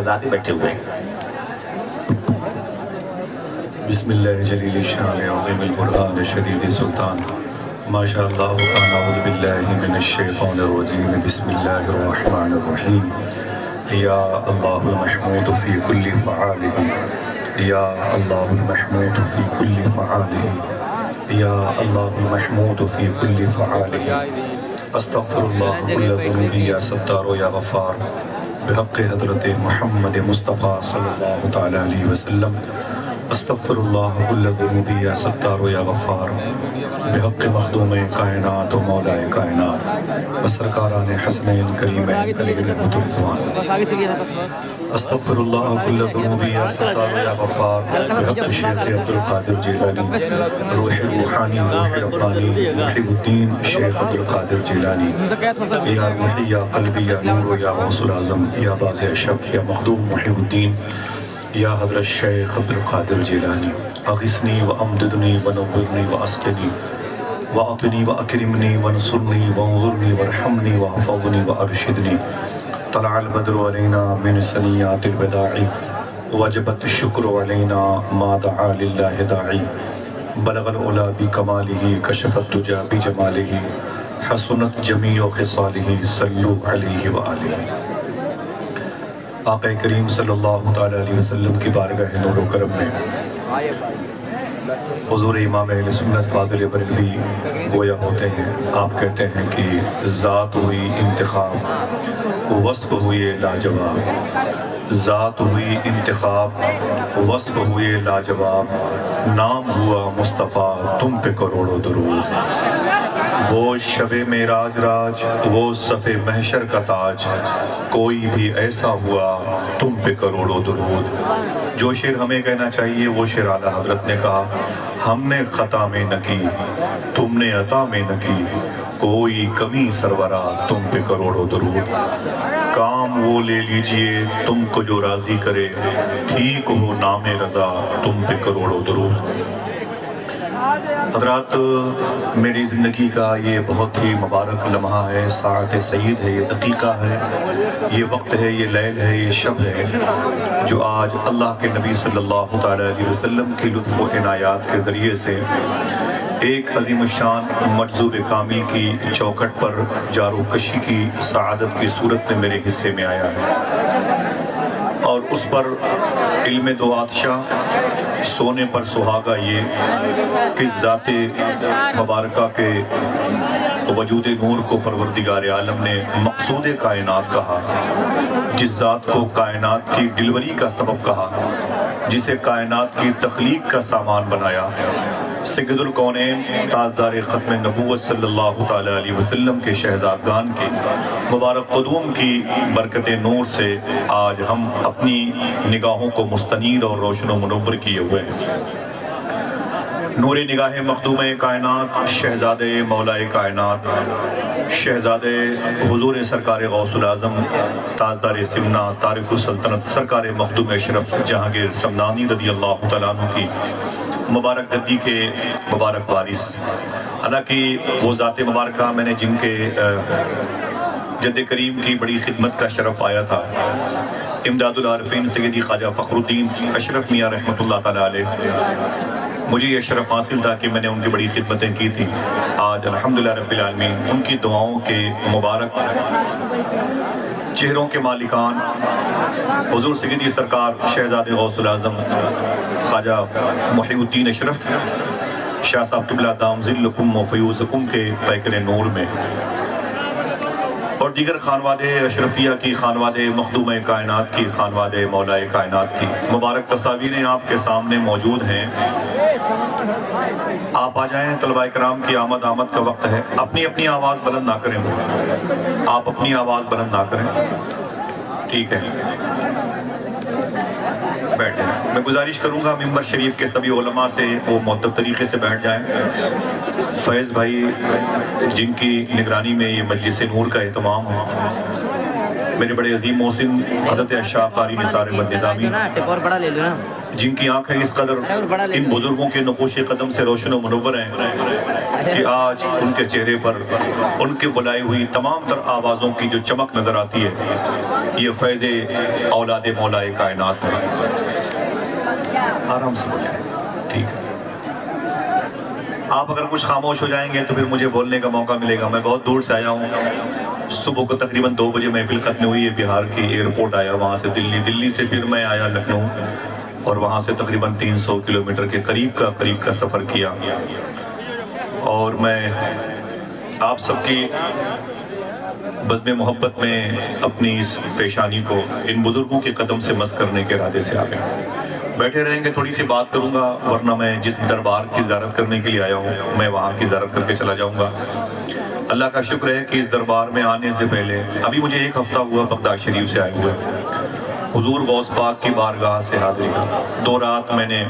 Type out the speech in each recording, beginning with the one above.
حضرات ہی بیٹھے ہوئے ہیں۔ بسم اللہ جلیل شان عظیم القرآن شدید سلطان ماشاء اللہ وکان اعوذ باللہ من الشیطان الرجیم بسم اللہ الرحمن الرحیم یا اللہ المحمود فی کل فعالہ یا اللہ المحمود فی کل فعالہ یا اللہ المحمود فی کل فعالہ استغفر اللہ کل ذنوبی یا ستار یا غفار بحق حضرت محمد مصطفیٰ صلی اللہ تعالیٰ علیہ وسلم استغفر اللہ کل ذنوبی یا ستار یا غفار بحق مخدوم کائنات و مولائے کائنات و سرکاران حسنین کریمین علیہ رحمت رضوان استغفر اللہ کل ذنوبی یا ستار یا غفار بحق شیخ عبدالقادر جیلانی روح روحانی روح ربانی محب الدین شیخ عبدالقادر جیلانی یا روحی یا قلبی یا نور یا غوث العظم یا باز شب یا مخدوم محب الدین یا حضرت شیخ عبدالقادر جیلانی اغثنی و امددنی و نورنی و اسقنی و اعطنی و اکرمنی و نصرنی و انظرنی و ارحمنی و حفظنی و ارشدنی طلع البدر علینا من سنیات الوداع وجبت الشکر علینا ما دعا للہ داعی بلغ العلا بکمالہ کشف الدجا بجمالہ حسنت جمیع خصالہ صلو علیہ وآلہ۔ آقا کریم صلی اللہ تعالیٰ علیہ وسلم کی بارگاہ نور و کرم میں حضور امام اہل سنت فاضل بریلوی گویا ہوتے ہیں، آپ کہتے ہیں کہ ذات ہوئی انتخاب وصف ہوئے لاجواب، ذات ہوئی انتخاب وصف ہوئے لاجواب، نام ہوا مصطفیٰ تم پہ کروڑوں درود، وہ شب معراج راج وہ صف محشر کا تاج، کوئی بھی ایسا ہوا تم پہ کروڑوں درود۔ جو شعر ہمیں کہنا چاہیے وہ شعر اعلیٰ حضرت نے کہا، ہم نے خطا میں نہ کی تم نے عطا میں نہ کی، کوئی کمی سرورا تم پہ کروڑوں درود۔ کام وہ لے لیجئے تم کو جو راضی کرے، ٹھیک ہو نام رضا تم پہ کروڑوں درود۔ حضرات، میری زندگی کا یہ بہت ہی مبارک لمحہ ہے، ساعت سعید ہے، یہ دقیقہ ہے، یہ وقت ہے، یہ لیل ہے، یہ شب ہے، جو آج اللہ کے نبی صلی اللہ تعالیٰ علیہ وسلم کی لطف و عنایات کے ذریعے سے ایک عظیم الشان مجذوب کامل کی چوکھٹ پر جارو کشی کی سعادت کی صورت میں میرے حصے میں آیا ہے، اور اس پر علم دو آتشاہ سونے پر سہاگا یہ کہ ذات مبارکہ کے وجود نور کو پروردگار عالم نے مقصود کائنات کہا، جس ذات کو کائنات کی ڈلیوری کا سبب کہا، جسے کائنات کی تخلیق کا سامان بنایا، سید الکونین تاجدار ختم نبوت صلی اللہ تعالیٰ علیہ وسلم کے شہزادگان کے مبارک قدوم کی برکت نور سے آج ہم اپنی نگاہوں کو مستنیر اور روشن و منور کیے ہوئے ہیں۔ نور نگاہ مخدوم کائنات، شہزادے مولائے کائنات، شہزادے حضور سرکار غوث العظم تاجدار سمنا تارک السلطنت سرکار مخدوم اشرف جہانگیر سمنانی رضی اللہ تعالیٰ عنہ کی مبارک گدی کے مبارک وارث، حالانکہ وہ ذات مبارکہ میں نے جن کے جد کریم کی بڑی خدمت کا شرف پایا تھا، امداد العارفین سیدی خواجہ فخر الدین اشرف میاں رحمۃ اللہ تعالیٰ علیہ، مجھے یہ شرف حاصل تھا کہ میں نے ان کی بڑی خدمتیں کی تھیں۔ آج الحمدللہ رب العالمین ان کی دعاؤں کے مبارک چہروں کے مالکان حضور سیدی سرکار شہزاد غوث العظم خواجہ محی الدین اشرف شاہ صاحب قبلہ دام ذلکم و فیوزکم کے پیکر نور میں، اور دیگر خانواد اشرفیہ کی، خانواد مخدوم کائنات کی، خانواد مولائے کائنات کی مبارک تصاویریں آپ کے سامنے موجود ہیں۔ آپ آ جائیں، طلباء کرام کی آمد کا وقت ہے۔ اپنی اپنی آواز بلند نہ کریں، آپ اپنی آواز بلند نہ کریں، ٹھیک ہے؟ بیٹھیں۔ میں گزارش کروں گا ممبر شریف کے سبھی علماء سے وہ معتب طریقے سے بیٹھ جائیں۔ فیض بھائی جن کی نگرانی میں یہ مجلس نور کا اہتمام ہو، میرے بڑے عظیم محسن حضرت اشراف قاری نثار احمد نظامی جن کی آنکھیں اس قدر ان بزرگوں کے نقوش قدم سے روشن و منور ہیں کہ آج ان کے چہرے پر ان کے بلائی ہوئی تمام تر آوازوں کی جو چمک نظر آتی ہے، یہ فیض اولاد مولا کائنات ہے۔ آرام سے بولیں، ٹھیک ہے۔ آپ اگر کچھ خاموش ہو جائیں گے تو پھر مجھے بولنے کا موقع ملے گا۔ میں بہت دور سے آیا ہوں، صبح کو تقریباً 2 بجے محفل ختم ہوئی ہے، بہار کی ایئرپورٹ آیا، وہاں سے دلی سے پھر میں آیا لکھنؤ، اور وہاں سے تقریباً 300 کلومیٹر کے قریب کا سفر کیا، اور میں آپ سب کی بزم محبت میں اپنی اس پیشانی کو ان بزرگوں کے قدم سے مس کرنے کے ارادے سے آ گیا۔ بیٹھے رہیں گے، تھوڑی سی بات کروں گا، ورنہ میں جس دربار کی زیارت کرنے کے لیے آیا ہوں میں وہاں کی زیارت کر کے چلا جاؤں گا۔ اللہ کا شکر ہے کہ اس دربار میں آنے سے پہلے ابھی مجھے 1 ہفتہ ہوا بغداد شریف سے آئے ہوئے، حضور غوث پاک کی بارگاہ سے حاضری کا 2 رات میں نے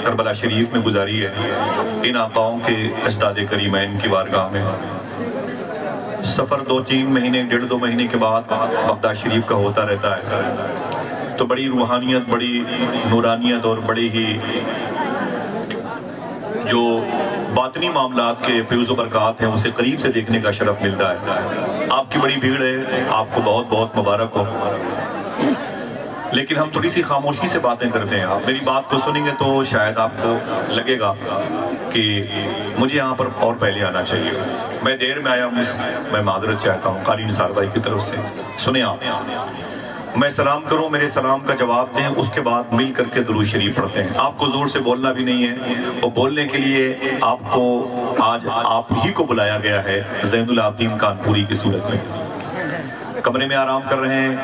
کربلا شریف میں گزاری ہے، ان آقاؤں کے اجداد کریمین کی بارگاہ میں۔ سفر 2-3 مہینے 1.5-2 مہینے کے بعد بغداد شریف کا ہوتا رہتا ہے، تو بڑی روحانیت، بڑی نورانیت اور بڑی ہی جو باطنی معاملات کے فیض و برکات ہیں اسے قریب سے دیکھنے کا شرف ملتا ہے۔ آپ کی بڑی بھیڑ ہے، آپ کو بہت بہت مبارک ہو، لیکن ہم تھوڑی سی خاموشی سے باتیں کرتے ہیں۔ آپ میری بات کو سنیں گے تو شاید آپ کو لگے گا کہ مجھے یہاں پر اور پہلے آنا چاہیے، میں دیر میں آیا ہوں، میں معذرت چاہتا ہوں قاری نثار بھائی کی طرف سے۔ سنیں آپ، میں سلام کروں، میرے سلام کا جواب دیں، اس کے بعد مل کر کے درود شریف پڑھتے ہیں۔ آپ کو زور سے بولنا بھی نہیں ہے، اور بولنے کے لیے آپ کو آج آپ ہی کو بلایا گیا ہے زین العابدین کانپوری کی صورت میں۔ کمرے میں آرام کر رہے ہیں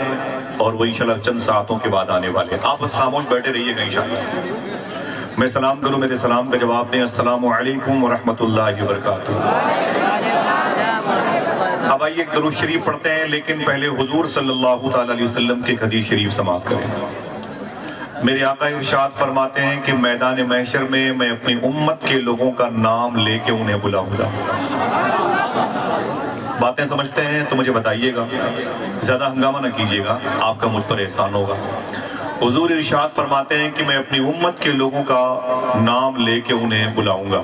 اور وہ انشاءاللہ چند ساعتوں کے بعد آنے والے ہیں، آپ بس خاموش بیٹھے رہیے گا انشاءاللہ۔ میں سلام کروں، میرے سلام کا جواب دیں، السلام علیکم ورحمۃ اللہ وبرکاتہ۔ اب آئیے ایک درود شریف پڑھتے ہیں، لیکن پہلے حضور صلی اللہ تعالی علیہ وسلم کی حدیث شریف سماعت کریں۔ میرے آقا ارشاد فرماتے ہیں کہ میدان محشر میں میں اپنی امت کے لوگوں کا نام لے کے انہیں بلاؤں گا۔ باتیں سمجھتے ہیں تو مجھے بتائیے گا، زیادہ ہنگامہ نہ کیجیے گا، آپ کا مجھ پر احسان ہوگا۔ حضور ارشاد فرماتے ہیں کہ میں اپنی امت کے لوگوں کا نام لے کے انہیں بلاؤں گا،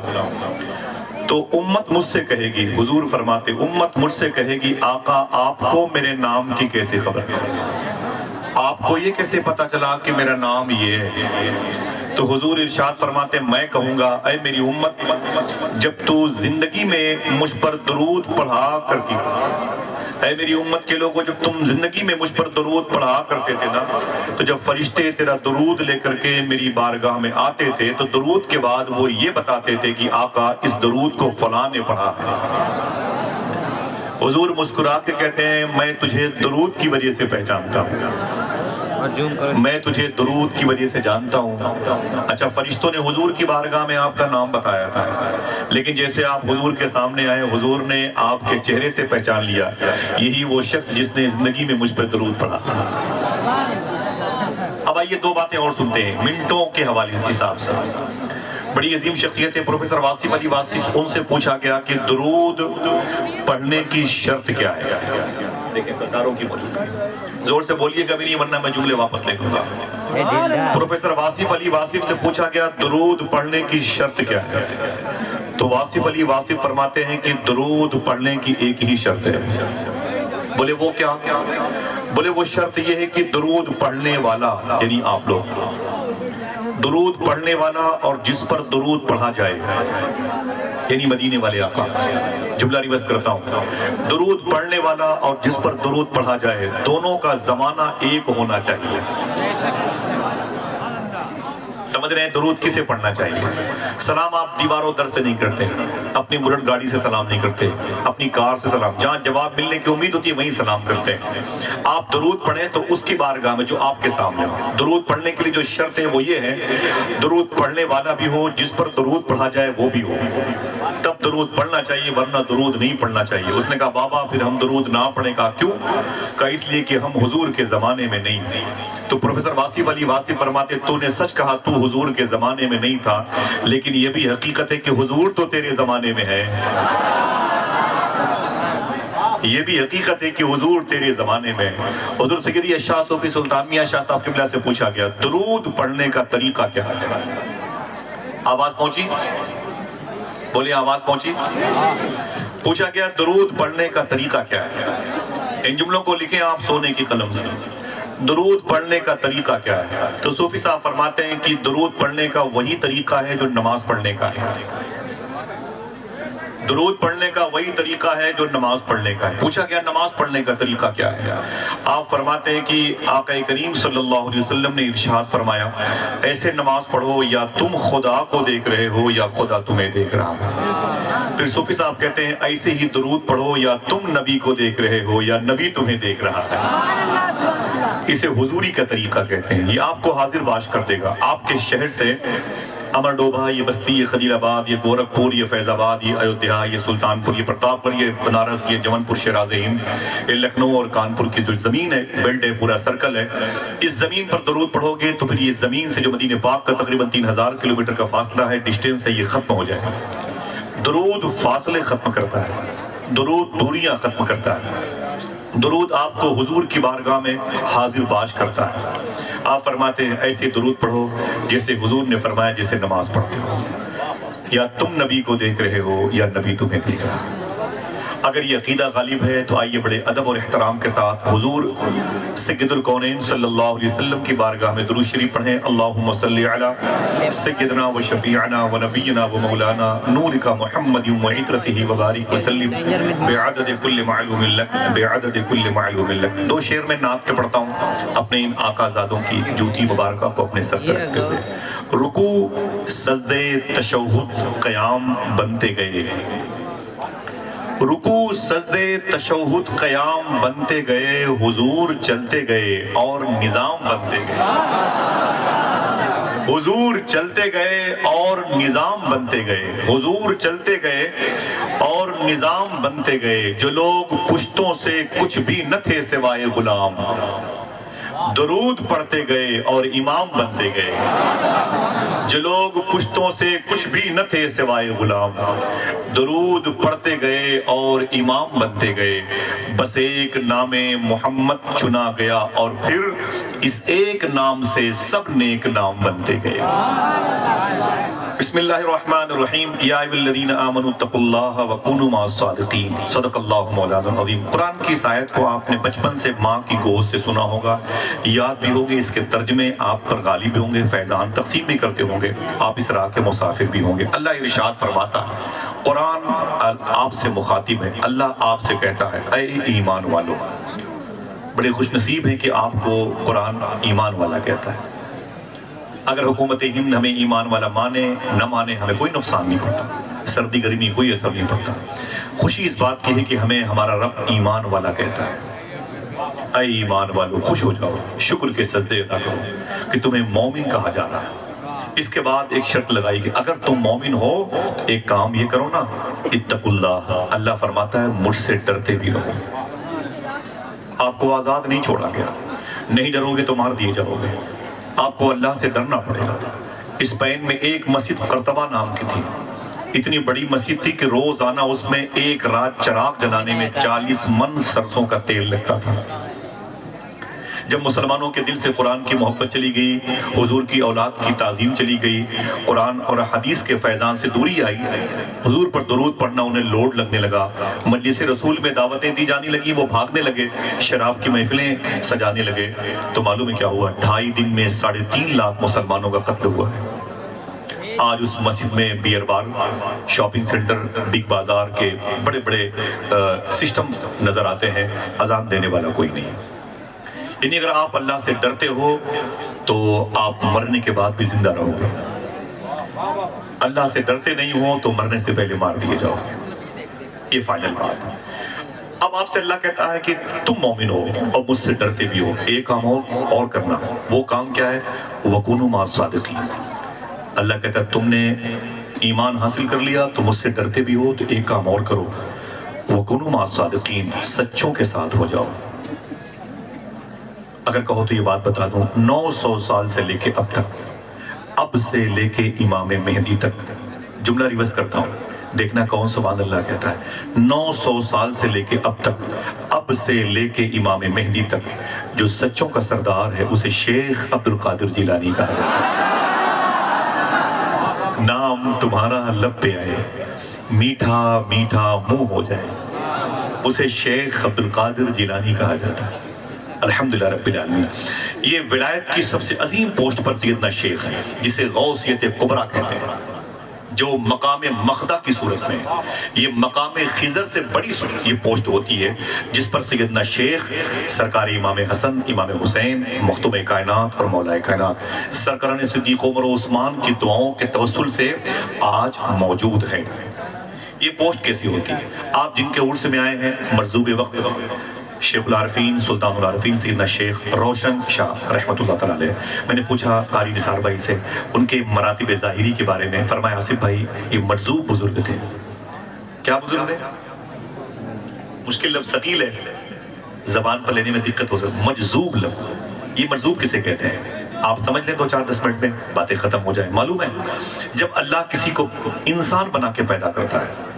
تو امت مجھ سے کہے گی، حضور فرماتے امت مجھ سے کہے گی آقا آپ کو میرے نام کی کیسے خبر ہے؟ آپ کو یہ کیسے پتا چلا کہ میرا نام یہ ہے؟ تو حضور ارشاد فرماتے میں کہوں گا اے میری امت، جب تو زندگی میں مجھ پر درود پڑھا کرتی، اے میری امت کے لوگوں، جب تم زندگی میں مجھ پر درود پڑھا کرتے تھے نا، تو جب فرشتے تیرا درود لے کر کے میری بارگاہ میں آتے تھے تو درود کے بعد وہ یہ بتاتے تھے کہ آقا اس درود کو فلاں نے پڑھا ہے۔ حضور مسکرا کے کہتے ہیں میں تجھے درود کی وجہ سے پہچانتا ہوں، میں تجھے درود کی وجہ سے جانتا ہوں۔ اچھا، فرشتوں نے حضور کی بارگاہ میں آپ کا نام بتایا تھا، لیکن جیسے آپ حضور کے سامنے آئے حضور نے آپ کے چہرے سے پہچان لیا، یہی وہ شخص جس نے زندگی میں مجھ پر درود پڑھا۔ اب آئیے 2 باتیں اور سنتے ہیں منٹوں کے حوالے حساب سے۔ بڑی عظیم شخصیت ہے پروفیسر واصف علی واصف، ان سے پوچھا گیا کہ درود پڑھنے کی شرط کیا ہے؟ دیکھیں سرداروں کی موجود، زور سے بولیے گا بھی نہیں ورنہ میں جملے واپس لے لوں گا۔ پروفیسر واصف علی واصف سے پوچھا گیا درود پڑھنے کی شرط کیا ہے؟ تو واصف علی واصف فرماتے ہیں کہ درود پڑھنے کی ایک ہی شرط ہے۔ بولے وہ کیا؟ بولے وہ شرط یہ ہے کہ درود پڑھنے والا یعنی آپ لوگ، درود پڑھنے والا اور جس پر درود پڑھا جائے یعنی مدینے والے آقا، جملہ ریورس کرتا ہوں، درود پڑھنے والا اور جس پر درود پڑھا جائے دونوں کا زمانہ ایک ہونا چاہیے۔ سمجھ رہے ہیں درود کسے پڑھنا چاہیے؟ سلام آپ دیواروں در سے نہیں کرتے، اپنی بلٹ گاڑی سے سلام نہیں کرتے، اپنی کار سے سلام، جہاں جواب ملنے کی امید ہوتی ہے وہیں سلام کرتے ہیں۔ آپ درود پڑھیں تو اس کی بارگاہ میں جو آپ کے سامنے ہو۔ درود پڑھنے کے لیے جو شرط ہے وہ یہ ہے، درود پڑھنے والا بھی ہو، جس پر درود پڑھا جائے وہ بھی ہو، تب درود پڑھنا چاہیے ورنہ درود نہیں پڑھنا چاہیے۔ اس نے کہا بابا پھر ہم درود نہ پڑھیں، کہا کیوں؟ کہا اس لیے کہ ہم حضور کے زمانے میں نہیں ہیں۔ تو پروفیسر واصف علی واصف فرماتے تو نے سچ کہا، تو حضور کے زمانے میں نہیں تھا، لیکن یہ بھی حقیقت ہے کہ حضور تو تیرے زمانے میں ہے۔ یہ بھی حقیقت ہے کہ حضور تیرے زمانے میں۔ حضور سیدی شاہ صوفی سلطان میاں شاہ صاحب قبلہ سے پوچھا گیا درود پڑھنے کا طریقہ کیا ہے؟ آواز پہنچی؟ بولے آواز پہنچی؟ پوچھا گیا درود پڑھنے کا طریقہ کیا ہے؟ ان جملوں کو لکھیں آپ سونے کی قلم سے، درود پڑھنے کا طریقہ کیا ہے؟ تو صوفی صاحب فرماتے ہیں کہ درود پڑھنے کا وہی طریقہ ہے جو نماز پڑھنے کا ہے، درود پڑھنے کا وہی طریقہ ہے جو نماز پڑھنے کا ہے۔ پوچھا گیا نماز پڑھنے کا طریقہ کیا ہے؟ آپ فرماتے ہیں کہ آقا کریم صلی اللہ علیہ وسلم نے ارشاد فرمایا ایسے نماز پڑھو یا تم خدا کو دیکھ رہے ہو یا خدا تمہیں دیکھ رہا ہو۔ پھر صوفی صاحب کہتے ہیں ایسے ہی درود پڑھو یا تم نبی کو دیکھ رہے ہو یا نبی تمہیں دیکھ رہا ہے۔ اسے حضوری کا طریقہ کہتے ہیں۔ یہ آپ کو حاضر باش کر دے گا۔ آپ کے شہر سے امر ڈوبھا، یہ بستی، یہ خلیل آباد، یہ گورکھپور، یہ فیض آباد، یہ ایودھیا، یہ سلطان پور، یہ پرتاپ گڑھ، یہ بنارس، یہ جون پور شیراز ہند، یہ لکھنؤ اور کانپور کی جو زمین ہے، بیلٹ ہے، پورا سرکل ہے، اس زمین پر درود پڑھو گے تو پھر یہ زمین سے جو مدینہ پاک کا تقریباً 3000 کلومیٹر کا فاصلہ ہے، ڈسٹینس ہے، یہ ختم ہو جائے گا۔ درود فاصلے ختم کرتا ہے، درود دوریاں ختم کرتا ہے، درود آپ کو حضور کی بارگاہ میں حاضر باش کرتا ہے۔ آپ فرماتے ہیں ایسے درود پڑھو جیسے حضور نے فرمایا جیسے نماز پڑھتے ہو، یا تم نبی کو دیکھ رہے ہو یا نبی تمہیں دیکھ رہا ہے۔ اگر یہ عقیدہ غالب ہے تو آئیے بڑے ادب اور احترام کے ساتھ حضور سید الکونین صلی اللہ علیہ وسلم کی بارگاہ میں درود شریف پڑھیں۔ اللہم صلی علی سیدنا و شفیعنا و نبینا و مولانا نورک محمد و عطرتہ و بارک وسلم بعدد کل معلوم لک بعدد کل معلوم لک۔ دو شعر میں نعت کے پڑھتا ہوں اپنے ان آقا زادوں کی جوتی مبارکہ کو اپنے سر پہ رکھتے ہوئے۔ رکوع سجدے تشہد قیام بنتے گئے، رکوع سجدے تشہد قیام بنتے گئے، حضور چلتے گئے اور نظام بنتے گئے، حضور چلتے گئے اور نظام بنتے گئے، حضور چلتے گئے اور نظام بنتے گئے۔ جو لوگ پشتوں سے کچھ بھی نہ تھے سوائے غلام، درود پڑھتے گئے اور امام بنتے گئے۔ جو لوگ پشتوں سے کچھ بھی نہ تھے سوائے غلام، درود پڑھتے گئے اور امام بنتے گئے۔ بس ایک نام محمد چنا گیا اور پھر اس ایک نام سے سب نیک نام بنتے گئے۔ بسم اللہ الرحمن الرحیم۔ یا ایھا الذین آمنوا اتقوا اللہ وکونوا مع الصادقین۔ صدق اللہ مولانا العظیم۔ قرآن کی اس آیت کو آپ نے بچپن سے ماں کی گود سے سنا ہوگا، یاد بھی ہوگے، اس کے ترجمے آپ پر غالب بھی ہوں گے، فیضان تقسیم بھی کرتے ہوں گے، آپ اس راہ کے مسافر بھی ہوں گے۔ اللہ ارشاد فرماتا ہے، قرآن آپ سے مخاطب ہے، اللہ آپ سے کہتا ہے اے ایمان والو۔ بڑے خوش نصیب ہیں کہ آپ کو قرآن ایمان والا کہتا ہے۔ اگر حکومت ہند ہمیں ایمان والا مانے نہ مانے ہمیں کوئی نقصان نہیں پڑتا، سردی گرمی کوئی اثر نہیں پڑتا۔ خوشی اس بات کی ہے کہ ہمیں ہمارا رب ایمان والا کہتا ہے۔ اے ایمان والو خوش ہو جاؤ، شکر کے سجدے ادا کرو کہ تمہیں مومن کہا جا رہا ہے۔ اس کے بعد ایک شرط لگائی کہ اگر تم مومن ہو تو ایک کام یہ کرو نا، اتقوا اللہ، اللہ فرماتا ہے مجھ سے ڈرتے بھی رہو۔ آپ کو آزاد نہیں چھوڑا گیا، نہیں ڈرو گے تو مار دیے جاؤ گے، آپ کو اللہ سے ڈرنا پڑے گا۔ اسپین میں ایک مسجد قرطبہ نام کی تھی، اتنی بڑی مسجد تھی کہ روزانہ اس میں ایک رات چراغ جلانے میں 40 من سرسوں کا تیل لگتا تھا۔ جب مسلمانوں کے دل سے قرآن کی محبت چلی گئی، حضور کی اولاد کی تعظیم چلی گئی، قرآن اور حدیث کے فیضان سے دوری آئی، حضور پر درود پڑھنا انہیں لوڈ لگنے لگا، مجلس رسول میں دعوتیں دی جانے لگی، وہ بھاگنے لگے، شراب کی محفلیں سجانے لگے۔ تو معلوم ہے کیا ہوا؟ 2.5 دن میں 3.5 لاکھ مسلمانوں کا قتل ہوا ہے۔ آج اس مسجد میں بیئر بار، شاپنگ سینٹر، بگ بازار کے بڑے بڑے سسٹم نظر آتے ہیں، اذان دینے والا کوئی نہیں۔ یعنی اگر آپ اللہ سے ڈرتے ہو تو آپ مرنے کے بعد بھی زندہ رہو گے، اللہ سے ڈرتے نہیں ہو تو مرنے سے پہلے مار دیے جاؤ گے، یہ فائنل بات ہے۔ اب آپ سے اللہ کہتا ہے کہ تم مومن ہو اور مجھ سے ڈرتے بھی ہو، ایک کام اور کرنا، وہ کام کیا ہے؟ وَكُونُوا مَعَ الصَّادِقِينَ۔ اللہ کہتا ہے تم نے ایمان حاصل کر لیا تو مجھ سے ڈرتے بھی ہو تو ایک کام اور کرو، وَكُونُوا مَعَ الصَّادِقِينَ، سچوں کے ساتھ ہو جاؤ۔ اگر کہو تو یہ بات بتا دوں، 900 سال سے لے کے اب تک، اب سے لے کے امام مہدی تک، جملہ ریورس کرتا ہوں، دیکھنا کون سبحان اللہ کہتا ہے، 900 سال سے لے کے اب تک، اب سے لے کے امام مہدی تک، جو سچوں کا سردار ہے اسے شیخ عبد القادر جیلانی کہا جاتا ہے۔ نام تمہارا لب پہ آئے، میٹھا میٹھا منہ ہو جائے، اسے شیخ عبد القادر جیلانی کہا جاتا ہے۔ الحمدللہ رب العالمین۔ یہ ولایت کی سب سے عظیم پوسٹ پر سیدنا شیخ ہے، جسے غوثیت کبریٰ کہتے ہیں، جو مقام مخدہ کی صورت میں، یہ مقام خضر سے بڑی صورت یہ پوسٹ ہوتی ہے، جس پر سیدنا شیخ سرکار امام حسن، امام حسین، مختوم کائنات اور مولا کائنات سرکران صدیق عمر و عثمان کی دعاؤں کے توسل سے آج موجود ہے۔ یہ پوسٹ کیسی ہوتی ہے؟ آپ جن کے عرس میں آئے ہیں، مرزوب وقت شیخ العارفین سلطان العارفین سیدنا شیخ روشن شاہ رحمۃ اللہ تعالیٰ علیہ، میں نے پوچھا قاری نثار بھائی سے ان کے مراتب ظاہری کے بارے میں، فرمایا آصف بھائی یہ مرزوب بزرگ تھے۔ کیا بزرگ تھے؟ مشکل لفظ ثقیل ہے، زبان پر لینے میں دقت ہو سکتی۔ مجذوب لفظ، یہ مرزوب کسے کہتے ہیں؟ آپ سمجھ لیں 2-4-10 منٹ میں باتیں ختم ہو جائیں۔ معلوم ہے جب اللہ کسی کو انسان بنا کے پیدا کرتا ہے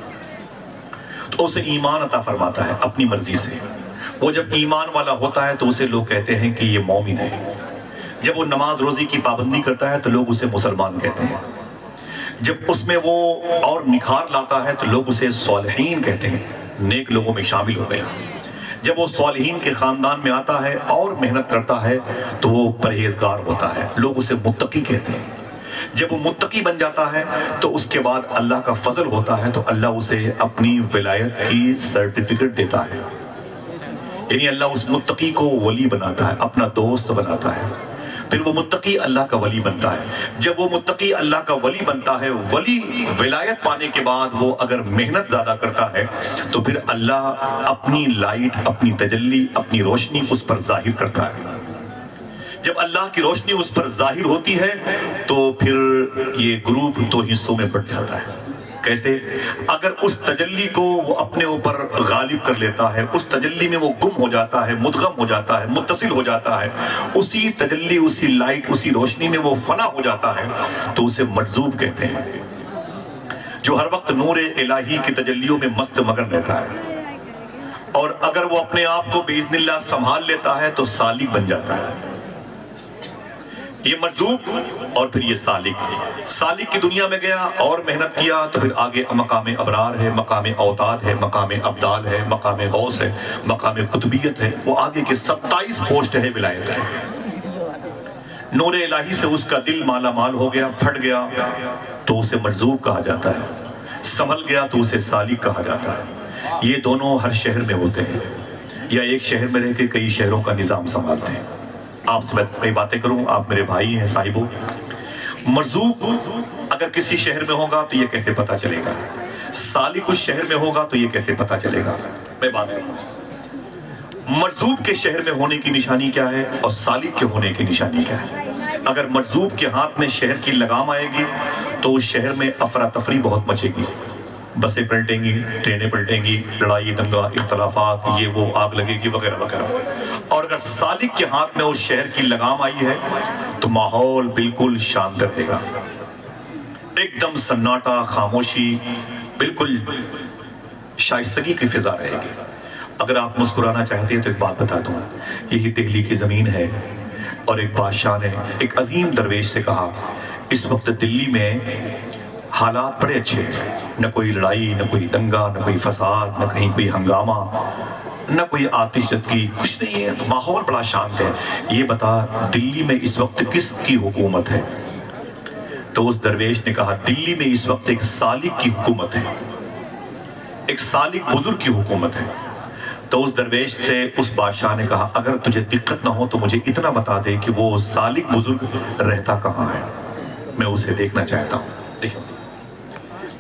تو اسے ایمان عطا فرماتا ہے اپنی مرضی سے۔ وہ جب ایمان والا ہوتا ہے تو اسے لوگ کہتے ہیں کہ یہ مومن ہے۔ جب وہ نماز روزی کی پابندی کرتا ہے تو لوگ اسے مسلمان کہتے ہیں۔ جب اس میں وہ اور نکھار لاتا ہے تو لوگ اسے صالحین کہتے ہیں، نیک لوگوں میں شامل ہو گیا۔ جب وہ صالحین کے خاندان میں آتا ہے اور محنت کرتا ہے تو وہ پرہیزگار ہوتا ہے، لوگ اسے متقی کہتے ہیں۔ جب وہ متقی بن جاتا ہے تو اس کے بعد اللہ کا فضل ہوتا ہے تو اللہ اسے اپنی ولایت کی سرٹیفکیٹ دیتا ہے، یعنی اللہ اس متقی کو ولی بناتا ہے، اپنا دوست بناتا ہے، پھر وہ متقی اللہ کا ولی بنتا ہے۔ جب وہ متقی اللہ کا ولی بنتا ہے، ولی ولایت پانے کے بعد وہ اگر محنت زیادہ کرتا ہے تو پھر اللہ اپنی لائٹ، اپنی تجلی، اپنی روشنی اس پر ظاہر کرتا ہے۔ جب اللہ کی روشنی اس پر ظاہر ہوتی ہے تو پھر یہ گروپ 2 حصوں میں بٹ جاتا ہے۔ کیسے؟ اگر اس تجلی کو وہ اپنے اوپر غالب کر لیتا ہے، اس تجلی میں وہ گم ہو جاتا ہے، مدغم ہو جاتا ہے، متصل ہو جاتا ہے، اسی تجلی، اسی لائٹ، اسی روشنی میں وہ فنا ہو جاتا ہے تو اسے مجذوب کہتے ہیں۔ جو ہر وقت نور الہی کی تجلیوں میں مست مگن رہتا ہے، اور اگر وہ اپنے آپ کو باذن اللہ سنبھال لیتا ہے تو سالک بن جاتا ہے۔ یہ مجذوب اور پھر یہ سالک۔ سالک کی دنیا میں گیا اور محنت کیا تو پھر آگے مقام ابرار ہے، مقام اوتاد ہے، مقام ابدال ہے، مقام غوث ہے، مقام قطبیت ہے، وہ آگے کے 27 پوسٹ ہے ولایت کے۔ نور الہی سے اس کا دل مالا مال ہو گیا، پھٹ گیا تو اسے مجذوب کہا جاتا ہے، سنبھل گیا تو اسے سالک کہا جاتا ہے۔ یہ دونوں ہر شہر میں ہوتے ہیں، یا ایک شہر میں رہ کے کئی شہروں کا نظام سنبھالتے ہیں۔ آپ سے میں کئی باتیں کروں، آپ میرے بھائی ہیں، صاحبوں۔ مرزوق اگر کسی شہر میں ہوگا تو یہ کیسے پتا چلے گا؟ سالک اس شہر میں ہوگا تو یہ کیسے پتا چلے گا؟ میں بات کروں، مرزوق کے شہر میں ہونے کی نشانی کیا ہے اور سالک کے ہونے کی نشانی کیا ہے؟ اگر مرزوق کے ہاتھ میں شہر کی لگام آئے گی تو اس شہر میں افراتفری بہت مچے گی، بسیں پلٹیں گی، ٹرینیں پلٹیں گی، لڑائی دنگا اختلافات، یہ وہ، آگ لگے گی وغیرہ وغیرہ۔ اور اگر سالک کے ہاتھ میں اس شہر کی لگام آئی ہے تو ماحول بالکل شانت رہے گا، ایک دم سناٹا، خاموشی، بالکل شائستگی کی فضا رہے گی۔ اگر آپ مسکرانا چاہتے ہیں تو ایک بات بتا دوں، یہی دہلی کی زمین ہے، اور ایک بادشاہ نے ایک عظیم درویش سے کہا اس وقت دلی میں حالات بڑے اچھے ہیں، نہ کوئی لڑائی، نہ کوئی دنگا، نہ کوئی فساد، نہ کہیں کوئی ہنگامہ، نہ کوئی آتش زدگی، کچھ نہیں ہے، ماحول بڑا شانت ہے، یہ بتا دلی میں اس وقت کس کی حکومت ہے؟ تو اس درویش نے کہا دلی میں اس وقت ایک سالک کی حکومت ہے، ایک سالک بزرگ کی حکومت ہے۔ تو اس درویش سے اس بادشاہ نے کہا اگر تجھے دقت نہ ہو تو مجھے اتنا بتا دے کہ وہ سالک بزرگ رہتا کہاں ہے، میں اسے دیکھنا چاہتا ہوں،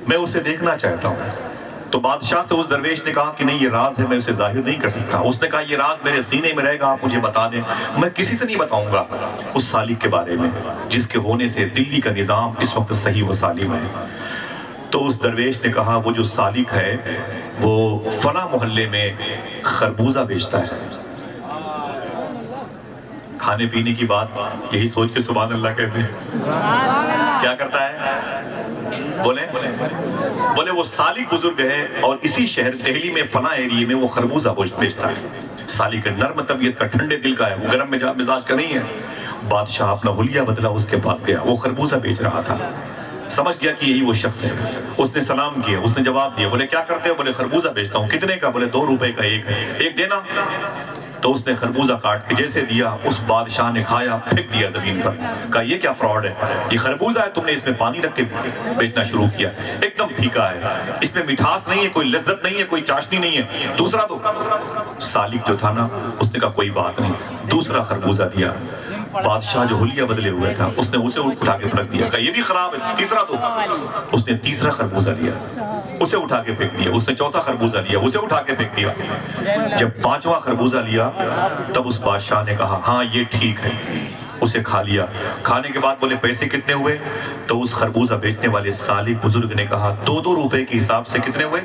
میں اسے دیکھنا چاہتا ہوں۔ تو بادشاہ سے اس درویش نے کہا کہ نہیں، یہ راز ہے، میں اسے ظاہر نہیں کر سکتا۔ اس نے کہا یہ راز میرے سینے میں رہے گا، آپ مجھے بتا دیں، میں کسی سے نہیں بتاؤں گا اس سالک کے بارے میں جس کے ہونے سے دلی کا نظام اس وقت صحیح و سالم ہے۔ تو اس درویش نے کہا وہ جو سالک ہے وہ فنا محلے میں خربوزہ بیچتا ہے۔ کھانے پینے کی بات یہی سوچ کے سبحان اللہ کہتے ہیں، کیا کرتا ہے؟ بولے وہ سالک بزرگ ہے اور اسی شہر دہلی میں فنا ایریے میں وہ خربوزہ بیچتا ہے۔ سالک نرم طبیعت کا، ٹھنڈے دل کا ہے، وہ گرم مزاج کا نہیں ہے۔ بادشاہ اپنا حلیہ بدلا، اس کے پاس گیا، وہ خربوزہ بیچ رہا تھا۔ سمجھ گیا کہ یہی وہ شخص ہے. اس نے سلام کیا, اس نے جواب دیا. بولے کیا کرتے ہو؟ بولے خربوزہ بیچتا ہوں. کتنے کا؟ بولے 2 روپے کا ایک ہے, ایک دینا. تو اس نے خربوزہ کاٹ کے جیسے دیا, اس بادشاہ نے کھایا, پھینک دیا زمین پر. کہا یہ کیا فراڈ ہے, یہ خربوزہ ہے, تم نے اس میں پانی رکھ کے بیچنا شروع کیا, ایک دم پھیکا ہے, اس میں مٹھاس نہیں ہے, کوئی لذت نہیں ہے, کوئی چاشنی نہیں ہے, دوسرا دو. سالک جو تھا نا, اس نے کہا کوئی بات نہیں, دوسرا خربوزہ دیا. بادشاہ جو حلیہ بدلے ہوئے تھا, اس نے اسے اٹھا کے پھینک دیا. کہا یہ بھی خراب ہے, تیسرا دو. اس نے تیسرا خربوزہ لیا, اسے اٹھا کے پھینک دیا. اس نے چوتھا خربوزہ لیا, اسے اٹھا کے پھینک دیا. جب 5واں خربوزہ لیا, تب اس بادشاہ نے کہا ہاں یہ ٹھیک ہے, اسے کھا لیا. کھانے کے بعد بولے پیسے کتنے ہوئے؟ تو اس خربوزہ بیچنے والے سالک بزرگ نے کہا 2 روپے کے حساب سے کتنے ہوئے؟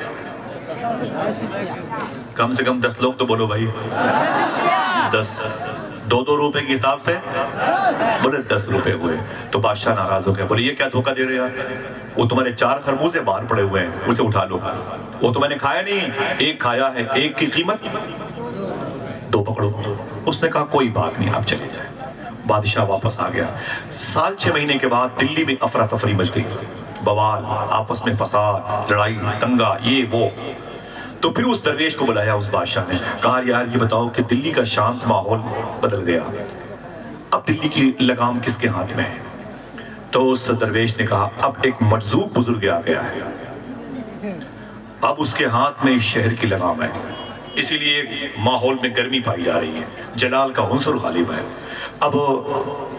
کم سے کم 10 لوگ تو بولو بھائی. 10. 2 روپے کے حساب سے بولے 10 روپے ہوئے. تو بادشاہ ناراض ہو گیا, بولے یہ کیا دھوکہ دے رہے ہیں, وہ تمہارے 4 خربوزے باہر پڑے ہوئے ہیں, اسے اٹھا لو. وہ تو میں نے کھایا نہیں, ایک کھایا ہے, ایک کی قیمت 2 پکڑو. اس نے کہا کوئی بات نہیں, آپ چلے جائیں. بادشاہ واپس آ گیا. 6 مہینے کے بعد دلی میں افراتفری مچ گئی, بوال, آپس میں فساد, لڑائی, دنگا, یہ وہ. تو پھر اس درویش کو بلایا اس بادشاہ نے, کہا یار یہ بتاؤ کہ دلی کا شانت ماحول بدل گیا, اب دلی کی لگام کس کے ہاتھ میں ہے؟ تو اس درویش نے کہا اب ایک مجذوب بزرگ آ گیا ہے, اب اس کے ہاتھ میں اس شہر کی لگام ہے, اسی لیے ماحول میں گرمی پائی جا رہی ہے, جلال کا عنصر غالب ہے. اب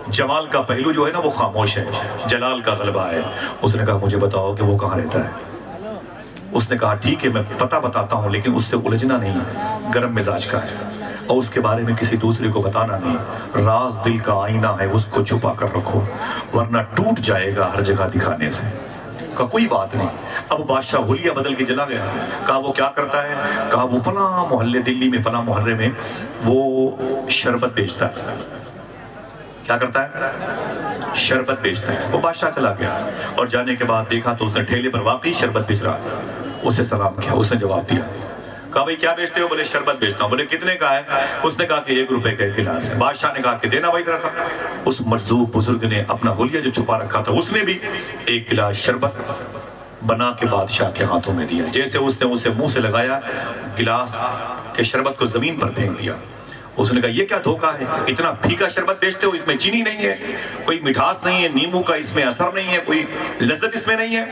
جمال کا پہلو جو ہے نا وہ خاموش ہے, جلال کا غلبہ ہے. اس نے کہا مجھے بتاؤ کہ وہ کہاں رہتا ہے؟ اس نے کہا ٹھیک ہے میں پتہ بتاتا ہوں, لیکن اس سے الجھنا نہیں, گرم مزاج کا ہے, اور اس کے بارے میں کسی دوسرے کو بتانا نہیں. راز دل کا آئینہ ہے, اس کو چھپا کر رکھو, ورنہ ٹوٹ جائے گا ہر جگہ دکھانے سے. کہا کوئی بات نہیں. اب بادشاہ حلیہ بدل کے چلا گیا. کہا وہ کیا کرتا ہے؟ کہا وہ فلاں محلے, دلی میں فلاں محلے میں وہ شربت بیچتا ہے. کیا کرتا ہے؟ شربت بیچتا ہے. وہ بادشاہ چلا گیا, اور جانے کے بعد دیکھا تو اس نے ٹھیلے پر واقعی شربت بیچ رہا ہے. اسے سلام کیا, اس نے جواب دیا. کہا بھئی کیا بیچتے ہو؟ بولے شربت بیچتا ہوں. بولے کتنے کا ہے؟ اس نے کہا کہ 1 روپے کا 1 گلاس ہے. بادشاہ نے کہا کہ دینا بھائی ذرا سا. اس مجذوب بزرگ نے اپنا حلیہ جو چھپا رکھا تھا, اس نے بھی 1 گلاس شربت بنا کے بادشاہ کے ہاتھوں میں دیا. جیسے اس نے اسے منہ سے لگایا, گلاس کے شربت کو زمین پر پھینک دیا. اس نے کہا یہ کیا دھوکہ ہے, اتنا پھیکا شربت بیچتے ہو, اس میں چینی نہیں ہے, کوئی مٹھاس نہیں ہے, نیمبو کا اس میں اثر نہیں ہے, کوئی لذت اس میں نہیں ہے.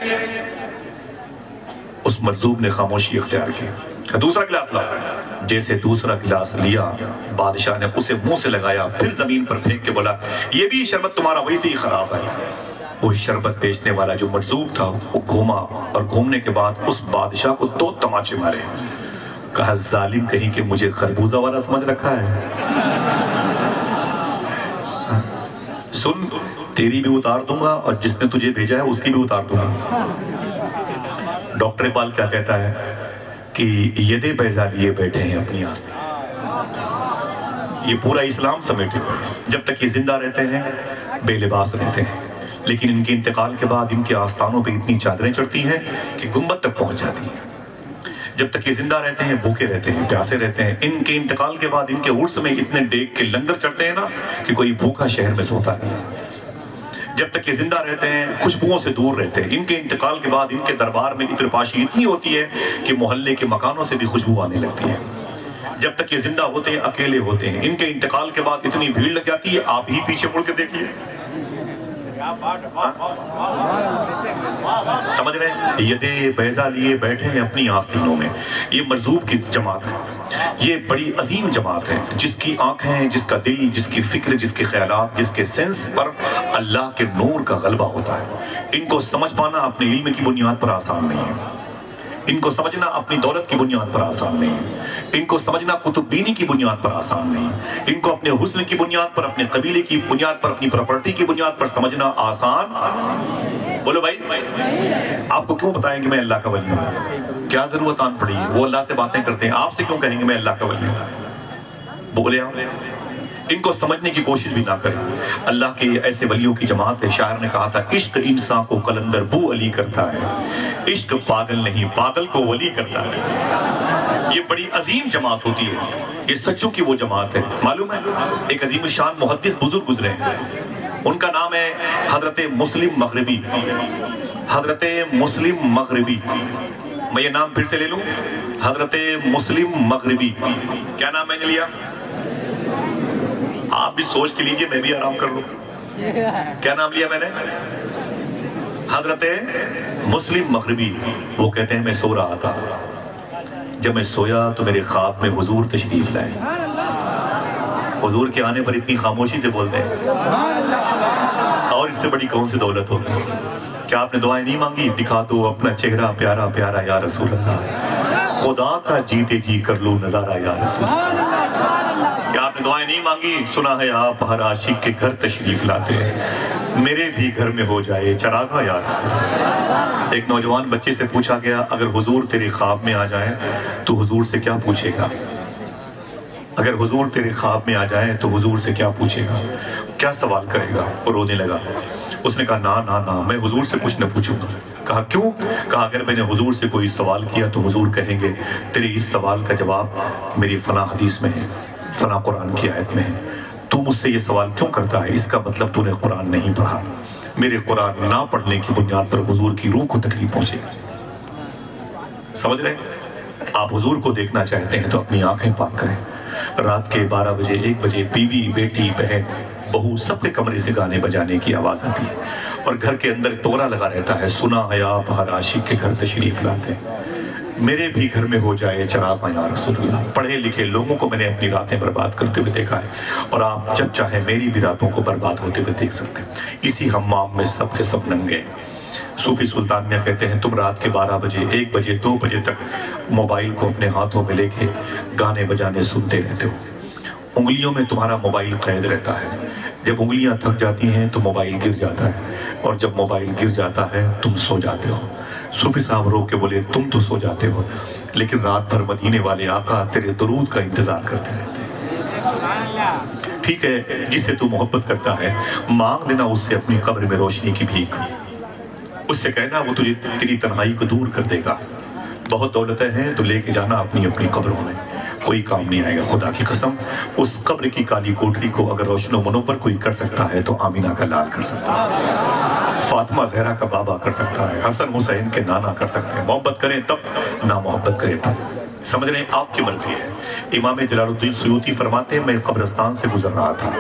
اس مجذوب نے خاموشی اختیار کی. دوسرا گلاس لاؤ. جیسے دوسرا گلاس لیا, بادشاہ نے اسے منہ سے لگایا, پھر زمین پر پھینک کے بولا یہ بھی شربت تمہارا ویسے ہی خراب ہے. وہ شربت بیچنے والا جو مجذوب تھا وہ گھوما, اور گھومنے کے بعد اس بادشاہ کو 2 تماچے مارے. کہا ظالم کہیں کہ مجھے خربوزہ والا سمجھ رکھا ہے. سن, تیری بھی اتار دوں گا, اور جس نے تجھے بھیجا ہے اس کی بھی اتار دوں گا. ڈاکٹر اقبال کیا کہتا ہے کہ یدے بیضا لیے بیٹھے ہیں اپنی آستین. یہ پورا اسلام سمیٹے ہوئے ہیں. جب تک یہ زندہ رہتے ہیں بے لباس رہتے ہیں, لیکن ان کے انتقال کے بعد ان کے آستانوں پہ اتنی چادریں چڑھتی ہیں کہ گنبد تک پہنچ جاتی ہیں. جب تک یہ زندہ رہتے ہیں بھوکے رہتے ہیں, پیاسے رہتے ہیں. ان کے انتقال کے بعد ان کے عرس میں اتنے دیگ کے لنگر چڑھتے ہیں نا کہ کوئی بھوکا شہر میں سوتا نہیں. جب تک یہ زندہ رہتے ہیں خوشبوؤں سے دور رہتے ہیں. ان کے انتقال کے بعد ان کے دربار میں عطرپاشی اتنی ہوتی ہے کہ محلے کے مکانوں سے بھی خوشبو آنے لگتی ہے. جب تک یہ زندہ ہوتے ہیں اکیلے ہوتے ہیں. ان کے انتقال کے بعد اتنی بھیڑ لگ جاتی ہے, آپ ہی پیچھے مڑ کے دیکھیے. سمجھ رہے ہیں؟ یدے بیضا لیے بیٹھے ہیں اپنی آستینوں میں. یہ مجذوب کی جماعت ہے, یہ بڑی عظیم جماعت ہے, جس کی آنکھیں, جس کا دل, جس کی فکر, جس کے خیالات, جس کے سینس پر اللہ کے نور کا غلبہ ہوتا ہے. ان کو سمجھ پانا اپنے علم کی بنیاد پر آسان نہیں ہے. ان کو سمجھنا اپنی دولت کی بنیاد پر آسان نہیں ہے. ان کو سمجھنا کتب بینی کی بنیاد پر آسان نہیں ہے. ان کو اپنے حسن کی بنیاد پر, اپنے قبیلے کی بنیاد پر, اپنی پراپرٹی کی بنیاد پر سمجھنا آسان. بولو بھائی, آپ کو کیوں بتائیں کہ میں اللہ کا ولی ہوں؟ کیا ضرورت آن پڑی ہے؟ وہ اللہ سے باتیں کرتے ہیں, آپ سے کیوں کہیں گے میں اللہ کا ولی ہوں؟ بولے آپ ان کو سمجھنے کی کوشش بھی نہ کریں. اللہ کے ایسے ولیوں کی جماعت ہے. شاعر نے کہا تھا عشق انسان کو قلندر بو علی کرتا ہے, عشق پاگل نہیں پاگل کو ولی کرتا ہے. یہ بڑی عظیم جماعت ہوتی ہے, یہ سچوں کی وہ جماعت ہے. معلوم ہے ایک عظیم شان محدث بزرگ گزرے ہیں, ان کا نام ہے حضرت مسلم مغربی. حضرت مسلم مغربی. میں یہ نام پھر سے لے لوں, حضرت مسلم مغربی. کیا نام میں نے لیا؟ آپ بھی سوچ کے لیجئے, میں بھی آرام کر لوں. کیا نام لیا میں نے؟ حضرت مسلم مغربی. وہ کہتے ہیں میں سو رہا تھا, جب میں سویا تو میرے خواب میں حضور تشریف لائے. حضور کے آنے پر اتنی خاموشی سے بولتے ہیں, اور اس سے بڑی کون سی دولت ہوگی؟ کیا آپ نے دعائیں نہیں مانگی؟ دکھا دو اپنا چہرہ پیارا پیارا یا رسول اللہ, خدا کا جیتے جی کر لو نظارہ یا رسول اللہ. کیا آپ نے دعائیں نہیں مانگی؟ سنا ہے آپ ہر عاشق کے گھر تشریف لاتے ہیں, میرے بھی گھر میں ہو جائے چراغا یا رسول اللہ. ایک نوجوان بچے سے پوچھا گیا, اگر حضور تیرے خواب میں آ جائیں تو حضور سے کیا پوچھے گا؟ اگر حضور تیرے خواب میں آ جائیں تو حضور سے کیا پوچھے گا, کیا سوال کرے گا؟ وہ رونے لگا. اس نے کہا نا نا نا, میں حضور سے کچھ نہ پوچھوں گا. کہا کیوں؟ کہا اگر میں نے حضور سے کوئی سوال کیا تو حضور کہیں گے تیرے اس سوال کا جواب میری فلاں حدیث میں ہے, فلاں قرآن کی آیت میں ہے. تو مجھ سے یہ سوال کیوں کرتا ہے؟ اس کا مطلب تو نے قرآن نہیں پڑھا. میرے قرآن نہ پڑھنے کی بنیاد پر حضور کی روح کو تکلیف پہنچے گی. سمجھ رہے ہیں؟ آپ حضور کو دیکھنا چاہتے ہیں تو اپنی آنکھیں پاک کریں. رات کے 12 بجے 1 بجے بیوی بیٹی بہن بہو سب کے کمرے سے گانے بجانے کی آواز آتی ہے, اور گھر کے اندر توڑا لگا رہتا ہے, سنا ہے آپ ہر عاشق کے گھر تشریف لاتے ہیں, میرے بھی گھر میں ہو جائے چراغ یا رسول اللہ. پڑھے لکھے لوگوں کو میں نے اپنی راتیں برباد کرتے ہوئے دیکھا ہے, اور آپ جب چاہیں میری بھی راتوں کو برباد ہوتے ہوئے دیکھ سکتے ہیں. اسی حمام میں سب کے سب ننگے. صوفی سلطانیہ کہتے ہیں تم رات کے 12 بجے 1 بجے 2 بجے تک موبائل کو اپنے ہاتھوں میں لے کے گانے بجانے سنتے رہتے ہو. انگلیوں میں تمہارا موبائل قید رہتا ہے, جب انگلیاں تھک جاتی ہیں تو موبائل گر جاتا ہے, اور جب موبائل گر جاتا ہے تم سو جاتے ہو. صوفی صاحب رو کے بولے تم تو سو جاتے ہو, لیکن رات بھر مدینے والے آقا تیرے درود کا انتظار کرتے رہتے ہیں. ٹھیک ہے, جس سے تو محبت کرتا ہے مانگ لینا اس سے اپنی قبر میں روشنی کی بھیک. اس سے کہنا وہ تجھے تیری تنہائی کو دور کر دے گا. بہت دولتیں ہیں تو لے کے جانا اپنی اپنی قبروں میں, کوئی کام نہیں آئے گا. خدا کی قسم اس قبر کی کالی کوٹری کو اگر روشن و منور کوئی کر سکتا ہے تو آمینہ کا لال کر سکتا ہے, فاطمہ زہرا کا بابا کر سکتا ہے, حسن حسین کے نانا کر سکتے ہیں. محبت کریں تب, نہ محبت کریں تب. سمجھ رہے ہیں؟ آپ کی مرضی ہے. امام جلال الدین سیوطی فرماتے ہیں میں قبرستان سے گزر رہا تھا,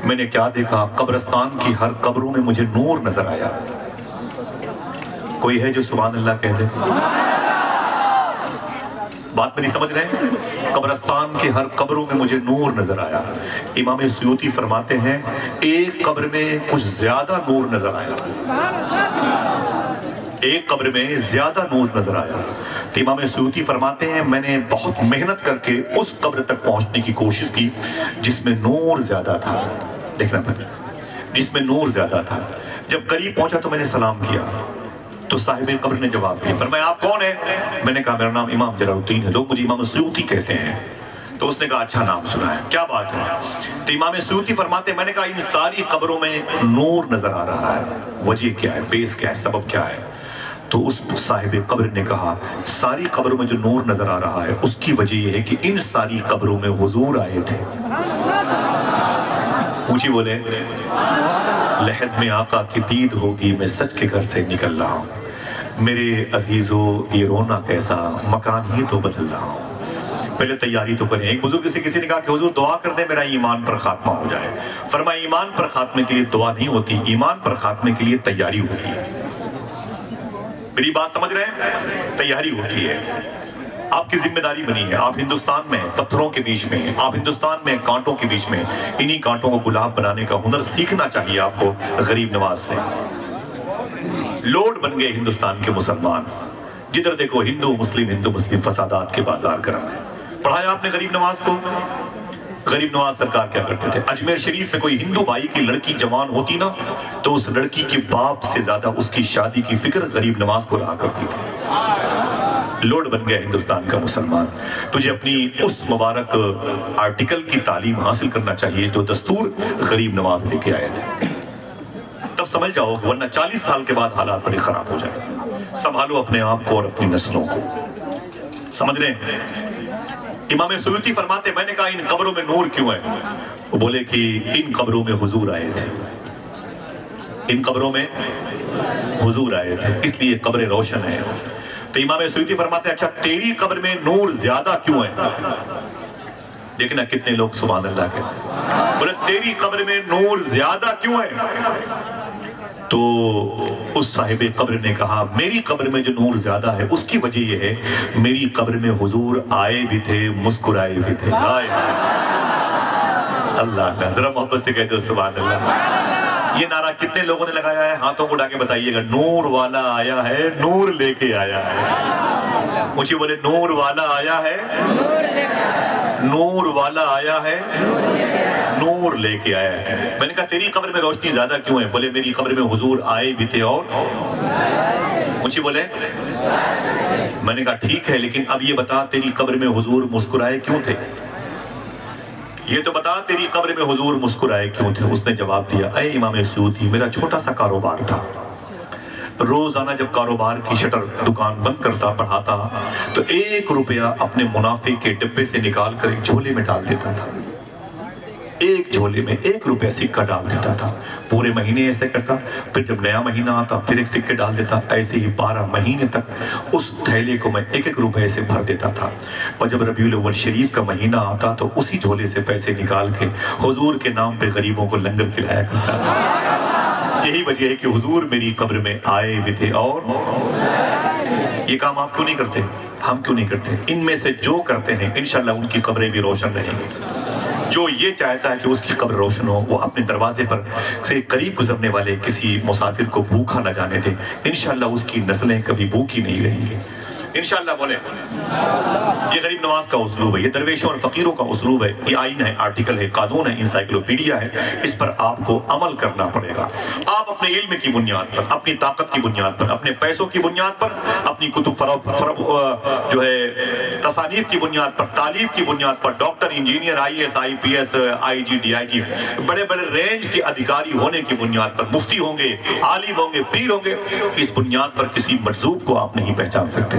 میں نے کیا دیکھا, قبرستان کی ہر قبروں میں مجھے نور نظر آیا. کوئی ہے جو سبحان اللہ کہہ دے؟ بات میری سمجھ رہے ہیں؟ قبرستان کے ہر قبروں میں مجھے نور نظر آیا. امام سیوطی فرماتے ہیں ایک قبر میں کچھ زیادہ نور نظر آیا, ایک قبر میں زیادہ نور نظر آیا. تو امام سیوطی فرماتے ہیں میں نے بہت محنت کر کے اس قبر تک پہنچنے کی کوشش کی جس میں نور زیادہ تھا. دیکھنا پڑا, جس میں نور زیادہ تھا. جب قریب پہنچا تو میں نے سلام کیا, تو صاحب قبر نے جواب دیا. فرمایا آپ کون ہیں؟ میں نے کہا میرا نام امام جلال الدین ہے, لوگ مجھے امام سیوطی کہتے ہیں. تو اس نے کہا اچھا نام سنا ہے, کیا بات ہے؟ تو امام سیوطی فرماتے ہیں میں نے کہا ان ساری قبروں میں نور نظر آ رہا ہے, وجہ کیا ہے, بیس کیا ہے, سبب کیا ہے؟ تو اس صاحب قبر نے کہا ساری قبروں میں جو نور نظر آ رہا ہے اس کی وجہ یہ ہے کہ ان ساری قبروں میں حضور آئے تھے. اونچی بولے, لحد میں آقا کی دید ہوگی میں سچ کے گھر سے نکل رہا ہوں, میرے عزیزو یہ رونا کیسا, مکان ہی تو بدل رہا ہوں. پہلے تیاری تو کریں. ایک بزرگ سے کسی نے کہا کہ حضور دعا کر دیں میرا ایمان پر خاتمہ ہو جائے. فرمایا ایمان پر خاتمے کے لیے دعا نہیں ہوتی, ایمان پر خاتمے کے لیے تیاری ہوتی ہے. میری بات سمجھ رہے ہیں؟ تیاری ہوتی ہے. آپ کی ذمہ داری بنی ہے, آپ ہندوستان میں پتھروں کے بیچ میں, آپ ہندوستان میں کانٹوں کے بیچ میں, انہی کانٹوں کو گلاب بنانے کا ہنر سیکھنا چاہیے آپ کو غریب نواز سے. لوڈ بن گئے ہندوستان کے مسلمان, جدھر دیکھو ہندو مسلم فسادات کے بازار گرم ہے. پڑھایا آپ نے غریب نواز کو؟ غریب نواز سرکار کیا کرتے تھے؟ اجمیر شریف میں کوئی ہندو بھائی کی لڑکی جوان ہوتی نا تو اس لڑکی کے باپ سے زیادہ اس کی شادی کی فکر غریب نواز کو رہا کرتی تھی. لوڈ بن گیا ہندوستان کا مسلمان. تجھے اپنی اس مبارک آرٹیکل کی تعلیم حاصل کرنا چاہیے جو دستور غریب نواز لے کے آئے تھے. تب سمجھ جاؤ, ورنہ 40 سال کے بعد حالات بڑے خراب ہو جائیں. سنبھالو اپنے آپ کو اور اپنی نسلوں کو. سمجھ رہے ہیں؟ امام سیوطی فرماتے میں نے کہا ان قبروں میں نور کیوں ہے؟ وہ بولے کہ ان قبروں میں حضور آئے تھے. ان قبروں میں حضور آئے تھے، اس لیے قبریں روشن ہیں۔ تو امام سیوطی فرماتے ہیں اچھا تیری قبر میں نور زیادہ کیوں ہے؟ دیکھنا کتنے لوگ سبحان اللہ کے بولے تیری قبر میں نور زیادہ کیوں ہے؟ تو اس صاحب قبر نے کہا میری قبر میں جو نور زیادہ ہے اس کی وجہ یہ ہے میری قبر میں حضور آئے بھی تھے، مسکرائے بھی تھے۔ اللہ کا ذرا محبت سے کہتے ہو سبحان اللہ۔ یہ نعرہ کتنے لوگوں نے لگایا ہے؟ ہاتھوں کو اٹھا کے بتائیے گا۔ نور والا آیا ہے، نور لے کے آیا ہے۔ مجھے بولے نور والا آیا ہے، نور والا آیا ہے، نور لے کے آیا ہے۔ میں نے کہا تیری قبر میں روشنی زیادہ کیوں ہے؟ بولے میری قبر میں حضور آئے بھی تھے اور مجھے بولے، میں نے کہا ٹھیک ہے لیکن اب یہ بتا تیری قبر میں حضور مسکرائے کیوں تھے؟ یہ تو بتا تیری قبر میں حضور مسکرائے کیوں تھے؟ اس نے جواب دیا اے امام سیوطی میرا چھوٹا سا کاروبار تھا، روزانہ جب کاروبار کی شٹر دکان بند کرتا پڑھاتا تو 1 روپیہ اپنے منافع کے ڈبے سے نکال کر ایک جھولے میں ڈال دیتا تھا، ایک جھولے میں 1 روپیہ سکہ ڈال دیتا تھا، پورے مہینے ایسے کرتا، پھر جب نیا مہینہ آتا پھر ایک سکے ڈال دیتا، ایسے ہی 12 مہینے تک اس تھیلے کو میں 1 روپے سے بھر دیتا تھا، اور جب ربیع الاول شریف کا مہینہ آتا تو اسی جھولے سے پیسے نکال کے حضور کے نام پہ غریبوں کو لنگر کھلایا کرتا تھا۔ یہی وجہ ہے کہ حضور میری قبر میں آئے بھی تھے اور یہ کام آپ کیوں نہیں کرتے؟ ہم کیوں نہیں کرتے؟ ان میں سے جو کرتے ہیں انشاءاللہ ان کی قبریں بھی روشن رہیں گی۔ جو یہ چاہتا ہے کہ اس کی قبر روشن ہو وہ اپنے دروازے پر سے قریب گزرنے والے کسی مسافر کو بھوکا نہ جانے دے، انشاءاللہ اس کی نسلیں کبھی بھوکی نہیں رہیں گی انشاءاللہ۔ بولے یہ غریب نواز کا اسلوب ہے، یہ درویشوں اور فقیروں کا اسلوب ہے، یہ آئین ہے، آرٹیکل ہے، قانون ہے، انسائیکلوپیڈیا ہے، اس پر آپ کو عمل کرنا پڑے گا۔ آپ اپنے علم کی بنیاد پر، اپنی طاقت کی بنیاد پر، اپنے پیسوں کی بنیاد پر، اپنی کتب جو ہے تصانیف کی بنیاد پر، تعلیف کی بنیاد پر، doctor, engineer, IAS IPS IG DIG بڑے بڑے رینج کے ادھیکاری ہونے کی بنیاد پر، مفتی ہوں گے، عالم ہوں گے، پیر ہوں گے، اس بنیاد پر کسی مجذوب کو آپ نہیں پہچان سکتے۔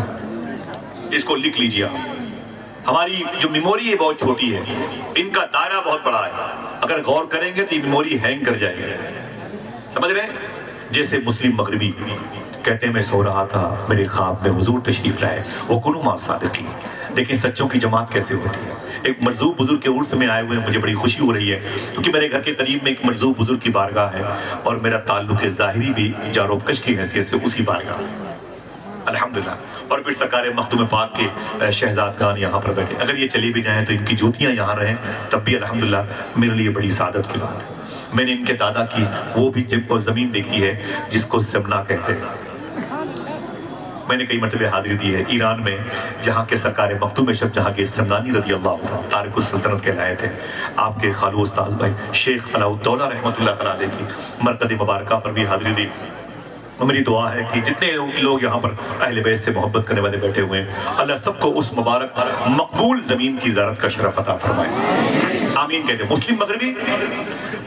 اس کو لکھ لیجئے آپ۔ ہماری جو میموری ہے بہت چھوٹی ہے، ان کا دائرہ بہت بڑا ہے، اگر غور کریں گے تو یہ میموری ہینگ کر جائے گی، سمجھ رہے ہیں؟ جیسے مسلم مغربی کہتے ہیں میں سو رہا تھا میرے خواب میں حضور تشریف لائے، وہ کنو ما صادقین۔ دیکھیں سچوں کی جماعت کیسے ہوتی ہے۔ ایک مرزوق بزرگ کے عرس میں آئے ہوئے مجھے بڑی خوشی ہو رہی ہے کیونکہ میرے گھر کے قریب میں ایک مرزوق بزرگ کی بارگاہ ہے اور میرا تعلق ظاہری بھی جاروبکش کی حیثیت سے اسی بارگاہ ہے الحمدللہ۔ اور پھر سرکار مخدوم پاک کے شہزادگان یہاں پر بیٹھے، اگر یہ چلی بھی جائیں تو ان کی جوتیاں یہاں رہیں تب بھی الحمدللہ میرے لیے بڑی سعادت کی بات ہے۔ میں نے ان کے دادا کی وہ بھی زمین دیکھی ہے جس کو سمنا کہتے ہیں، میں نے کئی مرتبہ حاضری دی ہے ایران میں، جہاں کے سرکار مخدوم شب جہاں کے سمنانی رضی اللہ عنہ تارک السلطنت کہلائے تھے، آپ کے خالو استاذ بھائی شیخ علاء الدولہ رحمۃ اللہ تعالیٰ کی مرتد مبارکہ پر بھی حاضری دی۔ میری دعا ہے کہ جتنے لوگ یہاں پر اہل بیت سے محبت کرنے والے بیٹھے ہوئے ہیں اللہ سب کو اس مبارک مقبول زمین کی زیارت کا شرف عطا فرمائے، آمین کہتے ہیں۔ مسلم مغربی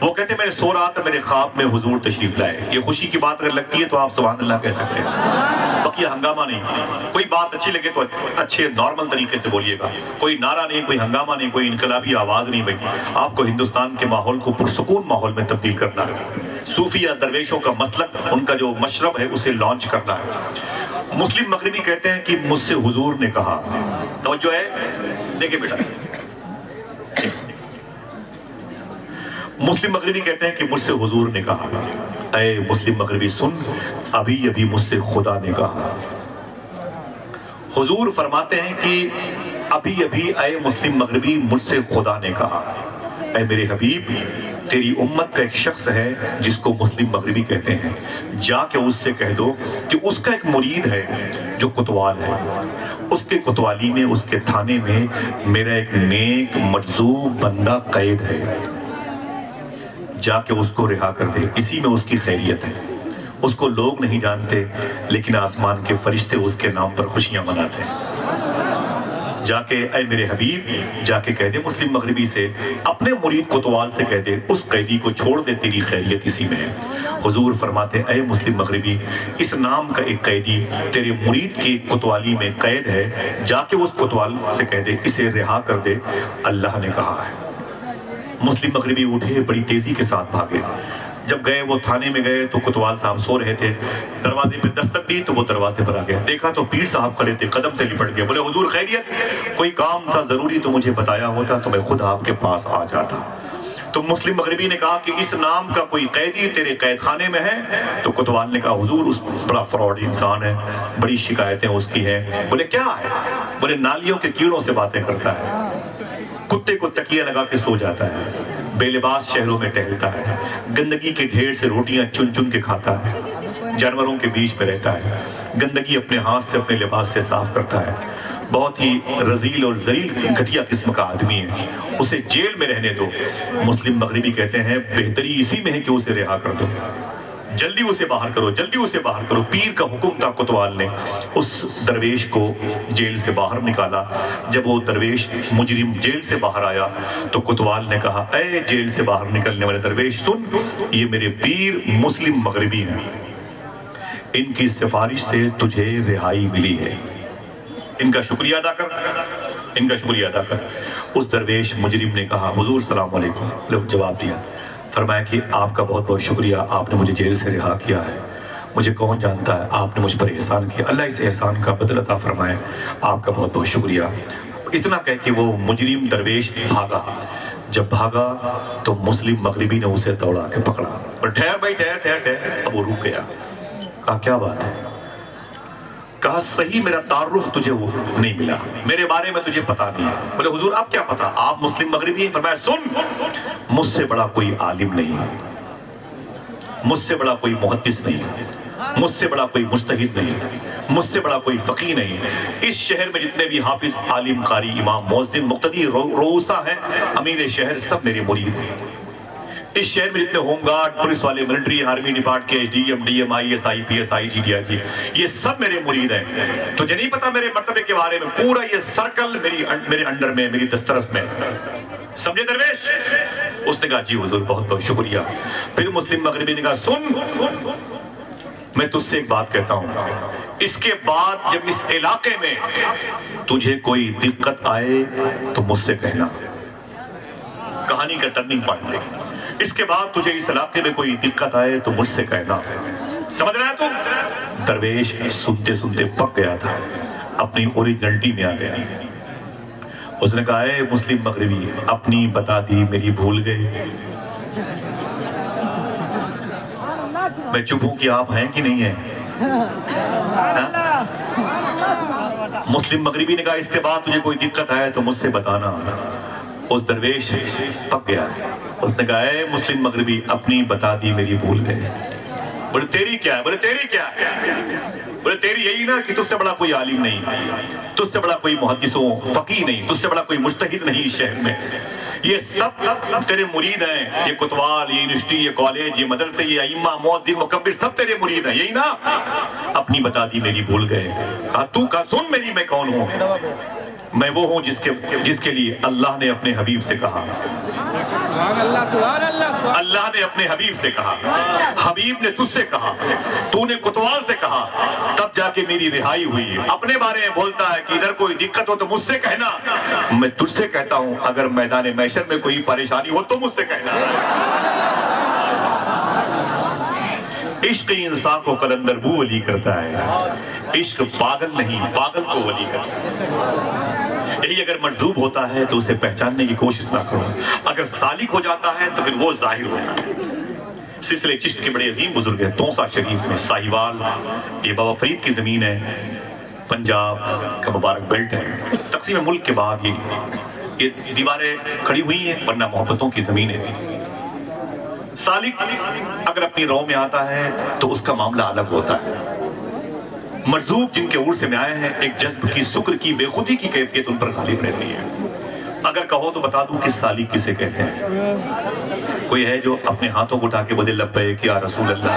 وہ کہتے ہیں میں سو رہا تھا میرے خواب میں حضور تشریف لائے، یہ خوشی کی بات اگر لگتی ہے تو آپ سبحان اللہ کہہ سکتے ہیں، بقیہ ہنگامہ نہیں۔ کوئی بات اچھی لگے تو اچھے نارمل طریقے سے بولیے گا، کوئی نعرہ نہیں، کوئی ہنگامہ نہیں، کوئی انقلابی آواز نہیں بھائی، آپ کو ہندوستان کے ماحول کو پرسکون ماحول میں تبدیل کرنا ہے، صوفیہ درویشوں کا مسلک ان کا جو مشرب ہے اسے لانچ کرنا ہے۔ مسلم مغربی کہتے ہیں کہ مجھ سے حضور نے کہا، توجہ ہے دیکھیں بیٹا، مسلم مغربی کہتے ہیں کہ مجھ سے حضور نے کہا، اے مسلم مغربی سن، ابھی ابھی مجھ سے خدا نے کہا۔ حضور فرماتے ہیں کہ ابھی ابھی اے مسلم مغربی مجھ سے خدا نے کہا، اے میرے حبیب تیری امت کا ایک شخص ہے جس کو مسلم مغربی کہتے ہیں، جا کے اس سے کہہ دو کہ اس کا ایک مرید ہے جو کوتوال ہے، اس کے کوتوالی میں اس کے تھانے میں میرا ایک نیک مجذوب بندہ قید ہے، جا کے اس کو رہا کر دے، اسی میں اس کی خیریت ہے۔ اس کو لوگ نہیں جانتے لیکن آسمان کے فرشتے اس کے نام پر خوشیاں مناتے ہیں۔ جا کے اے میرے حبیب جا کے کہہ دے مسلم مغربی سے، اپنے مرید کوتوال سے کہہ دے اس قیدی کو چھوڑ دے، تیری خیریت اسی میں ہے۔ حضور فرماتے اے مسلم مغربی اس نام کا ایک قیدی تیرے مرید کی کوتوالی میں قید ہے، جا کے اس کوتوال سے کہہ دے اسے رہا کر دے، اللہ نے کہا ہے۔ مسلم مغربی اٹھے، بڑی تیزی کے ساتھ بھاگے، جب گئے وہ تھانے میں گئے تو کوتوال صاحب سو رہے تھے، دروازے پہ دستک دی تو وہ دروازے پر آ گئے، دیکھا تو پیر صاحب کھڑے تھے، قدم سے لپٹ گئے، بولے حضور خیریت؟ کوئی کام تھا ضروری تو مجھے بتایا ہوتا تو میں خود آپ کے پاس آ جاتا۔ تو مسلم مغربی نے کہا کہ اس نام کا کوئی قیدی تیرے قید خانے میں ہے؟ تو کوتوال نے کہا حضور اس بڑا فراڈ انسان ہے، بڑی شکایتیں اس کی ہیں۔ بولے کیا ہے؟ بولے نالیوں کے کیڑوں سے باتیں کرتا ہے، کتے کو تکیہ لگا کے سو جاتا ہے، بے لباس شہروں میں ٹہلتا ہے، گندگی کے ڈھیر سے روٹیاں چن چن کے کھاتا ہے، جانوروں کے بیچ میں رہتا ہے، گندگی اپنے ہاتھ سے اپنے لباس سے صاف کرتا ہے، بہت ہی رذیل اور ذلیل گھٹیا قسم کا آدمی ہے، اسے جیل میں رہنے دو۔ مسلم مغربی کہتے ہیں بہتری اسی میں ہے کہ اسے رہا کر دو، جلدی اسے باہر کرو، جلدی اسے باہر کرو۔ پیر کا حکم تھا، کوتوال نے اس درویش کو جیل سے باہر نکالا۔ جب وہ درویش مجرم جیل سے باہر آیا تو کوتوال نے کہا اے جیل سے باہر نکلنے والے درویش سن، یہ میرے پیر مسلم مغربی ہیں، ان کی سفارش سے تجھے رہائی ملی ہے، ان کا شکریہ ادا کر، ان کا شکریہ ادا کر۔ اس درویش مجرم نے کہا حضور السلام علیکم، لوگ جواب دیا، فرمایا کہ آپ کا بہت بہت شکریہ، آپ نے مجھے جیل سے رہا کیا ہے، مجھے کون جانتا ہے آپ نے مجھ پر احسان کیا، اللہ اس احسان کا بدلہ عطا فرمائے، آپ کا بہت بہت شکریہ۔ اتنا کہہ کہ وہ مجرم درویش بھاگا۔ جب بھاگا تو مسلم مغربی نے اسے دوڑا کے پکڑا اور ٹھہر بھائی ٹھہر ٹھہر ٹھہر۔ اب وہ رک گیا، کہا کیا بات ہے؟ کہا صحیح میرا تعارف تجھے وہ نہیں ملا، میرے بارے میں تجھے پتا نہیں۔ بولے حضور آپ کیا پتا، آپ مسلم مغربی ہیں؟ فرمایا سن، مجھ سے بڑا کوئی عالم نہیں، مجھ سے بڑا کوئی محدث نہیں، مجھ سے بڑا کوئی مجتہد نہیں، مجھ سے بڑا کوئی فقیہ نہیں۔ اس شہر میں جتنے بھی حافظ، عالم، قاری، امام، مؤذن، مقتدی، رؤوسا ہیں، امیر شہر، سب میرے مرید ہیں۔ اس شہر میں جتنے ہوم گارڈ، پولیس والے، ملٹری، آرمی ڈپارٹ کے، H D M, D M, I S, I P S, I G D I G, یہ سب میرے مرید ہیں۔ تجھے نہیں پتا میرے مرتبے کے بارے میں؟ پورا یہ سرکل میرے انڈر میں، میری دسترس میں، سمجھے درویش؟ اس نے کہا جی حضور بہت بہت شکریہ۔ پھر مسلم مغربی نے کہا سن، میں تجھ سے ایک بات کہتا ہوں، اس کے بعد جب اس علاقے میں تجھے کوئی دقت آئے تو مجھ سے کہنا۔ کہانی کا ٹرننگ پوائنٹ دیکھ، اس کے بعد تجھے اس علاقے میں کوئی دقت آئے تو مجھ سے کہنا۔ سمجھ رہا ہے تو؟ درویش سنتے سنتے پک گیا تھا، اپنی اوریجنلٹی میں آ گیا۔ اس نے کہا اے مسلم مغربی، اپنی بتا دی میری بھول گئے؟ میں چپ ہوں کہ آپ ہیں کہ نہیں ہیں؟ مسلم مغربی نے کہا اس کے بعد تجھے کوئی دقت آئے تو مجھ سے بتانا۔ اس درویش پک گیا، اس نے کہا اے مسلم مغربی، اپنی بتا دی میری بھول گئے؟ بولے تیری کیا ہے؟ بولے تیری کیا ہے؟ بولے تیری یہی نا کہ تجھ سے بڑا کوئی عالم نہیں، تجھ سے بڑا کوئی محدث و فقیہ نہیں، تجھ سے بڑا کوئی مجتہد نہیں اس شہر میں، یہ سب تیرے مرید ہیں، یہ کوتوال، یہ یونیورسٹی، یہ کالج، یہ مدرسے، یہ ائمہ، مؤذن، مکبر، سب تیرے مرید ہیں، یہی نا؟ اپنی بتا دی میری بھول گئے؟ کہا تو کہا سن میری، میں کون ہوں؟ میں وہ ہوں جس کے لیے اللہ نے اپنے حبیب سے کہا، اللہ نے اپنے حبیب سے کہا، حبیب نے تجھ سے کہا، تو نے کوتوال سے کہا، تب جا کے میری رہائی ہوئی ہے۔ اپنے بارے میں بولتا ہے کہ ادھر کوئی دقت ہو تو مجھ سے کہنا، میں تجھ سے کہتا ہوں اگر میدان محشر میں کوئی پریشانی ہو تو مجھ سے کہنا۔ عشق انسان کو قلندر بو ولی کرتا ہے، عشق پاگل نہیں، پاگل کو ولی کرتا ہے۔ یہی اگر مجذوب ہوتا ہے تو اسے پہچاننے کی کوشش نہ کرو، اگر سالک ہو جاتا ہے تو پھر وہ ظاہر ہوتا ہے۔ سلسلے چشت کے بڑے عظیم بزرگ ہیں، تونسا شریف میں، ساہیوال، یہ بابا فرید کی زمین ہے، پنجاب کا مبارک بیلٹ ہے۔ تقسیم ملک کے بعد یہ دیواریں کھڑی ہوئی ہیں، ورنہ محبتوں کی زمینیں تھیں۔ سالک اگر اپنی رو میں آتا ہے تو اس کا معاملہ الگ ہوتا ہے۔ مجذوب جن کے عور سے میں آئے ہیں، ایک جذب کی، سکر کی، بے خودی کی کیفیت ان پر غالب رہتی ہے۔ اگر کہو تو بتا دوں کس سالک کسے کہتے ہیں؟ کوئی ہے جو اپنے ہاتھوں کو اٹھا کے بولے لبیک یا رسول اللہ،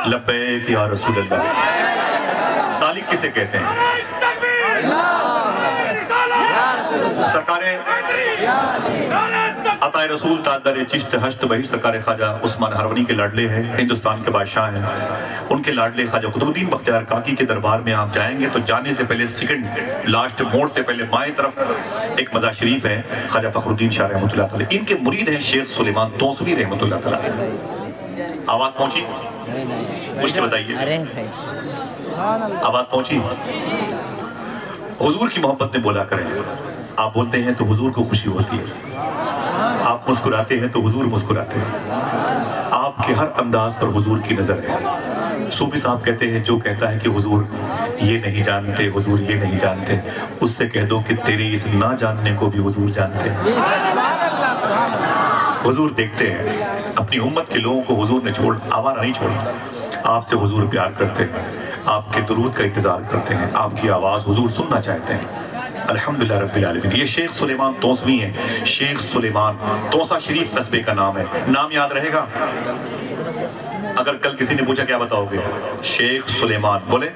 لبیک یا رسول اللہ؟ سالک کسے کہتے ہیں؟ سرکاریں عطا رسول تاجدار چشت ہشت بہشت سرکار خواجہ عثمان ہرونی کے لاڈلے ہیں، ہندوستان کے بادشاہ ہیں، ان کے لاڈلے خواجہ قطب الدین بختیار کاکی کے دربار میں آپ جائیں گے تو جانے سے پہلے سیکنڈ لاسٹ موڑ سے پہلے بائیں طرف ایک مزار شریف ہے خواجہ فخر الدین شاہ رحمۃ اللہ تعالی، ان کے مرید ہیں شیخ سلیمان توسوی رحمۃ اللہ تعالی۔ آواز پہنچی؟ مجھ نے بتائیے، آواز پہنچی؟ حضور کی محبت میں بولا کریں، آپ بولتے ہیں تو حضور کو خوشی ہوتی ہے، آپ مسکراتے ہیں تو حضور مسکراتے ہیں، آپ کے ہر انداز پر حضور کی نظر ہے۔ صوفی صاحب کہتے ہیں جو کہتا ہے کہ حضور یہ نہیں جانتے، حضور یہ نہیں جانتے، اس سے کہہ دو کہ تیرے اس نہ جاننے کو بھی حضور جانتے ہیں۔ حضور دیکھتے ہیں، اپنی امت کے لوگوں کو حضور نے آوارہ نہیں چھوڑا، آپ سے حضور پیار کرتے ہیں، آپ کے درود کا انتظار کرتے ہیں، آپ کی آواز حضور سننا چاہتے ہیں۔ الحمدللہ رب العالمین۔ یہ شیخ سلیمان توسوی ہیں، شیخ سلیمان توسا شریف قصبے کا نام ہے، نام یاد رہے گا؟ اگر کل کسی نے پوچھا کیا بتاؤ گے؟ شیخ سلیمان بولے،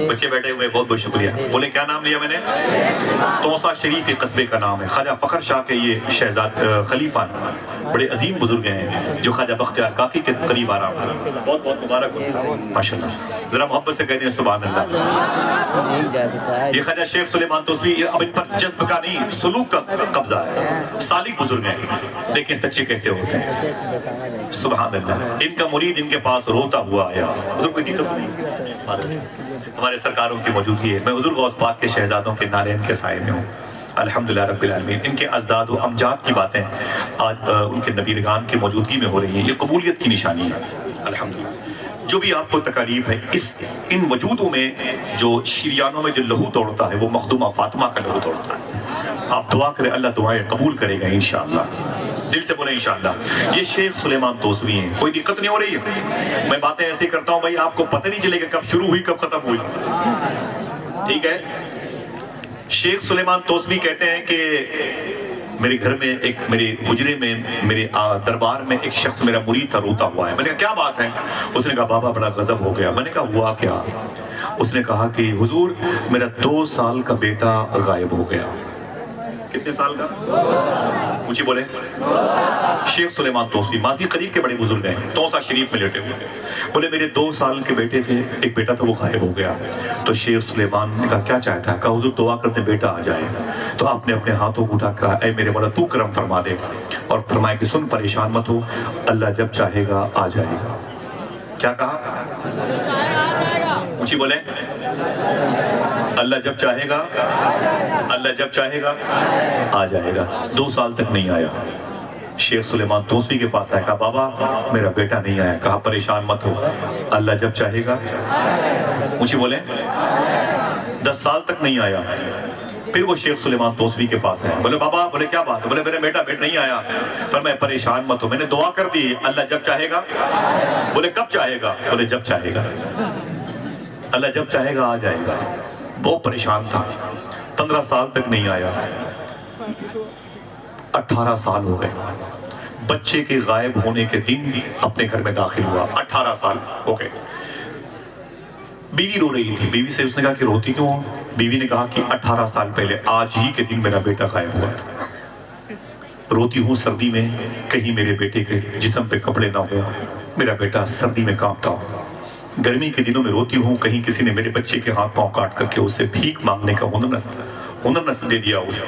بچے بیٹھے ہوئے بہت بہت شکریہ، بولے کیا نام لیا میں نے؟ توسا شریف یہ قصبے کا نام ہے، خواجہ فخر شاہ کے یہ شہزاد خلیفہ بڑے عظیم بزرگ ہیں جو خواجہ بختیار کاکی کے قریب آ رہا ہے، بہت بہت مبارک ہو ماشاءاللہ، ذرا محبت سے کہہ دیں سبحان اللہ۔ یہ خواجہ شیخ سلیمان توسوی اب ان پر جذب کا نہیں سلوک کا قبضہ ہے، سالک بزرگ ہیں، دیکھیں سچے کیسے ہوتے ہیں سبحان اللہ۔ ان کا مرید ان کے پاس روتا ہوا آیا، حضور کوئی دقت نہیں، ہمارے سرکاروں کی موجودگی ہے، میں حضور غوث پاک کے شہزادوں کے نالین کے سائے میں ہوں الحمدللہ رب العالمین۔ ان کے ازداد و امجاد کی باتیں آج ان کے نبیرگان کی موجودگی میں ہو رہی ہیں، یہ قبولیت کی نشانی ہے الحمدللہ۔ جو بھی آپ کو تکالیف ہے ان وجودوں میں جو شریانوں میں جو لہو دوڑتا ہے وہ مخدومہ فاطمہ کا لہو دوڑتا ہے، آپ دعا کریں اللہ دعائیں قبول کرے گا انشاءاللہ، دل سے بولیں انشاءاللہ۔ یہ شیخ سلیمان توسوی ہیں، کوئی دقت نہیں ہو رہی ہے؟ میں باتیں ایسے کرتا ہوں بھائی آپ کو پتہ نہیں چلے گا کب شروع ہوئی کب ختم ہوئی، ٹھیک ہے؟ شیخ سلیمان توسوی کہتے ہیں کہ میرے گھر میں ایک میرے حجرے میں میرے دربار میں ایک شخص میرا مرید تھا، روتا ہوا ہے۔ میں نے کہا کیا بات ہے؟ اس نے کہا بابا بڑا غضب ہو گیا۔ میں نے کہا ہوا کیا؟ اس نے کہا کہ حضور میرا 2 سال کا بیٹا غائب ہو گیا۔ کتنے سال کا؟ مجھے بولے شیخ سلیمان توسوی ماضی قریب کے بڑے بزرگ ہیں، توسا شریف میں لیٹے ہوئے، بولے میرے 2 سال کے بیٹے تھے، ایک بیٹا تھا وہ غائب ہو گیا۔ تو شیخ سلیمان نے کہا کیا چاہتا ہے؟ کہا حضور دعا کرتے بیٹا آ جائے۔ تو آپ نے اپنے ہاتھوں کو اٹھا کہا اے میرے مولا تو کرم فرما دے، اور فرمایا کہ سن پریشان مت ہو، اللہ جب چاہے گا آ جائے گا۔ کیا کہا؟ مجھے بولے اللہ جب چاہے گا، اللہ جب چاہے گا آ جائے گا۔ 2 سال تک نہیں آیا۔ شیخ سلیمان توسوی کے پاس آیا، کہا بابا میرا بیٹا نہیں آیا۔ کہا پریشان مت ہو، اللہ جب چاہے گا۔ مجھے بولے 10 سال تک نہیں آیا۔ پھر وہ شیخ سلیمان توسوی کے پاس ہے، بولے بابا، بولے کیا بات ہے؟ بولے میرا بیٹا نہیں آیا۔ پر میں پریشان مت ہو، میں نے دعا کر دی، اللہ جب چاہے گا۔ بولے کب چاہے گا؟ بولے جب چاہے گا، اللہ جب چاہے گا آ جائے گا۔ بہت پریشان تھا، 15 سال تک نہیں آیا، 18 سال ہو گئے۔ بچے کے غائب ہونے کے دن اپنے گھر میں داخل ہوا، 18 سال ہو گئے۔ بیوی رو رہی تھی، بیوی سے اس نے کہا کہ روتی کیوں ہو؟ بیوی نے کہا کہ 18 سال پہلے آج ہی کے دن میرا بیٹا غائب ہوا تھا۔ روتی ہوں سردی میں، کہیں میرے بیٹے کے جسم پہ کپڑے نہ ہو، میرا بیٹا سردی میں کانپتا ہو۔ گرمی کے دنوں میں روتی ہوں، کہیں کسی نے میرے بچے کے ہاتھ پاؤں کاٹ کر کے اسے بھیک مانگنے کا ہنر نہ دے دیا اسے۔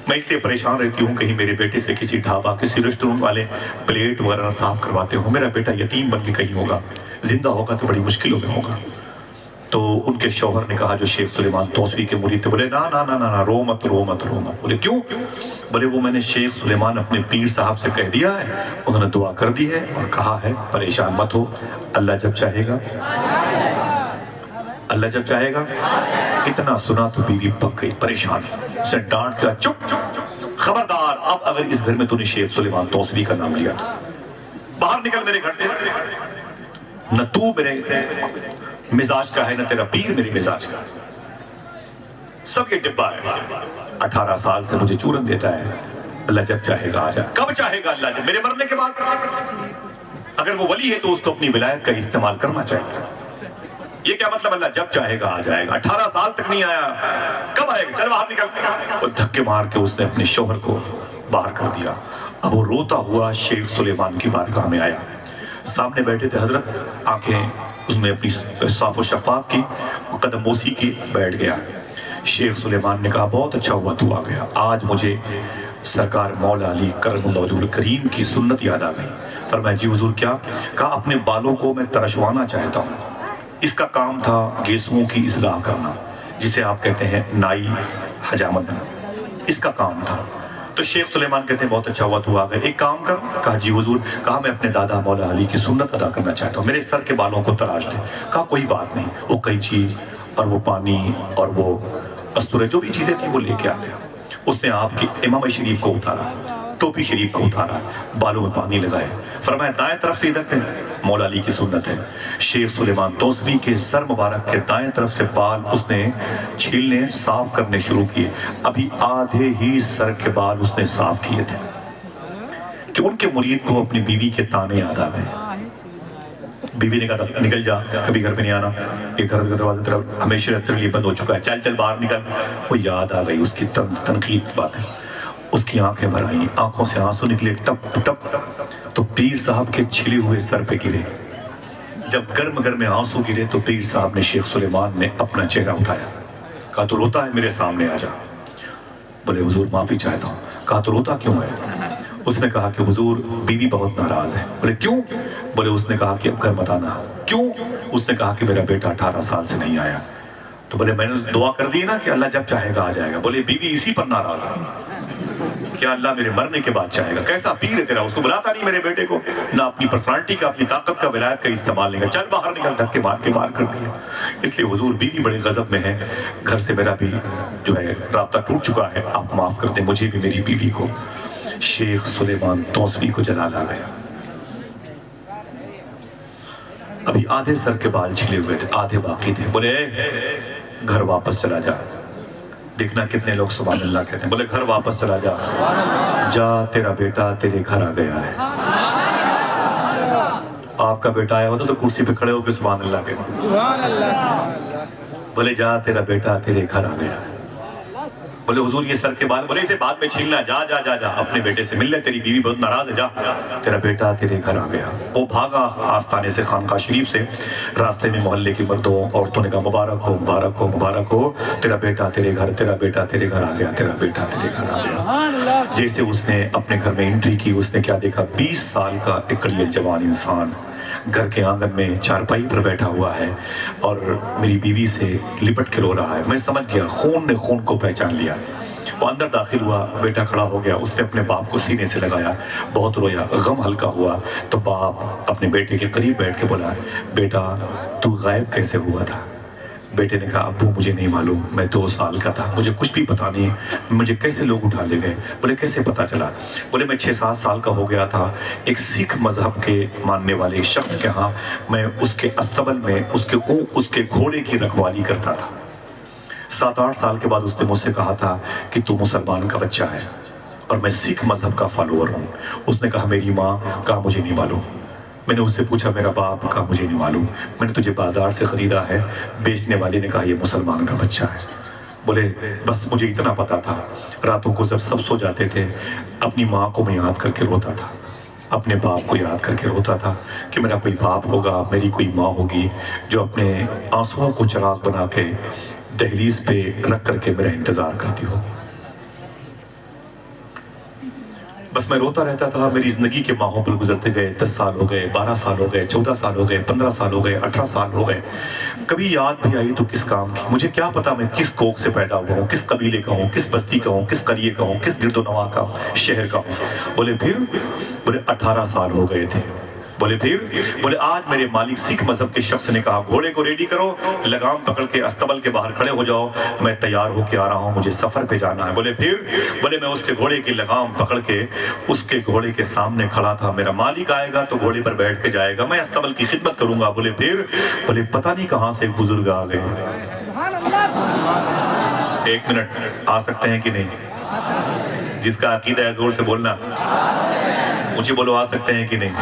میں اس سے پریشان رہتی ہوں، کہیں میرے بیٹے سے کسی ڈھابا کسی ریسٹورنٹ والے پلیٹ وغیرہ صاف کرواتے ہوں، میرا بیٹا یتیم بن کے کہیں ہوگا، زندہ ہوگا تو بڑی مشکلوں میں ہوگا۔ تو ان کے شوہر نے کہا جو شیخ سلیمان توسوی کے مرید تھے، بولے نا نا نا نا رو مت رو مت رو مت۔ بولے کیوں؟ بولے وہ میں نے شیخ سلیمان اپنے پیر صاحب سے کہہ دیا ہے، انہوں نے دعا کر دی ہے اور کہا ہے پریشان مت ہو، اللہ جب چاہے گا، اللہ جب چاہے گا۔ اتنا سنا تو بیوی پک گئی، پریشان، اسے ڈانٹ کر چپ خبردار، اب اگر اس گھر میں تو نے شیخ سلیمان توسوی کا نام لیا تو باہر نکل میرے گھر سے، نہ تو میرے مزاج کا ہے نہ تیرا پیر میری مزاج کا، سب یہ ڈبہ ہے۔ 18 سال سے مجھے چورن دیتا ہے، اللہ جب چاہے گا آ جائے۔ کب چاہے گا اللہ؟ جب میرے مرنے کے بعد۔ اگر وہ ولی ہے تو اس کو اپنی ولایت کا استعمال کرنا چاہیے۔ یہ کیا مطلب اللہ جب چاہے گا آ جائے گا؟ 18 سال تک نہیں آیا، کب آئے گا؟ چل باہر نکل۔ وہ دھکے مار کے اس نے اپنے شوہر کو باہر کر دیا۔ اب وہ روتا ہوا شیخ سلیمان کی بارگاہ میں آیا، سامنے بیٹھے تھے حضرت، آنکھیں اس نے اپنی صاف و شفاف کی، قدم بوسی کی، بیٹھ گیا۔ شیخ سلیمان نے کہا بہت اچھا ہوا تو آ گیا، آج مجھے سرکار مولا علی کرم اللہ وجہہ الکریم کی سنت یاد آ گئی۔ فرمایا جی حضور کیا؟ کہا اپنے بالوں کو میں ترشوانا چاہتا ہوں۔ اس کا کام تھا گیسوؤں کی اصلاح کرنا، جسے آپ کہتے ہیں نائی، حجامت، اس کا کام تھا۔ تو شیخ سلیمان کہتے ہیں بہت اچھا ہوا تو آ گئے، ایک کام کر۔ کہا جی حضور۔ کہا میں اپنے دادا مولا علی کی سنت ادا کرنا چاہتا ہوں، میرے سر کے بالوں کو تراش دے۔ کہا کوئی بات نہیں، وہ قینچی اور وہ پانی اور وہ استورے جو بھی چیزیں تھیں وہ لے کے آ گیا۔ اس نے آپ کی امامہ شریف کو اتارا، ٹوپی شریف کو اتارا، بالوں میں پانی لگائے، فرمایا دائیں طرف سے ادھر سے مولا علی کی سنت ہے۔ شیخ سلیمان توسوی کے سر مبارک کے دائیں طرف سے بال اس نے چھیلنے صاف کرنے شروع کیے، ابھی آدھے ہی سر کے بال اس نے صاف کیے تھے کہ ان کے مرید کو اپنی بیوی کے تانے یاد آ گئے۔ بیوی نے کہا نکل جا، کبھی گھر میں نہیں آنا، ایک گھر کا دروازہ طرف ہمیشہ تیرے لیے بند ہو چکا ہے، چل چل باہر نکل۔ وہ یاد آ گئی اس کی تنقید باتیں، اس کی آنکھیں بھر آئیں، آنکھوں سے آنسو نکلے ٹپ ٹپ، تو پیر صاحب کے چھلے ہوئے سر پہ گرے۔ جب گرم گرم آنسو گرے تو پیر صاحب نے شیخ سلیمان نے اپنا چہرہ اٹھایا، کہا تو روتا ہے، میرے سامنے آ جا۔ بولے حضور معافی چاہتا ہوں۔ کہا تو روتا کیوں ہے؟ اس نے کہا کہ حضور بیوی بہت ناراض ہے۔ بولے کیوں؟ بولے اس نے کہا کہ اب گھر مت آنا۔ کیوں؟ اس نے کہا کہ میرا بیٹا 18 سال سے نہیں آیا۔ تو بولے میں نے دعا کر دی نا کہ اللہ جب چاہے گا آ جائے گا۔ بولے بیوی اسی پر ناراض ہے، کیا اللہ میرے مرنے کے بعد چاہے گا؟ کیسا پیر ہے تیرا، اس کو بلاتا نہیں میرے بیٹے کو، نہ اپنی پرسنالٹی کا، اپنی طاقت کا، ولایت کا استعمال نہیں کر، چل باہر نکل، دھکے مار کے باہر کر دیا۔ اس لیے حضور بیوی بڑے غضب میں ہے، گھر سے میرا بھی جو ہے رابطہ ٹوٹ چکا ہے، آپ معاف کر دیں مجھے بھی میری بیوی کو۔ شیخ سلیمان توسوی کو جلال آ گیا، ابھی آدھے سر کے بال چھلے ہوئے تھے، آدھے باقی تھے۔ بولے گھر واپس چلا جا، دیکھنا کتنے لوگ سبحان اللہ کہتے ہیں۔ بولے گھر واپس چلا جا، جا تیرا بیٹا تیرے گھر آ گیا ہے۔ آپ کا بیٹا آیا ہوتا تو کرسی پہ کھڑے ہو کے سبحان اللہ کہتے ہیں۔ بولے جا تیرا بیٹا تیرے گھر آ گیا ہے۔ بولے حضور یہ سر کے بال، بولے اسے بعد میں چھیلنا، جا جا جا جا اپنے بیٹے سے مل لے، تیری بیوی بہت ناراض ہے، جا تیرا بیٹا تیرے گھر آ گیا۔ وہ بھاگا آستانے سے خانقاہ شریف سے، راستے میں محلے کی مردوں عورتوں نے کہا مبارک ہو مبارک ہو مبارک ہو، تیرا بیٹا تیرے گھر، تیرا بیٹا تیرے گھر آ گیا، تیرا بیٹا تیرے گھر آ گیا۔ جیسے اس نے اپنے گھر میں انٹری کی، اس نے کیا دیکھا، 20 سال کا اکڑیل جوان انسان گھر کے آنگن میں چارپائی پر بیٹھا ہوا ہے اور میری بیوی سے لپٹ کے رو رہا ہے۔ میں سمجھ گیا، خون نے خون کو پہچان لیا۔ وہ اندر داخل ہوا، بیٹا کھڑا ہو گیا، اس نے اپنے باپ کو سینے سے لگایا، بہت رویا، غم ہلکا ہوا تو باپ اپنے بیٹے کے قریب بیٹھ کے بولا بیٹا تو غائب کیسے ہوا تھا؟ بیٹے نے کہا ابو مجھے نہیں معلوم، میں 2 سال کا تھا، مجھے کچھ بھی پتا نہیں، مجھے کیسے لوگ اٹھا لے گئے۔ بولے کیسے پتا چلا؟ بولے میں 6-7 سال کا ہو گیا تھا، ایک سکھ مذہب کے ماننے والے شخص کے ہاں میں اس کے استبل میں اس کے گھوڑے کی رکھوالی کرتا تھا۔ 7-8 سال کے بعد اس نے مجھ سے کہا تھا کہ تو مسلمان کا بچہ ہے اور میں سکھ مذہب کا فالوور ہوں۔ اس نے کہا میری ماں، کہا مجھے نہیں معلوم۔ میں نے اس سے پوچھا میرا باپ، کہا مجھے نہیں معلوم، میں نے تجھے بازار سے خریدا ہے۔ بیچنے والے نے کہا یہ مسلمان کا بچہ ہے۔ بولے بس مجھے اتنا پتا تھا، راتوں کو جب سب سو جاتے تھے اپنی ماں کو میں یاد کر کے روتا تھا، اپنے باپ کو یاد کر کے روتا تھا کہ میرا کوئی باپ ہوگا، میری کوئی ماں ہوگی جو اپنے آنسوؤں کو چراغ بنا کے دہلیز پہ رکھ کر کے میرا انتظار کرتی ہوگی۔ بس میں روتا رہتا تھا، میری زندگی کے ماہوں پر گزرتے گئے، 10 سال ہو گئے، 12 سال ہو گئے، 14 سال ہو گئے، 15 سال ہو گئے، 18 سال ہو گئے۔ کبھی یاد بھی آئی تو کس کام کی؟ مجھے کیا پتا میں کس کوکھ سے پیدا ہوا ہوں، کس قبیلے کا ہوں، کس بستی کا ہوں، کس قریے کا ہوں، کس گرد و نواح کا شہر کا ہوں۔ بولے پھر؟ بولے 18 سال ہو گئے تھے۔ بولے پھر؟ بولے آج میرے مالک سکھ مذہب کے شخص نے کہا گھوڑے کو ریڈی کرو، لگام پکڑ کے استبل کے باہر کھڑے ہو جاؤ، میں تیار ہو کے آ رہا ہوں، مجھے سفر پہ جانا ہے۔ بولے پھر؟ بولے میں اس کے گھوڑے کی لگام پکڑ کے اس کے گھوڑے کے سامنے کھڑا تھا، میرا مالک آئے گا تو گھوڑے پر بیٹھ کے جائے گا، میں استبل کی خدمت کروں گا۔ بولے پھر؟ بولے پتہ نہیں کہاں سے ایک بزرگ آ گئے۔ 1 منٹ آ سکتے ہیں کہ نہیں؟ جس کا عقیدہ ہے زور سے بولنا۔ مجھے بولو آ سکتے ہیں کہ نہیں؟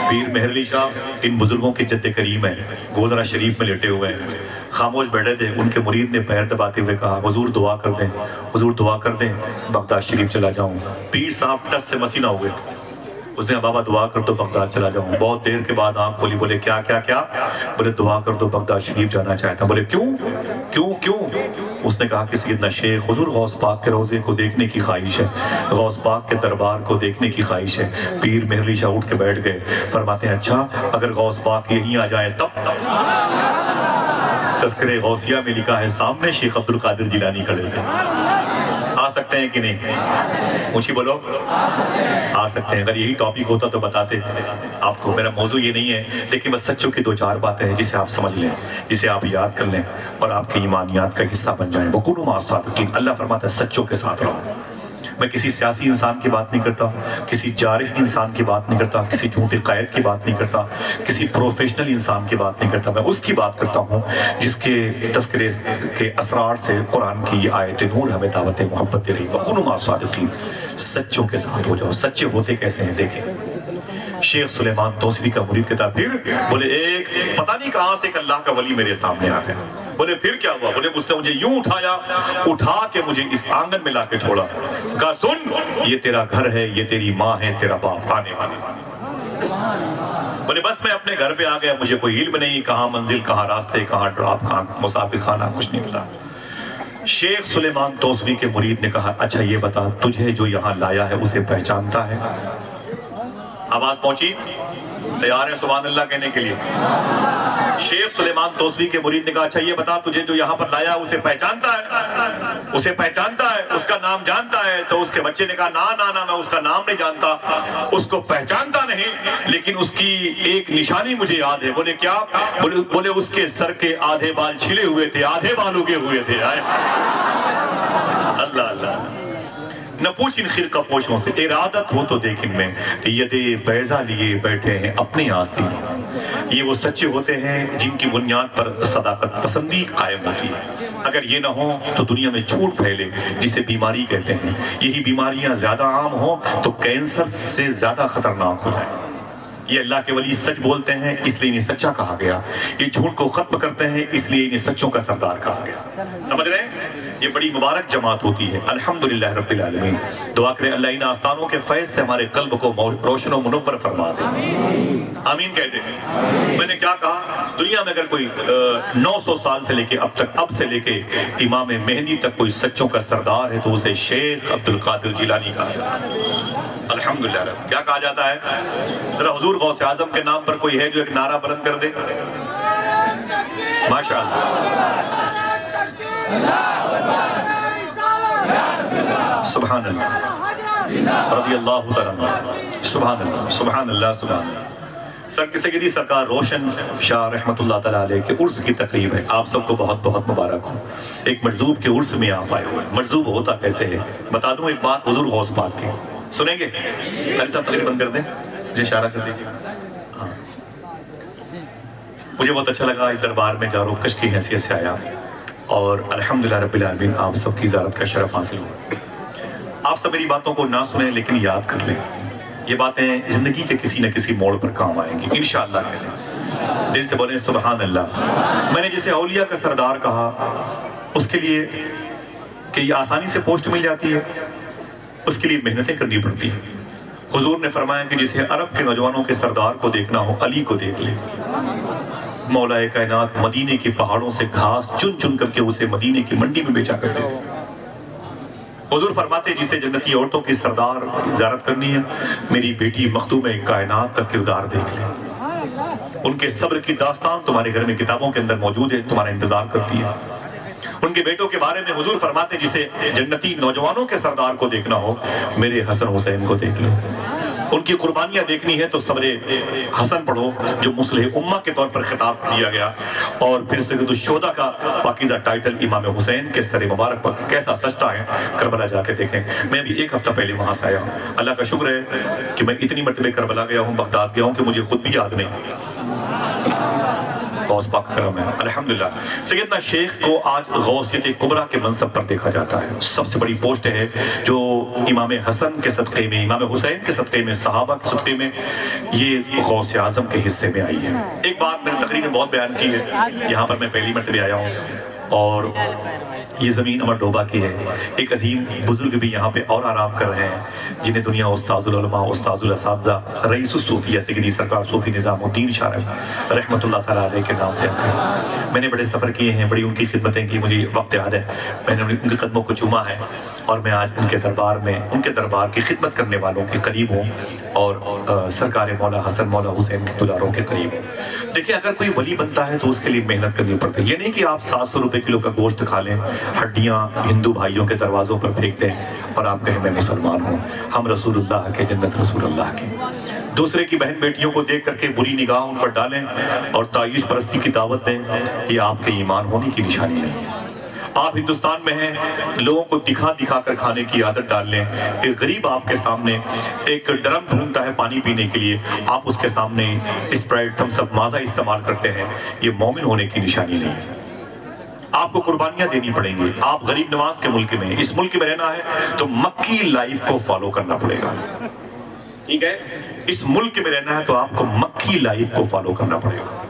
پیر مہر علی شاہ ان بزرگوں کے جد کریم ہیں، گولڑا شریف میں لیٹے ہوئے ہیں، خاموش بیٹھے تھے، ان کے مرید نے پیر دباتے ہوئے کہا حضور دعا کر دیں، حضور دعا کر دیں بغداد شریف چلا جاؤں۔ پیر صاحب ٹس سے مسیح نہ ہوئے، اس نے بابا دعا کر دو بغداد چلا جاؤں۔ بہت دیر کے بعد آنکھ کھولی، بولے کیا کیا کیا؟ بولے دعا کر دو بغداد شریف جانا چاہتا ہوں۔ بولے کیوں کیوں کیوں؟ اس نے کہا کہ سیدنا شیخ حضور غوث پاک کے روضے کو دیکھنے کی خواہش ہے، غوث پاک کے دربار کو دیکھنے کی خواہش ہے۔ پیر مہر علی شاہ اٹھ کے بیٹھ گئے، فرماتے ہیں اچھا اگر غوث پاک یہیں آ جائیں تب؟ تذکرہ غوثیہ میں لکھا ہے سامنے شیخ عبد القادر جیلانی کھڑے تھے۔ آ سکتے ہیں کہ نہیں؟ اونچی بولو آ سکتے ہیں۔ اگر یہی ٹاپک ہوتا تو بتاتے آپ کو، میرا موضوع یہ نہیں ہے، لیکن بس سچوں کی دو چار باتیں ہیں جسے آپ سمجھ لیں، جسے آپ یاد کر لیں اور آپ کے ایمانیات کا حصہ بن جائیں۔ وَكُونُوا مَعَ الصَّادِقِينَ، اللہ فرماتا ہے سچوں کے ساتھ رہو۔ میں کسی سیاسی انسان کی بات نہیں کرتا، کسی جارح انسان کی بات نہیں کرتا، کسی جھوٹے قائد کی بات نہیں کرتا، کسی پروفیشنل انسان کی بات نہیں کرتا، میں اس کی بات کرتا ہوں جس کے تذکرے کے اسرار سے قرآن کی یہ آیت نور ہمیں دعوت محبت دے رہی ہے۔ وَكُونُوا مَعَ الصَّادِقِينَ، سچوں کے ساتھ ہو جاؤ۔ سچے ہوتے کیسے ہیں دیکھیں، شیخ سلیمان توسوی کا مرید کہتا پھر بولے ایک پتہ نہیں کہاں سے ایک اللہ کا ولی میرے سامنے آ گیا۔ بولے پھر کیا ہوا؟ بولے اس نے مجھے یوں اٹھایا، اٹھا کے مجھے اس آنگن میں لا کے چھوڑا، کہا سن یہ تیرا گھر ہے، یہ تیری ماں ہے، تیرا باپ آنے والے۔ بولے بس میں اپنے گھر پہ آ گیا، مجھے کوئی علم نہیں کہاں منزل، کہاں راستے، کہاں ڈراپ، کہاں مسافر خانہ، کچھ نہیں پتا۔ شیخ سلیمان توسوی کے مرید نے کہا اچھا یہ بتا تجھے جو یہاں لایا ہے اسے پہچانتا ہے؟ آواز پہنچی؟ تیار ہے سبحان اللہ کہنے کے لیے؟ شیخ سلیمان توسوی کے مرید نے کہا اچھا یہ بتا تجھے جو یہاں پر لایا اسے پہچانتا ہے؟ اسے پہچانتا ہے، اس کا نام جانتا ہے؟ تو اس کے بچے نے کہا نا میں اس کا نام نہیں جانتا، اس کو پہچانتا نہیں، لیکن اس کی ایک نشانی مجھے یاد ہے۔ بولے کیا؟ بولے اس کے سر کے آدھے بال چھلے ہوئے تھے، آدھے بال اگے ہوئے تھے۔ اللہ اللہ، نہ پوچھ ان خرقہ پوشوں سے، ارادت ہو تو دیکھ ان میں ید بیضہ لیے بیٹھے ہیں اپنی آستین۔ یہ وہ سچے ہوتے ہیں جن کی بنیاد پر صداقت پسندی قائم ہوتی ہے۔ اگر یہ نہ ہو تو دنیا میں جھوٹ پھیلے جسے بیماری کہتے ہیں، یہی بیماریاں زیادہ عام ہوں تو کینسر سے زیادہ خطرناک ہو جائیں۔ یہ اللہ کے ولی سچ بولتے ہیں اس لیے انہیں سچا کہا گیا، یہ جھوٹ کو ختم کرتے ہیں اس لیے انہیں سچوں کا سردار کہا گیا۔ سمجھ رہے ہیں؟ یہ بڑی مبارک جماعت ہوتی ہے۔ الحمدللہ رب العالمین، دعا کریں اللہ ان آستانوں کے فیض سے ہمارے قلب کو روشن و منور فرما دے۔ آمین کہہ دیں۔ میں نے کیا کہا؟ دنیا میں اگر کوئی 900 سال سے لے کے اب سے لے کے امام مہدی تک کوئی سچوں کا سردار ہے تو اسے شیخ عبد القادر جیلانی کہا جاتا ہے۔ الحمدللہ رب، کیا کہا جاتا ہے؟ ذرا حضور غوث اعظم کے نام پر کوئی ہے جو ایک نعرہ بلند کر دے؟ ماشاءاللہ، سبحان اللہ، رضی اللہ تعالیٰ، سبحان اللہ سبحان اللہ سبحان اللہ۔ سیدی سرکار روشن شاہ رحمت اللہ تعالیٰ علیہ کے عرس کی تقریب ہے، آپ سب کو بہت بہت مبارک ہو۔ ایک مجذوب کے عرس میں آپ آئے ہوئے، مجذوب ہوتا کیسے ہے بتا دوں ایک بات حضور غوث پاک کی، سنیں گے؟ علی صاحب تقریر بند کر دیں، مجھے اشارہ کر دیجیے۔ ہاں، مجھے بہت اچھا لگا اس دربار میں جاروب کش کی حیثیت سے آیا اور الحمدللہ رب العالمین آپ سب کی زیارت کا شرف حاصل ہوا۔ آپ سب میری باتوں کو نہ سنیں لیکن یاد کر لیں، یہ باتیں زندگی کے کسی نہ کسی موڑ پر کام آئیں گی انشاءاللہ۔ کہتے دل سے بولیں سبحان اللہ۔ میں نے جسے اولیاء کا سردار کہا اس کے لیے کہ یہ آسانی سے پوسٹ مل جاتی ہے، اس کے لیے محنتیں کرنی پڑتی ہیں۔ حضور نے فرمایا کہ جسے عرب کے نوجوانوں کے سردار کو دیکھنا ہو علی کو دیکھ لے۔ مولا کائنات مدینے کے پہاڑوں سے گھاس چن چن کر کے اسے مدینے کی منڈی میں بیچا کرتے تھے۔ حضور فرماتے جسے جنتی عورتوں کی سردار کی زیارت کرنی ہے میری بیٹی مخدوم کائنات کا کردار دیکھ لے، ان کے صبر کی داستان تمہارے گھر میں کتابوں کے اندر موجود ہے، تمہارا انتظار کرتی ہے۔ ان کے بیٹوں کے بارے میں حضور فرماتے جسے جنتی نوجوانوں کے سردار کو دیکھنا ہو میرے حسن حسین کو دیکھ لو، ان کی قربانیاں دیکھنی ہے تو صبر حسن پڑھو جو مصلح امہ کے طور پر خطاب کیا گیا، اور پھر سید الشہداء کا پاکیزہ ٹائٹل امام حسین کے سر مبارک پر کیسا سجتا ہے، کربلا جا کے دیکھیں۔ میں بھی ایک ہفتہ پہلے وہاں سے آیا ہوں، اللہ کا شکر ہے کہ میں اتنی مرتبہ کربلا گیا ہوں، بغداد گیا ہوں کہ مجھے خود بھی یاد نہیں۔ غوث پاک کرم ہے الحمدللہ۔ سیدنا شیخ کو آج غوثیت کبریٰ کے منصب پر دیکھا جاتا ہے، سب سے بڑی پوسٹ ہے جو امام حسن کے صدقے میں، امام حسین کے صدقے میں، صحابہ کے صدقے میں یہ غوث اعظم کے حصے میں آئی ہے۔ ایک بات میں نے تقریر میں بہت بیان کی ہے، یہاں پر میں پہلی مرتبہ آیا ہوں اور یہ زمین امر ڈوبا کی ہے۔ ایک عظیم بزرگ بھی یہاں پہ اور آرام کر رہے ہیں جنہیں دنیا استاذ العلماء، استاذ الاساتذہ، رئیس الصوفیہ سیدی سرکار صوفی نظام الدین شاہ رحمۃ اللہ تعالیٰ علیہ کے نام سے میں نے بڑے سفر کیے ہیں، بڑی ان کی خدمتیں کی، مجھے وقت یاد ہے میں نے ان کے قدموں کو چوما ہے اور میں آج ان کے دربار کی خدمت کرنے والوں کے قریب ہوں اور سرکار مولا حسن مولا حسین کے دلاروں کے قریب ہوں۔ دیکھیں اگر کوئی ولی بنتا ہے تو اس کے لیے محنت کرنی پڑتی ہے، یہ نہیں کہ آپ 700 روپے کلو کا گوشت کھا لیں، ہڈیاں ہندو بھائیوں کے دروازوں پر پھینک دیں اور آپ کہیں میں مسلمان ہوں، ہم رسول اللہ کے، جنت رسول اللہ کی۔ دوسرے کی بہن بیٹیوں کو دیکھ کر کے بری نگاہ ان پر ڈالیں اور تعیش پرستی کی دعوت دیں، یہ آپ کے ایمان ہونے کی نشانی نہیں ہے۔ آپ ہندوستان میں ہیں، لوگوں کو دکھا دکھا کر کھانے کی عادت ڈال لیں، ایک غریب آپ کے سامنے ایک ڈرم ڈھونڈتا ہے پانی پینے کے لیے، آپ اس کے سامنے اسپرائٹ تھمس اپ مازا استعمال کرتے ہیں، یہ مومن ہونے کی نشانی نہیں ہے۔ آپ کو قربانیاں دینی پڑیں گی، آپ غریب نواز کے ملک میں، اس ملک میں رہنا ہے تو مکی لائف کو فالو کرنا پڑے گا، ٹھیک ہے؟ اس ملک میں رہنا ہے تو آپ کو مکی لائف کو فالو کرنا پڑے گا،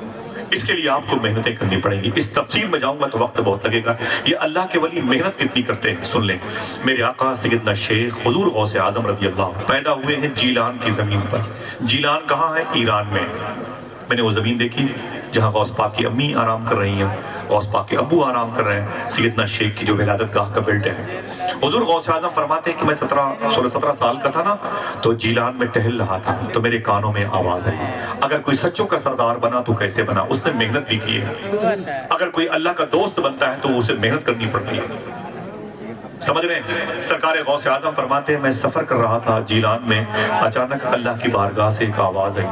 اس کے لیے آپ کو محنتیں کرنی پڑیں گی۔ اس تفصیل میں جاؤں گا تو وقت بہت لگے گا، یہ اللہ کے ولی محنت کتنی کرتے ہیں سن لیں۔ میرے آقا سیدنا شیخ حضور غوث اعظم رضی اللہ پیدا ہوئے ہیں جیلان کی زمین پر۔ جیلان کہاں ہے؟ ایران میں نے وہ زمین دیکھی جہاں غوث پاک کی امی آرام کر رہی ہیں، غوث پاک کے ابو آرام کر رہے ہیں، سیدنا شیخ کی جو ولادت گاہ کا بلٹ ہے۔ حضور غوث اعظم فرماتے ہیں کہ میں 16-17 سال کا تھا نا تو جیلان میں ٹہل رہا تھا تو میرے کانوں میں آواز ہے، اگر کوئی سچوں کا سردار بنا تو کیسے بنا؟ اس نے محنت بھی کی ہے، اگر کوئی اللہ کا دوست بنتا ہے تو اسے محنت کرنی پڑتی ہے، سمجھ رہے ہیں؟ سرکار غوث اعظم فرماتے ہیں میں سفر کر رہا تھا جیلان میں، اچانک اللہ کی بارگاہ سے ایک آواز آئی،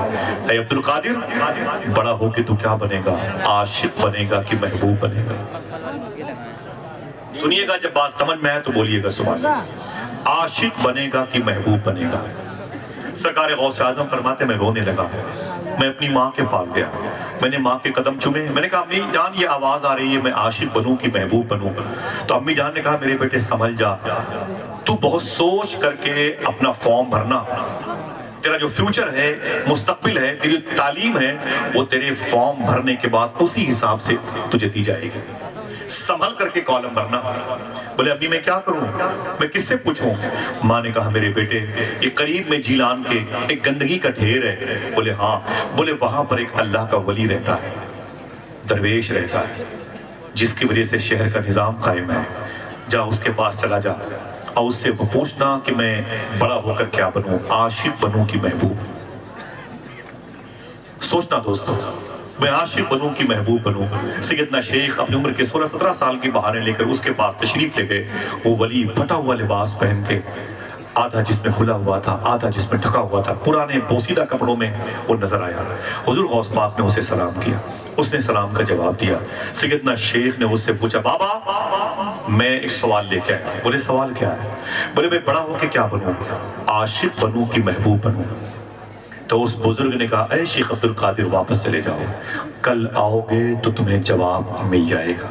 اے عبد القادر بڑا ہو کے تو کیا بنے گا؟ عاشق بنے گا کہ محبوب بنے گا؟ سنیے گا، جب بات سمجھ میں آئے تو بولیے گا سبحان اللہ۔ عاشق بنے گا کہ محبوب بنے گا؟ سرکار غوث اعظم فرماتے میں رونے لگا، میں اپنی ماں کے پاس گیا، میں نے ماں کے قدم چومے، میں نے کہا امی جان یہ آواز آ رہی ہے میں عاشق بنوں کہ محبوب بنوں؟ تو امی جان نے کہا میرے بیٹے سمجھ جا، تو بہت سوچ کر کے اپنا فارم بھرنا، تیرا جو فیوچر ہے، مستقبل ہے، تیری تعلیم ہے، وہ تیرے فارم بھرنے کے بعد اسی حساب سے تجھے دی جائے گی، سنبھل کر کے کالم بھرنا۔ بولے ابھی میں کیا کروں، میں کس سے پوچھوں؟ ماں نے کہا میرے بیٹے یہ قریب میں جیلان کے ایک گندگی کا ڈھیر ہے۔ بولے ہاں، بولے وہاں پر ایک اللہ کا ولی رہتا ہے، درویش رہتا ہے، جس کی وجہ سے شہر کا نظام قائم ہے، جا اس کے پاس چلا جا اور اس سے وہ پوچھنا کہ میں بڑا ہو کر کیا بنوں، عاشق بنوں کہ محبوب؟ سوچنا دوستو، میں عاشق بنوں کہ محبوب بنوں؟ سیدنا شیخ اپنی عمر کے 16-17 سال کی بہاریں لے کر اس کے پاس تشریف لے گئے، وہ ولی پھٹا ہوا لباس پہن کے، آدھا جس میں کھلا ہوا تھا، آدھا جس میں ڈھکا ہوا تھا، پرانے بوسیدہ کپڑوں میں وہ نظر آیا۔ حضور غوث پاک نے اسے سلام کیا، اس نے سلام کا جواب دیا۔ سیدنا شیخ نے اس سے پوچھا بابا میں ایک سوال لے کے آیا۔ بولے سوال کیا ہے؟ بولے میں بڑا ہو کے کیا بنوں، عاشق بنوں کہ محبوب بنوں؟ تو اس بزرگ نے کہا اے شیخ عبد القادر واپس چلے جاؤ، کل آؤ گے تو تمہیں جواب مل جائے گا۔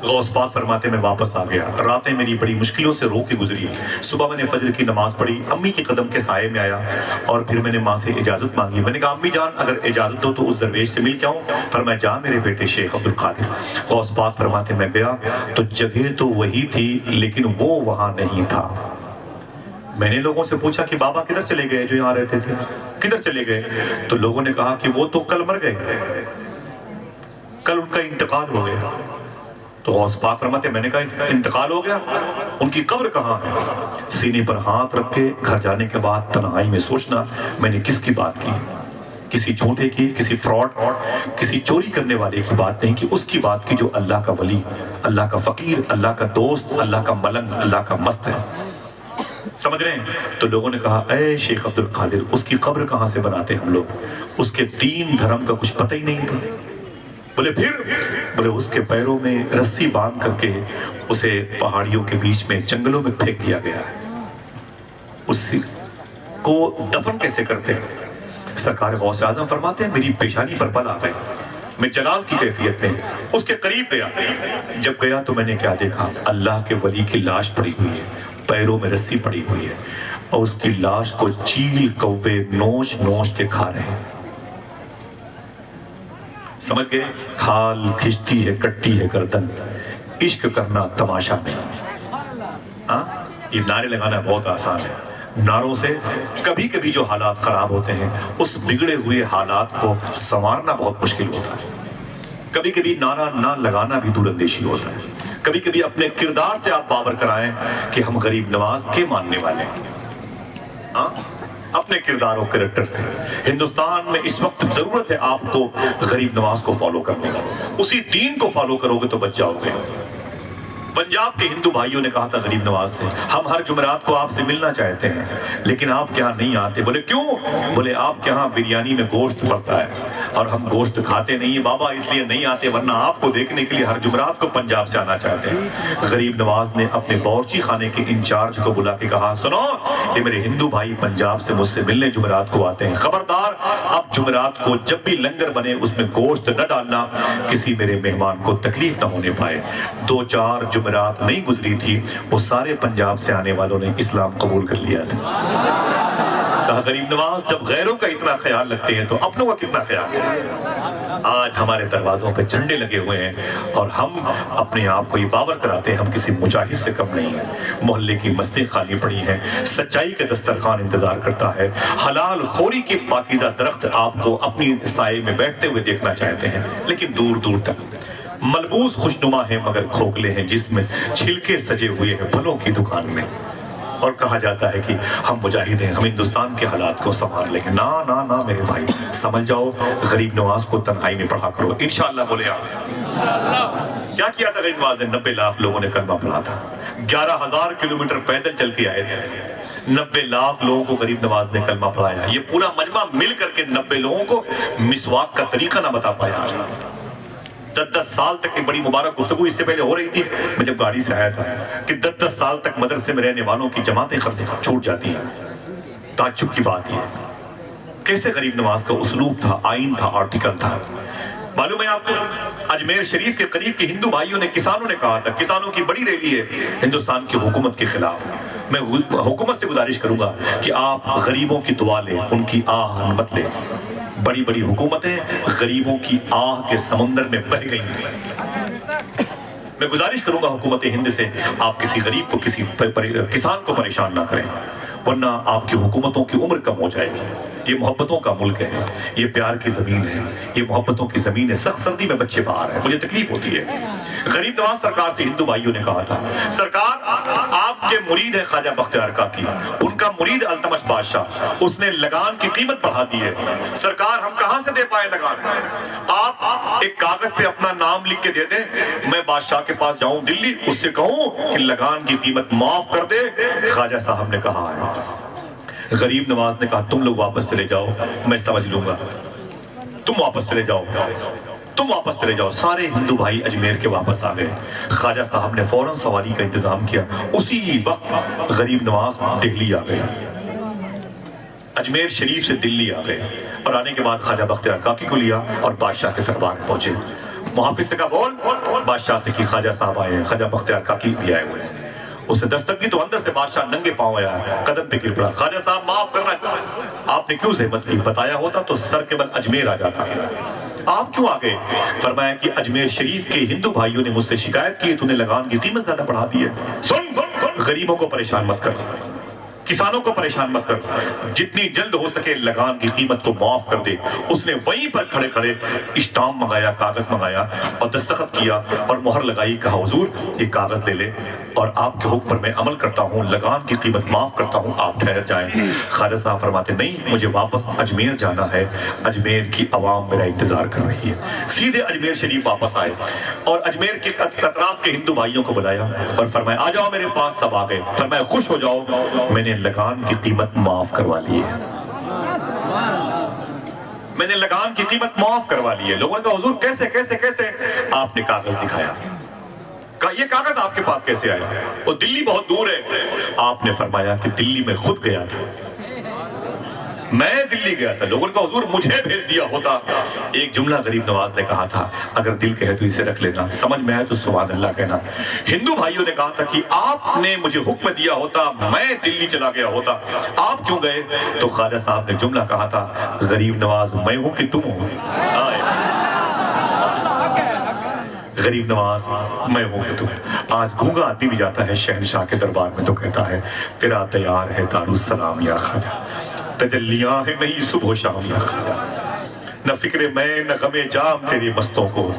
غوث پاک فرماتے میں واپس آ گیا، راتیں میری بڑی مشکلوں سے رو کے گزری، صبح میں نے فجر کی نماز پڑھی، امی کے قدم کے سائے میں آیا اور پھر میں نے ماں سے اجازت مانگی، میں نے کہا امی جان اگر اجازت دو تو اس درویش سے مل کے آؤں؟ فرمایا جا میرے بیٹے شیخ عبد القادر۔ غوث پاک فرماتے میں گیا تو جگہ تو وہی تھی لیکن وہ وہاں نہیں تھا۔ میں نے لوگوں سے پوچھا کہ بابا کدھر چلے گئے جو یہاں رہتے تھے، کدھر چلے گئے؟ تو لوگوں نے کہا کہ وہ تو کل مر گئے، کل ان کا انتقال ہو گیا۔ تو غوث پاک فرماتے میں نے کہا اس کا انتقال ہو گیا، ان کی قبر کہاں ہے؟ سینے پر ہاتھ رکھ کے گھر جانے کے بعد تنہائی میں سوچنا میں نے کس کی بات کی، کسی جھوٹے کی، کسی فراڈ، کسی چوری کرنے والے کی بات نہیں کی، اس کی بات کی جو اللہ کا ولی، اللہ کا فقیر، اللہ کا دوست، اللہ کا ملنگ، اللہ کا مست ہے۔ سمجھ رہے ہیں؟ تو لوگوں نے کہا اے شیخ عبد القادر اس کی قبر کہاں سے بناتے ہم لوگ، اس کے دین دھرم کا کچھ پتہ ہی نہیں تھا۔ بولے پھر؟ بولے اس کے پیروں میں رسی باندھ کر کے اسے پہاڑیوں کے بیچ میں جنگلوں میں پھینک دیا گیا ہے۔ اس کو دفن کیسے کرتے ہیں؟ سرکار غوث اعظم فرماتے ہیں میری پیشانی پر بل آ گئے، میں جلال کی کیفیت میں اس کے قریب گیا، جب گیا تو میں نے کیا دیکھا، اللہ کے ولی کی لاش پڑی ہوئی ہے، پیروں میں رسی پڑی ہوئی ہے، اور اس کی لاش کو چیل کوے نوچ نوچ کے کھا رہے ہیں۔ سمجھ گئے؟ کھال کھچتی ہے کٹتی ہے گردن، عشق کرنا تماشا نہیں۔ یہ نعرے لگانا بہت آسان ہے، نعروں سے کبھی کبھی جو حالات خراب ہوتے ہیں اس بگڑے ہوئے حالات کو سنوارنا بہت مشکل ہوتا ہے۔ کبھی کبھی نعرہ نہ لگانا بھی دور اندیشی ہوتا ہے۔ کبھی کبھی اپنے کردار سے آپ باور کرائیں کہ ہم غریب نواز کے ماننے والے ہیں، اپنے کردار و کریکٹر سے۔ ہندوستان میں اس وقت ضرورت ہے آپ کو غریب نواز کو فالو کرنے کی، اسی دین کو فالو کرو گے تو بچ جاؤ گے۔ پنجاب کے ہندو بھائیوں نے کہا تھا غریب نواز سے، ہم ہر جمعرات کو آپ سے ملنا چاہتے ہیں لیکن آپ کے ہاں نہیں آتے۔ بولے کیوں؟ بولے آپ کے ہاں بریانی میں گوشت پڑتا ہے اور ہم گوشت کھاتے نہیں ہیں بابا، اس لیے نہیں آتے، ورنہ آپ کو دیکھنے کے لیے ہر جمعرات کو پنجاب سے آنا چاہتے ہیں۔ غریب نواز نے اپنے باورچی خانے کے انچارج کو بلا کے کہا سنو، یہ میرے ہندو بھائی پنجاب سے مجھ سے ملنے جمعرات کو آتے ہیں، خبردار اب جمعرات کو جب بھی لنگر بنے اس میں گوشت نہ ڈالنا، کسی میرے مہمان کو تکلیف نہ ہونے پائے۔ دو چار جمعرات نہیں گزری تھی وہ سارے پنجاب سے آنے والوں نے اسلام قبول کر لیا تھا۔ کہا غریب نواز جب غیروں کا اتنا خیال رکھتے ہیں تو اپنوں کا کتنا خیال ہے۔ آج ہمارے دروازوں پہ جھنڈے لگے ہوئے ہیں اور ہم اپنے آپ کو یہ باور کراتے ہیں ہم کسی مجاہد سے کم نہیں ہیں۔ محلے کی مسجدیں خالی پڑی ہیں، سچائی کا دسترخوان انتظار کرتا ہے، حلال خوری کی پاکیزہ درخت آپ کو اپنی سائے میں بیٹھتے ہوئے دیکھنا چاہتے ہیں، لیکن دور دور تک ملبوس خوشنما ہے مگر کھوکھلے ہیں، جس میں چھلکے سجے ہوئے ہیں پھلوں کی دکان میں۔ اور کہا جاتا ہے کہ ہم مجاہد ہیں، ہم ہندوستان کے حالات کو سنبھال لیں گے۔ نا نا نا میرے بھائی، سمجھ جاؤ غریب نواز کو تنہائی میں پڑھا کرو انشاءاللہ۔ بولے آپ کیا کیا تھا غریب نواز نے؟ 90 لاکھ لوگوں نے کلمہ پڑھا تھا، 11,000 کلومیٹر پیدل چل کے آئے تھے، 90 لاکھ لوگوں کو غریب نواز نے کلمہ پڑھایا۔ یہ پورا مجمع مل کر کے 90 لوگوں کو مسواک کا طریقہ نہ بتا پایا۔ 10 سال تک ایک بڑی مبارک گفتگو اس سے پہلے ہو رہی تھی، میں جب گاڑی سے آیا تھا، کہ 10 سال تک مدرسے میں رہنے والوں کی جماعتیں قرض چھوٹ جاتی ہیں۔ تعجب کی بات ہے کیسے غریب نواز کا اسلوب تھا، آئین تھا، آرٹیکل تھا۔ معلوم ہے آپ کو اجمیر شریف کے قریب کے ہندو بھائیوں نے، کسانوں نے کہا تھا، کسانوں کی بڑی ریلی ہے ہندوستان کی حکومت کے خلاف۔ میں حکومت سے گزارش کروں گا کہ آپ غریبوں کی دعا لیں، ان کی آہ مت لیں۔ بڑی بڑی حکومتیں غریبوں کی آہ کے سمندر میں بہہ گئی ہیں۔ میں گزارش کروں گا حکومت ہند سے آپ کسی غریب کو، کسی کسان کو پریشان نہ کریں، ورنہ آپ کی حکومتوں کی عمر کم ہو جائے گی۔ یہ محبتوں کا ملک ہے، یہ پیار کی زمین ہے، یہ محبتوں کی زمین ہے۔ سخت سردی میں بچے باہر ہیں، مجھے تکلیف ہوتی ہے۔ غریب نواز سرکار سے ہندو بھائیوں نے کہا تھا سرکار آپ کے مرید ہیں خواجہ بختیار کاکی، ان کا مرید التمش بادشاہ، اس نے لگان کی قیمت بڑھا دی ہے، سرکار ہم کہاں سے دے پائے لگان؟ آپ ایک کاغذ پہ اپنا نام لکھ کے دے دیں، میں بادشاہ کے پاس جاؤں دلی، اس سے کہوں کہ لگان کی قیمت معاف کر دے۔ خواجہ صاحب نے کہا ہے۔ غریب نواز نے کہا تم لوگ واپس چلے جاؤ، میں سمجھ لوں گا، تم واپس چلے جاؤ، تم واپس چلے جاؤ۔ سارے ہندو بھائی اجمیر کے واپس آ گئے۔ خواجہ صاحب نے فوراً سواری کا انتظام کیا، اسی وقت غریب نواز دہلی آ گئے، اجمیر شریف سے دلی آ گئے، اور آنے کے بعد خواجہ بختیار کاکی کو لیا اور بادشاہ کے دربار میں پہنچے۔ محافظ سے کہا بول، بادشاہ سے کہ خواجہ صاحب آئے ہیں، خواجہ بختیار کاکی بھی آئے ہوئے ہیں۔ اسے دستک دی تو اندر سے بادشاہ ننگے پاؤں آیا، قدم پہ گر پڑا، خواجہ صاحب معاف کرنا، آپ نے کیوں زحمت کی؟ بتایا ہوتا تو سر کے بل اجمیر آ جاتا، آپ کیوں آ گئے؟ فرمایا کہ اجمیر شریف کے ہندو بھائیوں نے مجھ سے شکایت کی تو نے لگان کی قیمت زیادہ بڑھا دی ہے۔ سن، غریبوں کو پریشان مت کر، کسانوں کو پریشان مت کر، جتنی جلد ہو سکے لگان کی قیمت کو معاف کر دے۔ اس نے وہیں پر کھڑے کھڑے اسٹامپ منگایا، کاغذ منگایا اور دستخط کیا اور مہر لگائی، کہا حضور یہ کاغذ لے لے اور آپ کے حکم پر میں عمل کرتا ہوں، لگان کی قیمت معاف کرتا ہوں، آپ ٹھہر جائیں۔ خواجہ صاحب فرماتے نہیں، مجھے واپس اجمیر جانا ہے، اجمیر کی عوام میرا انتظار کر رہی ہے۔ سیدھے اجمیر شریف واپس آئے اور اجمیر کے اطراف کے ہندو بھائیوں کو بلایا اور فرمایا آ جاؤ میرے پاس، سب آ گئے۔ فرمایا خوش ہو جاؤ، میں نے لگان کی قیمت معاف کروا لی ہے، میں نے لگان کی قیمت معاف کروا لی ہے۔ لوگوں نے کہا حضور کیسے کیسے کیسے؟ آپ نے کاغذ دکھایا، کہا یہ کاغذ آپ کے پاس کیسے آیا؟ وہ دلی بہت دور ہے۔ آپ نے فرمایا کہ دلی میں خود گیا تھا، میں دلی گیا تھا، لوگوں نے کہا حضور مجھے بھیج دیا ہوتا. ایک جملہ غریب نواز نے کہا تھا، اگر دل کہے تو اسے رکھ لینا، سمجھ میں آئے تو سبحان اللہ کہنا. ہندو بھائیوں نے کہا تھا کہ آپ نے مجھے حکم دیا ہوتا میں دلی چلا گیا ہوتا، آپ کیوں گئے؟ تو خواجہ صاحب نے جملہ کہا تھا، غریب نواز میں ہوں کہ تم ہو؟ غریب نواز میں ہوں کہ تم. آج گونگا آدمی بھی جاتا ہے شہنشاہ کے دربار میں تو کہتا ہے تیرا تیار ہے دارالسلام یا خواجہ، تجلیاں ہے نہیں صبح و شام یا خواجہ، نہ فکر میں نہ غم جام تیرے مستوں کو،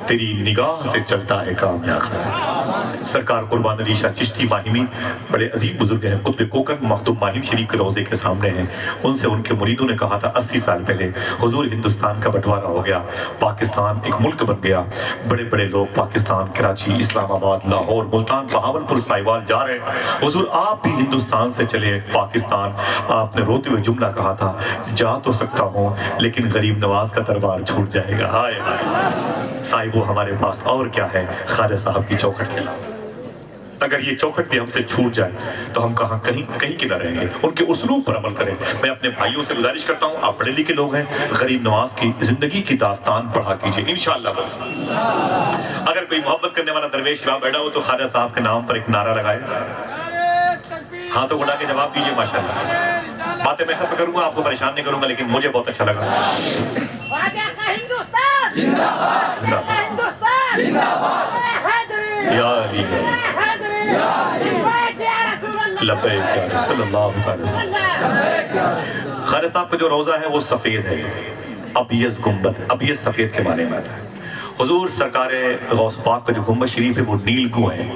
تیری نگاہ سے چلتا ہے کام یا خواجہ. سرکار قربان علی شاہ چشتی ماہمی بڑے عظیم بزرگ ہیں، قطب کوکر مختوم ماہم شریف کے روضے کے سامنے ہیں. ان سے ان کے مریدوں نے کہا تھا 80 سال پہلے حضور ہندوستان کا بٹوارا ہو گیا، پاکستان ایک ملک بن گیا، بڑے بڑے لوگ پاکستان کراچی اسلام آباد لاہور ملتان بہاولپور سائیوال جا رہے ہیں، حضور آپ بھی ہندوستان سے چلے پاکستان. آپ نے روتے ہوئے جملہ کہا تھا، جا تو سکتا ہوں لیکن غریب نواز کا دربار چھوٹ جائے گا. ہائے ہائے صاحب وہ ہمارے پاس اور کیا ہے خواجہ صاحب کی چوکھٹ کے علاوہ. اگر یہ چوکھٹ بھی ہم سے چھوٹ جائے تو ہم کہیں کی نہ رہیں گے. ان کے اسلوب پر عمل کریں. میں اپنے بھائیوں سے گزارش کرتا ہوں، آپ پڑھے لکھے لوگ ہیں، غریب نواز کی زندگی کی داستان پڑھا کیجئے انشاءاللہ. اگر کوئی محبت کرنے والا درویش یہاں بیٹھا ہو تو خواجہ صاحب کے نام پر ایک نعرہ لگائے، ہاتھوں اٹھا کے جواب دیجئے. ماشاءاللہ باتیں میں ختم کروں گا، آپ کو پریشان نہیں کروں گا، لیکن مجھے بہت اچھا لگا. یا علی لبیک یا رسول اللہ علیہ وسلم. خواجہ صاحب کا جو روضہ ہے وہ سفید ہے، ابیض گنبد، ابیض سفید کے معنی میں آتا ہے. حضور سرکار غوث پاک کا جو گنبد شریف ہے وہ نیل کو ہے،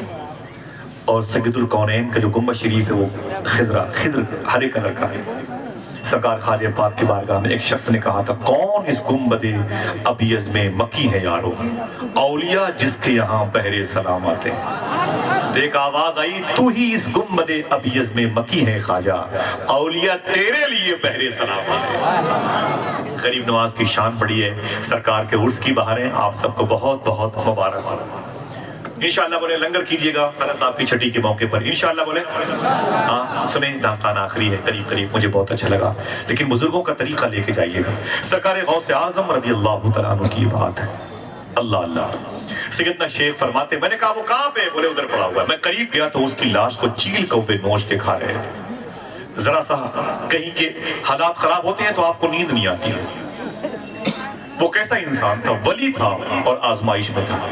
اور سید الکونین کا جو گنبد شریف ہے وہ خضر ہرے کلر کا ہے. سرکار خواجہ پاک کی بارگاہ میں ایک شخص نے کہا تھا، کون اس گنبد ابیض میں مکی ہے یارو، اولیاء جس کے یہاں بہرے سلام آتے ہیں. ایک آواز آئی، تو ہی اس گنبد ابیض میں مکی ہے خواجہ، اولیاء تیرے لیے بہرے سلام آتے ہیں. غریب نواز کی شان بڑی ہے. سرکار کے عرس کی بہاریں آپ سب کو بہت بہت مبارک ہو. انشاءاللہ بولے لنگر کیجئے گا خواجہ صاحب کی چھٹی کے موقع پر انشاءاللہ بولے. ہاں سنیں داستان آخری ہے، قریب مجھے بہت اچھا لگا، لیکن بزرگوں کا طریقہ لے کے جائیے گا. سرکار غوث اعظم رضی اللہ تعالیٰ عنہ کی بات ہے. اللہ اللہ. سیدنا شیخ فرماتے، میں نے کہا وہ کہاں پہ؟ بولے ادھر پڑا ہوا ہے. میں قریب گیا تو اس کی لاش کو چیل کوے نوچ کے کھا رہے تھے. ذرا سا کہیں کے حالات خراب ہوتے ہیں تو آپ کو نیند نہیں آتی ہے. وہ کیسا انسان تھا؟ ولی تھا اور آزمائش میں تھا.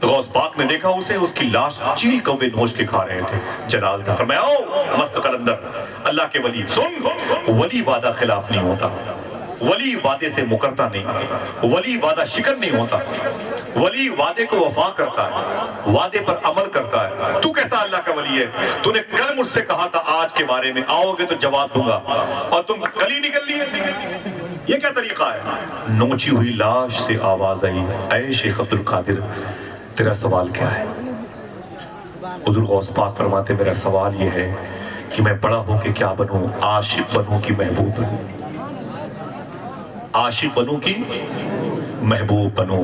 غوث پاک نے دیکھا اسے، اس کی لاش چیل کوے نوچ کے کھا رہے تھے. جلال تھا. فرمایا او مست قلندر، اللہ کے ولی سن، ولی وعدہ خلاف نہیں ہوتا، ولی وعدے سے مکرتا نہیں، ولی وعدہ شکر نہیں ہوتا، ولی وعدے کو وفا کرتا ہے، وعدے پر عمل کرتا ہے. تو کیسا اللہ کا ولی ہے؟ تو نے کل مجھ سے کہا تھا آج کے بارے میں آؤ گے تو جواب دوں گا، اور تم کل ہی نکل لیے. یہ کیا طریقہ ہے؟ نوچی ہوئی لاش سے آواز آئی، اے شیخ عبد القادر تیرا سوال کیا ہے؟ حضور غوث پاک فرماتے، میرا سوال یہ ہے کہ میں بڑا ہو کے کیا بنوں؟ عاشق بنوں کہ محبوب بنوں؟ عاشق بنوں کہ محبوب بنوں؟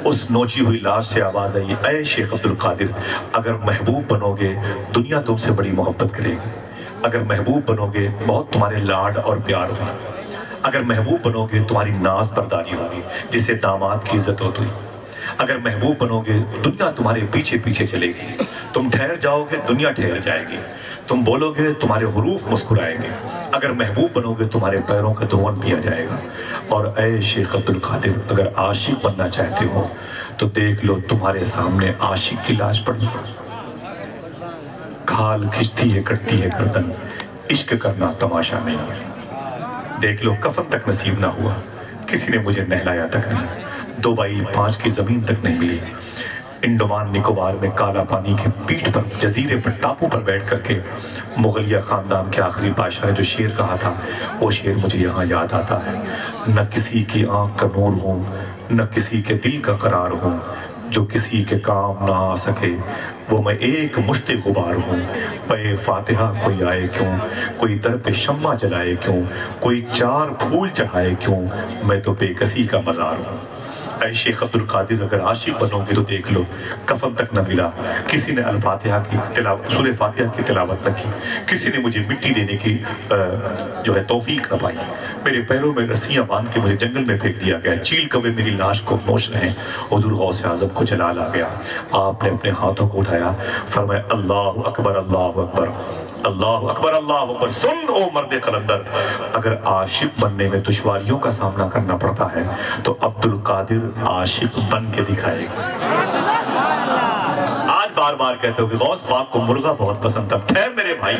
اس نوچی ہوئی لاش سے آواز آئی، اے شیخ عبد القادر اگر محبوب بنو گے دنیا تم سے بڑی محبت کرے گی، اگر محبوب بنو گے بہت تمہارے لاڈ اور پیار ہوگا، اگر محبوب بنو گے تمہاری ناز برداری ہوگی جسے داماد کی عزت ہوتی، اگر محبوب بنو گے دنیا تمہارے پیچھے پیچھے چلے گی، تم ٹھہر جاؤ گے دنیا ٹھہر جائے گی، تم بولو گے تمہارے حروف مسکرائیں گے، اگر محبوب بنو گے تمہارے پیروں کا دھون پیا جائے گا. اور اے شیخ عبد القادر اگر عاشق بننا چاہتے ہو تو دیکھ لو تمہارے سامنے عاشق کی لاش پڑی، کھال کھچتی ہے کٹتی ہے گردن، عشق کرنا تماشا نہیں. دیکھ لو کفن تک نصیب نہ ہوا، کسی نے مجھے نہلایا تک نہیں، 2x5 کی زمین تک نہیں ملی. انڈومان نکوبار میں کالا پانی کے پیٹھ پر جزیرے پر ٹاپو پر بیٹھ کر کے مغلیہ خاندان کے آخری بادشاہ نے جو شعر کہا تھا وہ شعر مجھے یہاں یاد آتا ہے. نہ کسی کی آنکھ کا نور ہوں نہ کسی کے دل کا قرار ہوں، جو کسی کے کام نہ آ سکے وہ میں ایک مشت غبار ہوں. پے فاتحہ کوئی آئے کیوں، کوئی در پہ شمع جلائے کیوں، کوئی 4 پھول چڑھائے کیوں، میں تو بے کسی کا مزار ہوں. اے شیخ عبد القادر اگر عاشق بنو گے تو دیکھ لو کفن تک نہ ملا، کسی نے الفاتحہ کی تلاوت سورہ فاتحہ کی تلاوت نہ کی، کسی نے مجھے مٹی دینے کی جو ہے توفیق نہ پائی، میرے پیروں میں رسیاں باندھ کے مجھے جنگل میں پھینک دیا گیا، چیل کوے میری لاش کو نوچ رہے ہیں۔ حضور غوث اعظم کو جلال آ گیا، آپ نے اپنے ہاتھوں کو اٹھایا، فرمایا اللہ اکبر اللہ اکبر اللہ اکبر اللہ اکبر۔ سن او مرد قلندر، اگر عاشق بننے میں دشواریوں کا سامنا کرنا پڑتا ہے تو عبد القادر عاشق بن کے دکھائے گا۔ آج بار بار کہتے ہو کہ غوث پاک کو مرغہ بہت پسند تھا، ٹھہر میرے بھائی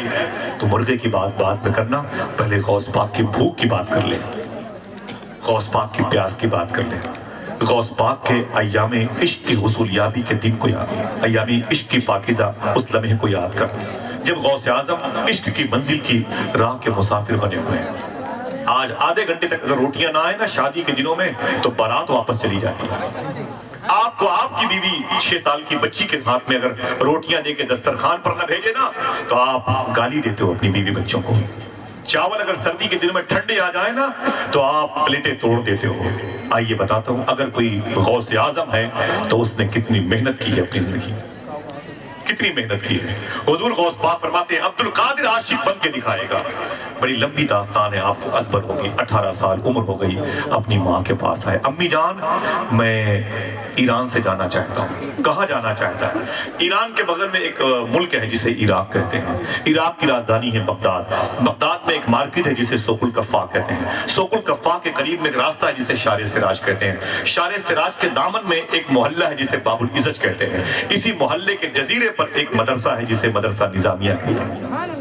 تو مرغے کی بات بعد میں کرنا، پہلے غوث پاک کی بھوک کی بات کر لے، غوث پاک کی پیاس کی بات کر لے، غوث پاک کے ایام عشق کی حصولیابی کے دن کو یاد، ایام عشق کی پاکیزہ اس لمحے کو یاد کر، جب غوث اعظم عشق کی منزل کی راہ کے مسافر بنے ہوئے ہیں۔ آج آدھے گھنٹے تک اگر روٹیاں نہ آئے نا شادی کے دنوں میں تو بارات واپس چلی جاتی ہے۔ آپ کو آپ کی بیوی 6 سال کی بچی کے ہاتھ میں اگر روٹیاں دے کے دسترخوان پر نہ بھیجے نا تو آپ گالی دیتے ہو اپنی بیوی بچوں کو۔ چاول اگر سردی کے دن میں ٹھنڈے آ جائیں نا تو آپ پلیٹیں توڑ دیتے ہو۔ آئیے بتاتا ہوں اگر کوئی غوث اعظم ہے تو اس نے کتنی محنت کی ہے اپنی زندگی میں، کتنی محنت کی ہے۔ حضور غوث پاک فرماتے ہیں عبد القادر عاشق بن کے دکھائے گا۔ بڑی لمبی داستان ہے، آپ کو ازبر ہوگی، 18 سال عمر ہو گئی، اپنی ماں کے پاس آئے، امی جان میں ایران سے جانا چاہتا ہوں۔ کہاں جانا چاہتا ہے؟ ایران کے بغل میں ایک ملک ہے جسے عراق کہتے ہیں، عراق کی راجدھانی ہے بغداد، بغداد میں ایک مارکیٹ ہے جسے سوق الکفا کہتے ہیں، سوق الکفا کے قریب میں ایک راستہ ہے جسے شارع سراج کہتے ہیں، شارع سراج کے دامن میں ایک محلہ ہے جسے باب العزج کہتے ہیں، اسی محلے کے جزیرے پر ایک مدرسہ ہے جسے مدرسہ نظامیہ کہتے ہیں۔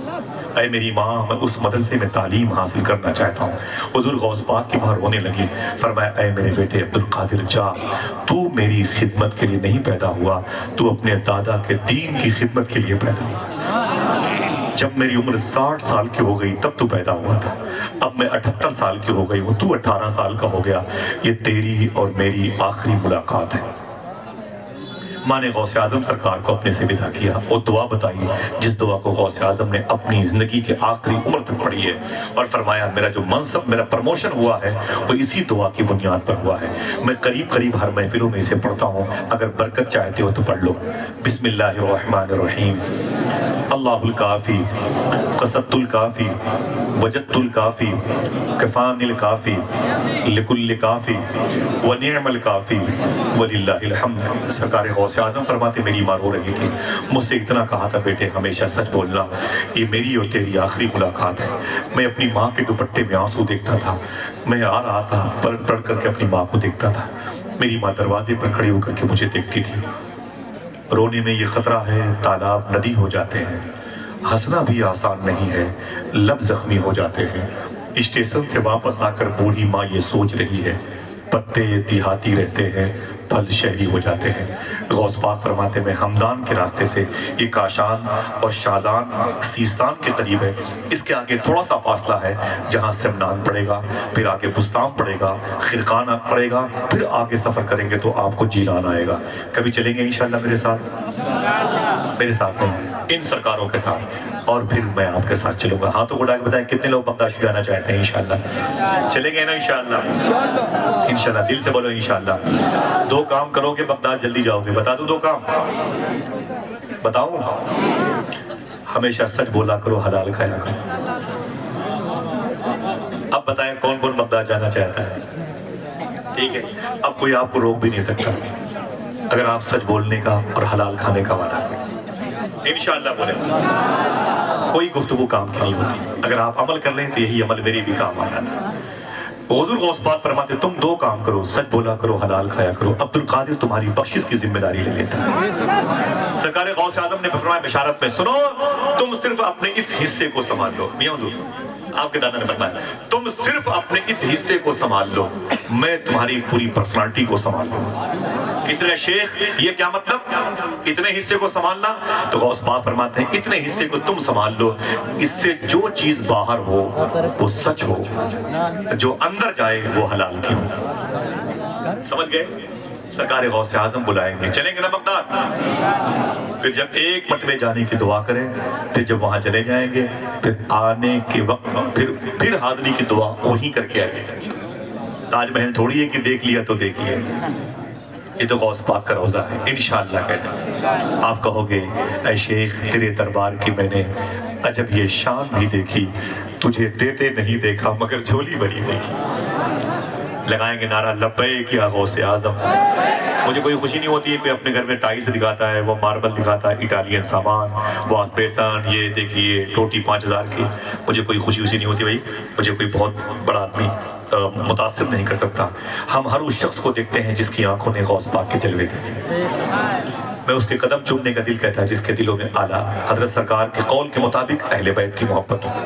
اے میری ماں میں اس مدرسے میں تعلیم حاصل کرنا چاہتا ہوں۔ حضور غوث پاک کی ماں رونے لگی، فرمایا اے میرے بیٹے عبد القادر جا، تو میری خدمت کے لیے نہیں پیدا ہوا، تو اپنے دادا کے دین کی خدمت کے لیے پیدا ہوا۔ جب میری عمر 60 سال کی ہو گئی تب تو پیدا ہوا تھا، اب میں 78 سال کی ہو گئی ہوں، تو 18 سال کا ہو گیا، یہ تیری اور میری آخری ملاقات ہے۔ ماں نے غوث اعظم سرکار کو اپنے سے ودا کیا اور دعا بتائی جس دعا کو غوث اعظم نے اپنی زندگی کے آخری عمر تک پڑھی ہے، اور فرمایا میرا جو منصب میرا پروموشن ہوا ہے وہ اسی دعا کی بنیاد پر ہوا ہے۔ میں قریب ہر محفلوں میں اسے پڑھتا ہوں، اگر برکت چاہتے ہو تو پڑھ لو۔ بسم اللہ الرحمن الرحیم، اللہ الکافی قصدت الکافی وجدت الکافی کفان الکافی لکل کافی ونعم الکافی وللہ الحمد۔ سرکار غوث اعظم فرماتے میری ماں رو رہی تھی، مجھ سے اتنا کہا تھا بیٹے ہمیشہ سچ بولنا، یہ میری اور تیری آخری ملاقات ہے۔ میں اپنی ماں کے دوپٹے میں آنسو دیکھتا تھا، میں آ رہا تھا پڑھ کر کے اپنی ماں کو دیکھتا تھا، میری ماں دروازے پر کھڑی ہو کر کے مجھے دیکھتی تھی۔ رونے میں یہ خطرہ ہے تالاب ندی ہو جاتے ہیں، ہنسنا بھی آسان نہیں ہے، لب زخمی ہو جاتے ہیں۔ اسٹیشن سے واپس آ کر بوڑھی ماں یہ سوچ رہی ہے، پتے دیہاتی رہتے ہیں پھل شہری ہو جاتے ہیں۔ غوث پاک فرماتے میں ہمدان کے راستے سے یہ کاشان اور شازان سیستان کے قریب ہے، اس کے آگے تھوڑا سا فاصلہ ہے جہاں سمنان پڑے گا، پھر آگے بستان پڑے گا، خرقان پڑے گا، پھر آگے سفر کریں گے تو آپ کو جیلان آئے گا۔ کبھی چلیں گے انشاءاللہ میرے ساتھ؟ میرے ساتھ نہیں، ان سرکاروں کے ساتھ، اور پھر میں آپ کے ساتھ چلوں گا۔ ہاتھوں کو اٹھا کے بتائیں کتنے لوگ بغداد جانا چاہتے ہیں انشاءاللہ؟ چلیں گے نا انشاءاللہ؟ انشاءاللہ، دل سے بولو انشاءاللہ۔ 2 کام کرو گے بغداد جلدی جاؤ گے، بتا دوں 2 کام؟ بتاؤں؟ ہمیشہ سچ بولا کرو، حلال کھایا کرو۔ اب بتائیں کون کون بغداد جانا چاہتا ہے؟ ٹھیک ہے، اب کوئی آپ کو روک بھی نہیں سکتا اگر آپ سچ بولنے کا اور حلال کھانے کا وعدہ کریں۔ انشاءاللہ بولے، کوئی گفتگو کام کی نہیں ہوتی، اگر آپ عمل کر لیں تو یہی عمل میرے بھی کام آ جاتا ہے۔ حضور غوث پاک فرماتے تم 2 کام کرو، سچ بولا کرو، حلال کھایا کرو، عبد القادر تمہاری بخشش کی ذمہ داری لے لیتا ہے۔ سرکار غوث اعظم نے فرمایا بشارت میں سنو، تم صرف اپنے اس حصے کو سنبھال لو۔ میاں حضور آپ کے دادا نے فرمایا تم صرف اپنے اس حصے کو سنبھال لو، میں تمہاری پوری پرسنالٹی کو سنبھال لوں۔ کس طرح شیخ یہ کیا مطلب؟ اتنے حصے کو سنبھالنا؟ تو غوث پاک فرماتے ہیں اتنے حصے کو تم سنبھال لو، اس سے جو چیز باہر ہو وہ سچ ہو، جو اندر جائے وہ حلال کی ہو۔ سمجھ گئے؟ سرکار غوث اعظم بلائیں گے، چلیں گے نا بغداد؟ پھر جب ایک مرتبہ جانے کی دعا کریں، پھر جب وہاں چلے جائیں گے، پھر آنے کے وقت پھر حاضری کی دعا وہیں کر کے آئیں گے۔ تاج محل تھوڑی ہے کہ دیکھ لیا تو دیکھ لیا، یہ تو غوث پاک کا روضہ ہے انشاءاللہ کہتے ہیں۔ آپ کہو گے اے شیخ تیرے دربار کی میں نے عجب یہ شان بھی دیکھی، تجھے دیتے نہیں دیکھا مگر جھولی بھری دیکھی۔ لگائیں گے نعرہ لبیک یا غوث اعظم۔ مجھے کوئی خوشی نہیں ہوتی ہے کوئی اپنے گھر میں ٹائلز دکھاتا ہے، وہ ماربل دکھاتا ہے، اٹالین سامان، واش بیسن، یہ دیکھیے ٹوٹی 5000 کی، مجھے کوئی خوشی نہیں ہوتی بھائی، مجھے کوئی بہت بڑا آدمی متاثر نہیں کر سکتا۔ ہم ہر اس شخص کو دیکھتے ہیں جس کی آنکھوں نے غوث پاک کے جلوے دیکھے۔ میں اس کے قدم چومنے کا دل کہتا ہے جس کے دلوں میں اعلیٰ حضرت سرکار کے قول کے مطابق اہل بیت کی محبت ہو،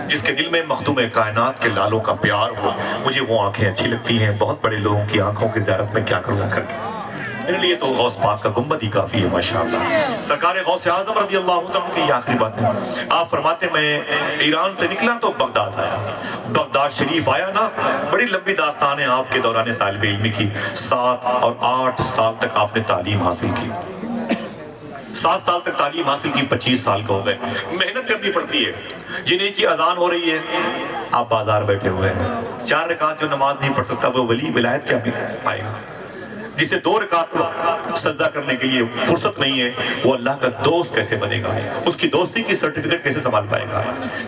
جس کے دل میں مخدوم کائنات کے لالوں کا پیار ہو۔ مجھے وہ آنکھیں اچھی لگتی ہیں، بہت بڑے لوگوں کی آنکھوں کی زیارت میں کیا کروں کر کے، میرے لیے تو غوث پاک کا گنبد ہی کافی ہے ماشاءاللہ۔ سرکار غوث اعظم رضی اللہ تعالیٰ کی یہ آخری بات ہے، آپ فرماتے میں ایران سے نکلا تو بغداد آیا، بغداد شریف آیا نا، بڑی لمبی داستان ہے آپ کے دوران طالب علمی کی، 7 اور 8 سال تک آپ نے تعلیم حاصل کی، 7 سال تک تعلیم حاصل کی، 25 سال کا ہو گئے، محنت کرنی پڑتی ہے۔ یہ نہیں کہ اذان ہو رہی ہے آپ بازار بیٹھے ہوئے ہیں، 4 رکعت جو نماز نہیں پڑھ سکتا وہ ولی ولایت کیا پائے گا؟ جسے 2 رکعت سجدہ کرنے کے لیے فرصت نہیں ہے وہ اللہ کا دوست کیسے بنے گا؟ اس کی دوستی کی سرٹیفکیٹ کیسے سنبھال پائے گا؟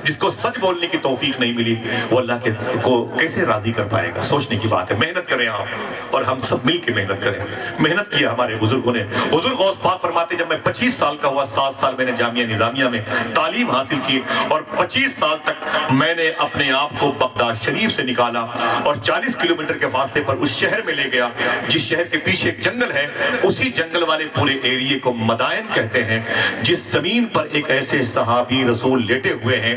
جس کو سچ بولنے کی توفیق نہیں ملی وہ اللہ کو کیسے راضی کر پائے گا؟ سوچنے کی بات ہے۔ محنت کریں آپ اور ہم سب مل کے محنت کریں۔ محنت کیا ہمارے بزرگوں نے۔ حضور غوث پاک فرماتے جب میں 25 سال کا ہوا، 7 سال میں نے جامعہ نظامیہ میں تعلیم حاصل کی اور 25 سال تک میں نے اپنے آپ کو بغداد شریف سے نکالا اور 40 کلومیٹر کے فاصلے پر اس شہر میں لے گیا جس شہر کے پیچھے ایک جنگل ہے، اسی جنگل والے پورے ایریے کو مدائن کہتے ہیں، جس زمین پر ایک ایسے صحابی رسول لیٹے ہوئے ہیں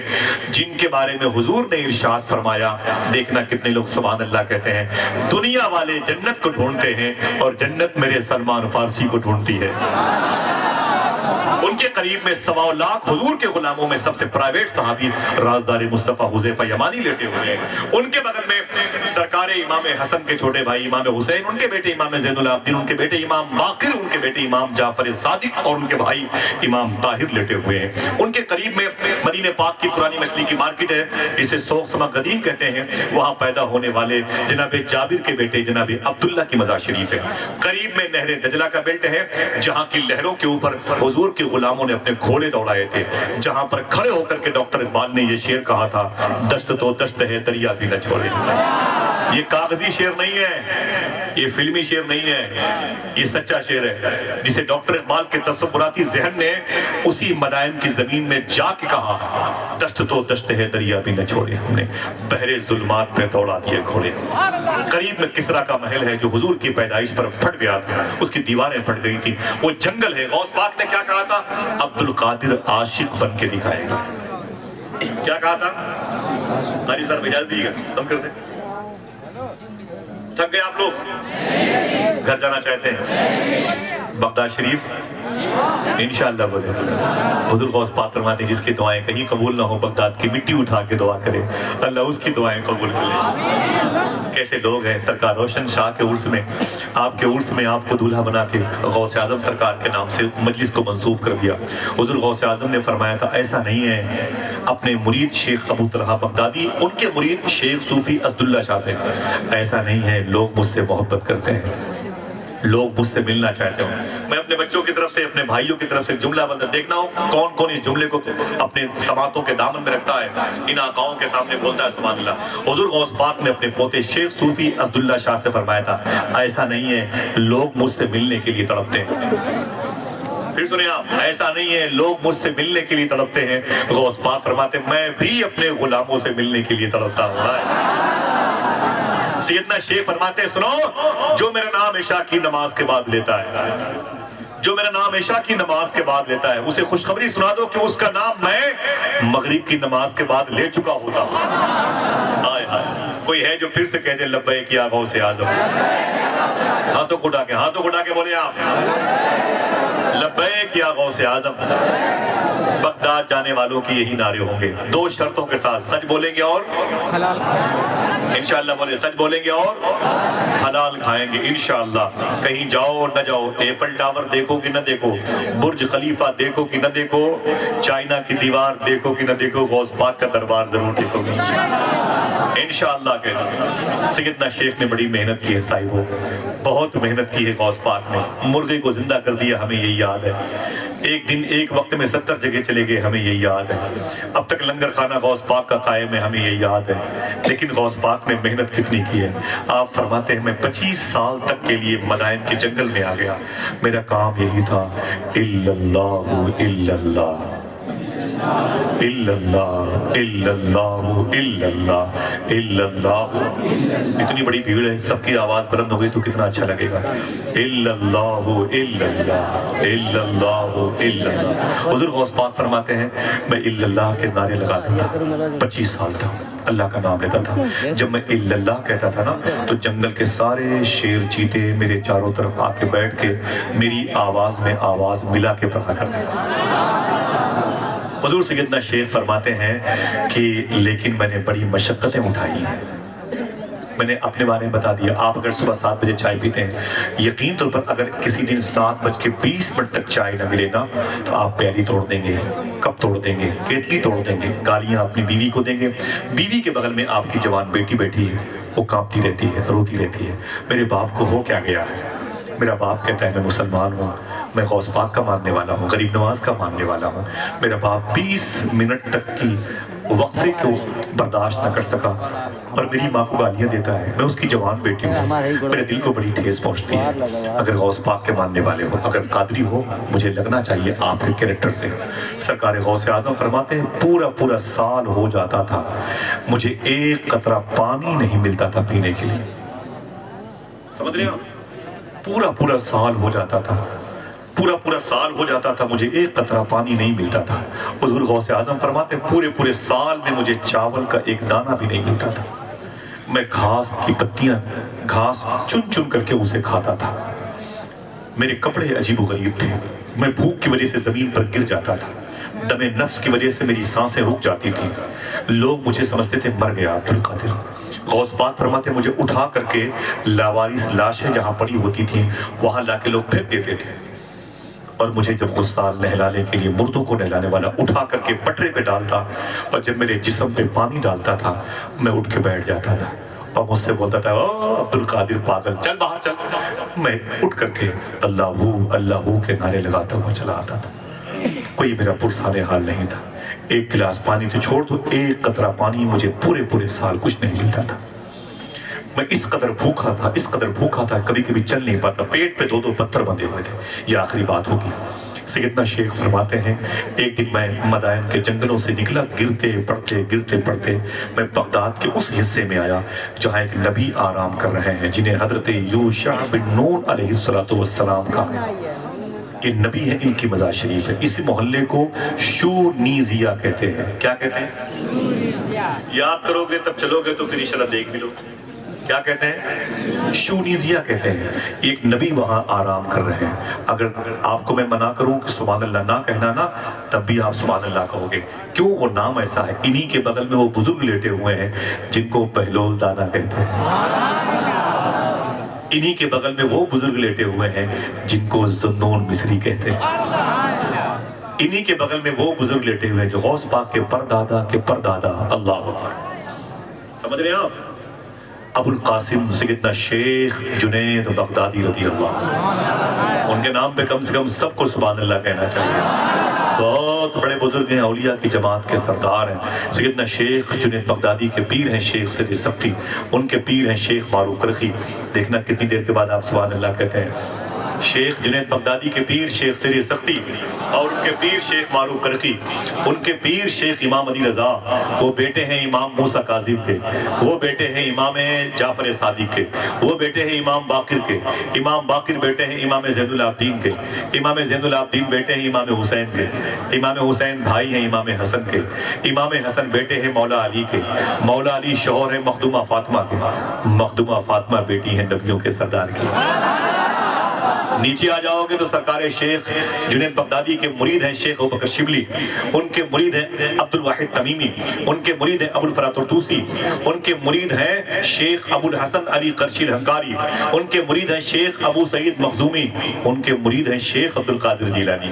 جن کے بارے میں حضور نے ارشاد فرمایا، دیکھنا کتنے لوگ سبحان اللہ کہتے ہیں، دنیا والے جنت کو ڈھونڈتے ہیں اور جنت میرے سلمان فارسی کو ڈھونڈتی ہے۔ ان کے قریب میں 1.25 لاکھ حضور کے غلاموں میں سب سے پرائیویٹ صحابی رازدار مصطفیٰ حذیفہ یمانی لیٹے ہوئے ہیں، ان کے بغل میں سرکار امام حسن کے چھوٹے بھائی امام حسین، ان کے بیٹے امام زین العابدین، ان کے بیٹے امام باقر، ان کے بیٹے امام جعفر صادق اور ان کے بھائی امام طاہر لیٹے ہوئے ہیں۔ ان کے قریب میں مدینہ پاک کی پرانی مچھلی کی مارکیٹ ہے جسے سوق سما قدیم کہتے ہیں، وہاں پیدا ہونے والے جناب جابر کے بیٹے جناب عبداللہ کی مزار شریف ہے۔ قریب میں نہر دجلہ کا بیلٹ ہے جہاں کی لہروں کے اوپر حضور کے غلاموں نے اپنے گھوڑے دوڑائے تھے، جہاں پر کھڑے ہو کر کے ڈاکٹر اقبال نے یہ شعر کہا تھا، دشت تو دشت ہے دریا بھی نہ چھوڑے۔ یہ کاغذی شعر نہیں ہے، یہ فلمی شعر نہیں ہے، یہ سچا شعر ہے جسے ڈاکٹر اقبال کے تصوراتی ذہن نے اسی مدائن کی زمین میں جا کے کہا، دشت تو دشت ہے دریا بھی نہ چھوڑے، ہم نے بحر ظلمات پہ دوڑا دیے گھوڑے۔ قریب میں کسرا کا محل ہے جو حضور کی پیدائش پر پھٹ گیا تھا، اس کی دیواریں پھٹ گئی تھی، وہ جنگل ہے۔ غوث پاک نے کیا کہا تھا؟ عبد القادر عاشق بن کے دکھائے گا۔ کیا کہا تھا؟ قاری صاحب اجازت دیجیے گا ہم کر دیں؟ تھک گئے آپ لوگ؟ گھر جانا چاہتے ہیں؟ بغداد شریف انشاءاللہ بولے۔ حضور غوث پاک فرماتے ہیں جس کی دعائیں کہیں قبول نہ ہو بغداد کی مٹی اٹھا کے دعا کرے، اللہ اس کی دعائیں قبول کر لے۔ کیسے لوگ ہیں سرکار روشن شاہ کے عرس میں، آپ کے عرس میں آپ کو دولہا بنا کے غوث اعظم سرکار کے نام سے مجلس کو منسوب کر دیا۔ حضور غوث اعظم نے فرمایا تھا ایسا نہیں ہے، اپنے مرید شیخ ابو طلحہ بغدادی، ان کے مرید شیخ صوفی اسداللہ شاہ سے، ایسا نہیں ہے، لوگ مجھ سے محبت کرتے ہیں، لوگ مجھ سے ملنا چاہتے ہوں۔ میں اپنے بچوں کی طرف سے، اپنے بھائیوں کی طرف سے جملہ بندہ دیکھنا ہو کون کون اس جملے کو اپنے سماعتوں کے دامن میں رکھتا ہے، ان آقاؤں کے سامنے بولتا ہے سبحان اللہ۔ حضور غوث پاک نے اپنے پوتے شیخ صوفی اسداللہ شاہ سے فرمایا تھا ایسا نہیں ہے، لوگ مجھ سے ملنے کے لیے تڑپتے ہیں۔ پھر سنیں آپ، ایسا نہیں ہے، لوگ مجھ سے ملنے کے لیے تڑپتے ہیں۔ غوث پاک فرماتے ہیں میں بھی اپنے غلاموں سے ملنے کے لیے تڑپتا ہوں۔ سیدنا شیخ فرماتے ہیں سنو، جو میرا نام عشاء کی نماز کے بعد لیتا ہے، جو میرا نام عشاء کی نماز کے بعد لیتا ہے، اسے خوشخبری سنا دو کہ اس کا نام میں مغرب کی نماز کے بعد لے چکا ہوتا ہوں۔ آئے آئے کوئی ہے جو پھر سے کہہ دے لبیک یا غوث اعظم؟ ہاتھوں کو اٹھا کے بولے آپ لبیک یا غوث اعظم۔ بغداد جانے والوں کی یہی نعرے ہوں گے، 2 شرطوں کے ساتھ، سچ بولیں گے اور انشاءاللہ بولے، سچ بولیں گے اور حلال کھائیں گے انشاءاللہ۔ کہیں جاؤ نہ جاؤ، ایفل ٹاور دیکھو کہ نہ دیکھو، برج خلیفہ دیکھو کہ نہ دیکھو، چائنا کی دیوار دیکھو کہ نہ دیکھو، غوث پاک کا دربار ضرور دیکھو گے انشاءاللہ کہتا ہوں۔ سیدنا شیخ نے بڑی محنت کی ہے صاحبوں، بہت محنت کی ہے غوث پاک نے، مرغے کو زندہ کر دیا، ہمیں یہی یاد ہے۔ ایک دن ایک وقت میں 70 جگہ چلے گئے، ہمیں یہی یاد ہے۔ اب تک لنگر خانہ غوث پاک کا قائم ہے، ہمیں یہی یاد ہے۔ لیکن غوث پاک نے محنت کتنی کی ہے۔ آپ فرماتے ہیں میں 25 سال تک کے لیے مدائن کے جنگل میں آ گیا، میرا کام یہی تھا، الا اللہ الا اللہ الا اللہ الا اللہ الا اللہ الا اللہ۔ اتنی بڑی بھیڑ ہے، سب کی آواز بلند ہو گئی تو کتنا اچھا لگے گا۔ الا اللہ الا اللہ الا اللہ الا اللہ۔ حضور غوث پاک فرماتے ہیں میں الا اللہ کے نعرے لگاتا تھا، 25 سال تھا، اللہ کا نام لیتا تھا۔ جب میں الا اللہ کہتا تھا نا تو جنگل کے سارے شیر چیتے میرے چاروں طرف آ کے بیٹھ کے میری آواز میں آواز ملا کے پڑھا کرتے تھے۔ حضور سیدنا شیخ فرماتے ہیں کہ لیکن میں نے بڑی مشقتیں اٹھائی ہیں۔ میں نے اپنے بارے میں بتا دیا، آپ اگر صبح 7 بجے چائے پیتے ہیں، یقین طور پر اگر کسی دن 7:20 تک چائے نہ ملے نا تو آپ پیالی توڑ دیں گے، کپ توڑ دیں گے، کیتلی توڑ دیں گے، گالیاں اپنی بیوی کو دیں گے۔ بیوی کے بغل میں آپ کی جوان بیٹی بیٹھی ہے، وہ کانپتی رہتی ہے، روتی رہتی ہے، میرے باپ کو ہو کیا گیا ہے؟ میرا باپ کہتا ہے میں مسلمان ہوں، میں غوث پاک کا ماننے والا ہوں، غریب نواز کا ماننے والا ہوں۔ میرا باپ 20 منٹ تک کی وقفے کو برداشت نہ کر سکا اور میری ماں کو گالیاں دیتا ہے، میں اس کی جوان بیٹی ہوں، میرے دل کو بڑی ٹھیس پہنچتی ہے۔ اگر غوث پاک کے ماننے والے ہو، اگر قادری ہو، مجھے لگنا چاہیے آپ کے کریکٹر سے۔ سرکار غوث اعظم فرماتے ہیں پورا سال ہو جاتا تھا، مجھے ایک قطرہ پانی نہیں ملتا تھا پینے کے لیے۔ سمجھ رہے ہیں؟ پورا سال ہو جاتا تھا، پورا سال ہو جاتا تھا، مجھے ایک قطرہ پانی نہیں ملتا تھا۔ حضور غوث اعظم فرماتے ہیں پورے سال میں مجھے چاول کا ایک دانہ بھی نہیں ملتا تھا، میں گھاس کی پتیاں، گھاس چن کر کے اسے کھاتا تھا، میرے کپڑے عجیب و غریب تھے، میں بھوک کی وجہ سے زمین پر گر جاتا تھا، دم نفس کی وجہ سے میری سانسیں رک جاتی تھی، لوگ مجھے سمجھتے تھے مر گیا عبد القادر۔ غوث پاک فرماتے مجھے اٹھا کر کے لاوارث لاشیں جہاں پڑی ہوتی تھیں وہاں لا کے لوگ پھینک دیتے تھے، اور مجھے جب غصہ نہلانے کے لیے مردوں کو نہلانے والا اٹھا کر کے پٹرے پہ ڈالتا اور جب میرے جسم پہ پانی ڈالتا تھا میں اٹھ کے بیٹھ جاتا تھا اور مجھ سے بولتا تھا عبد القادر پاگل چل باہر چل۔ میں اٹھ کر کے اللہ ہو کے نعرے لگاتا ہوا چلا آتا تھا، کوئی میرا پرسان حال نہیں تھا۔ ایک گلاس پانی تو چھوڑ دو، ایک قطرہ پانی مجھے پورے سال کچھ نہیں ملتا تھا۔ میں اس قدر بھوکا تھا کبھی کبھی چل نہیں پاتا، پیٹ پہ 2 پتھر بندھے ہوئے تھے۔ یہ آخری بات ہوگی۔ سیدنا شیخ فرماتے ہیں ایک دن میں مدائن کے جنگلوں سے نکلا، گرتے پڑتے میں بغداد کے اس حصے میں آیا جہاں ایک نبی آرام کر رہے ہیں جنہیں حضرت یوشع بن نون علیہ السلام کا یہ نبی ہے، ان کی مزار شریف ہے۔ اس محلے کو شونیزیہ کہتے ہیں۔ کیا کہتے ہیں؟ یاد کرو گے تب چلو گے تو پھر انشاءاللہ دیکھ بھی لو۔ کیا کہتے ہیں؟ شونیزیہ کہتے ہیں۔ ایک نبی وہاں آرام کر رہے ہیں۔ اگر آپ کو میں منع کروں کہ سبحان اللہ نہ کہنا نا تب بھی آپ سبحان اللہ کہو گے، کیوں؟ وہ نام ایسا ہے۔ انہی کے بغل میں وہ بزرگ لیٹے ہوئے ہیں جن کو بہلول دانا کہتے ہیں، انہی کے بغل میں وہ بزرگ لیٹے ہوئے ہیں جن کو ذنون مصری کہتے ہیں، انہی کے بغل میں وہ بزرگ لیٹے ہوئے ہیں جو غوث پاک کے پردادا اللہ اکبر۔ سمجھ رہے ہیں آپ؟ ابو القاسم سیدنا شیخ جنید بغدادی رضی اللہ، ان کے نام پہ کم سے کم سب کو سبحان اللہ کہنا چاہیے۔ بہت بڑے بزرگ ہیں، اولیاء کی جماعت کے سردار ہیں۔ سیدنا شیخ جنید بغدادی کے پیر ہیں شیخ سری سبتی، ان کے پیر ہیں شیخ معروف کرخی۔ دیکھنا کتنی دیر کے بعد آپ سبحان اللہ کہتے ہیں۔ شیخ جنید بغدادی کے پیر شیخ سری سختی اور ان کے پیر شیخ معروف کرخی، ان کے پیر شیخ امام علی رضا، وہ بیٹے ہیں امام موسیٰ کاظم کے، وہ بیٹے ہیں امام جعفر صادق کے، وہ بیٹے ہیں امام باقر کے، امام باقر بیٹے ہیں امام زین العابدین کے، امام زین العابدین بیٹے ہیں امام حسین کے، امام حسین بھائی ہیں امام حسن کے، امام حسن بیٹے ہیں مولا علی کے، مولا علی شوہر ہیں مخدومہ فاطمہ کے، مخدومہ فاطمہ بیٹی ہیں نبیوں کے سردار کی۔ نیچے آ جاؤ گے تو سرکار شیخ جنید بغدادی کے مرید ہیں شیخ ابوبکر شبلی، ان کے مرید ہیں عبد الواحد تمیمی، ان کے مرید ہیں ابو الفرات طرطوسی، ان کے مرید ہیں شیخ ابو الحسن علی قرشی الہنکاری، ان کے مرید ہیں شیخ ابو سعید مخزومی، ان کے مرید ہیں شیخ عبد القادر جیلانی۔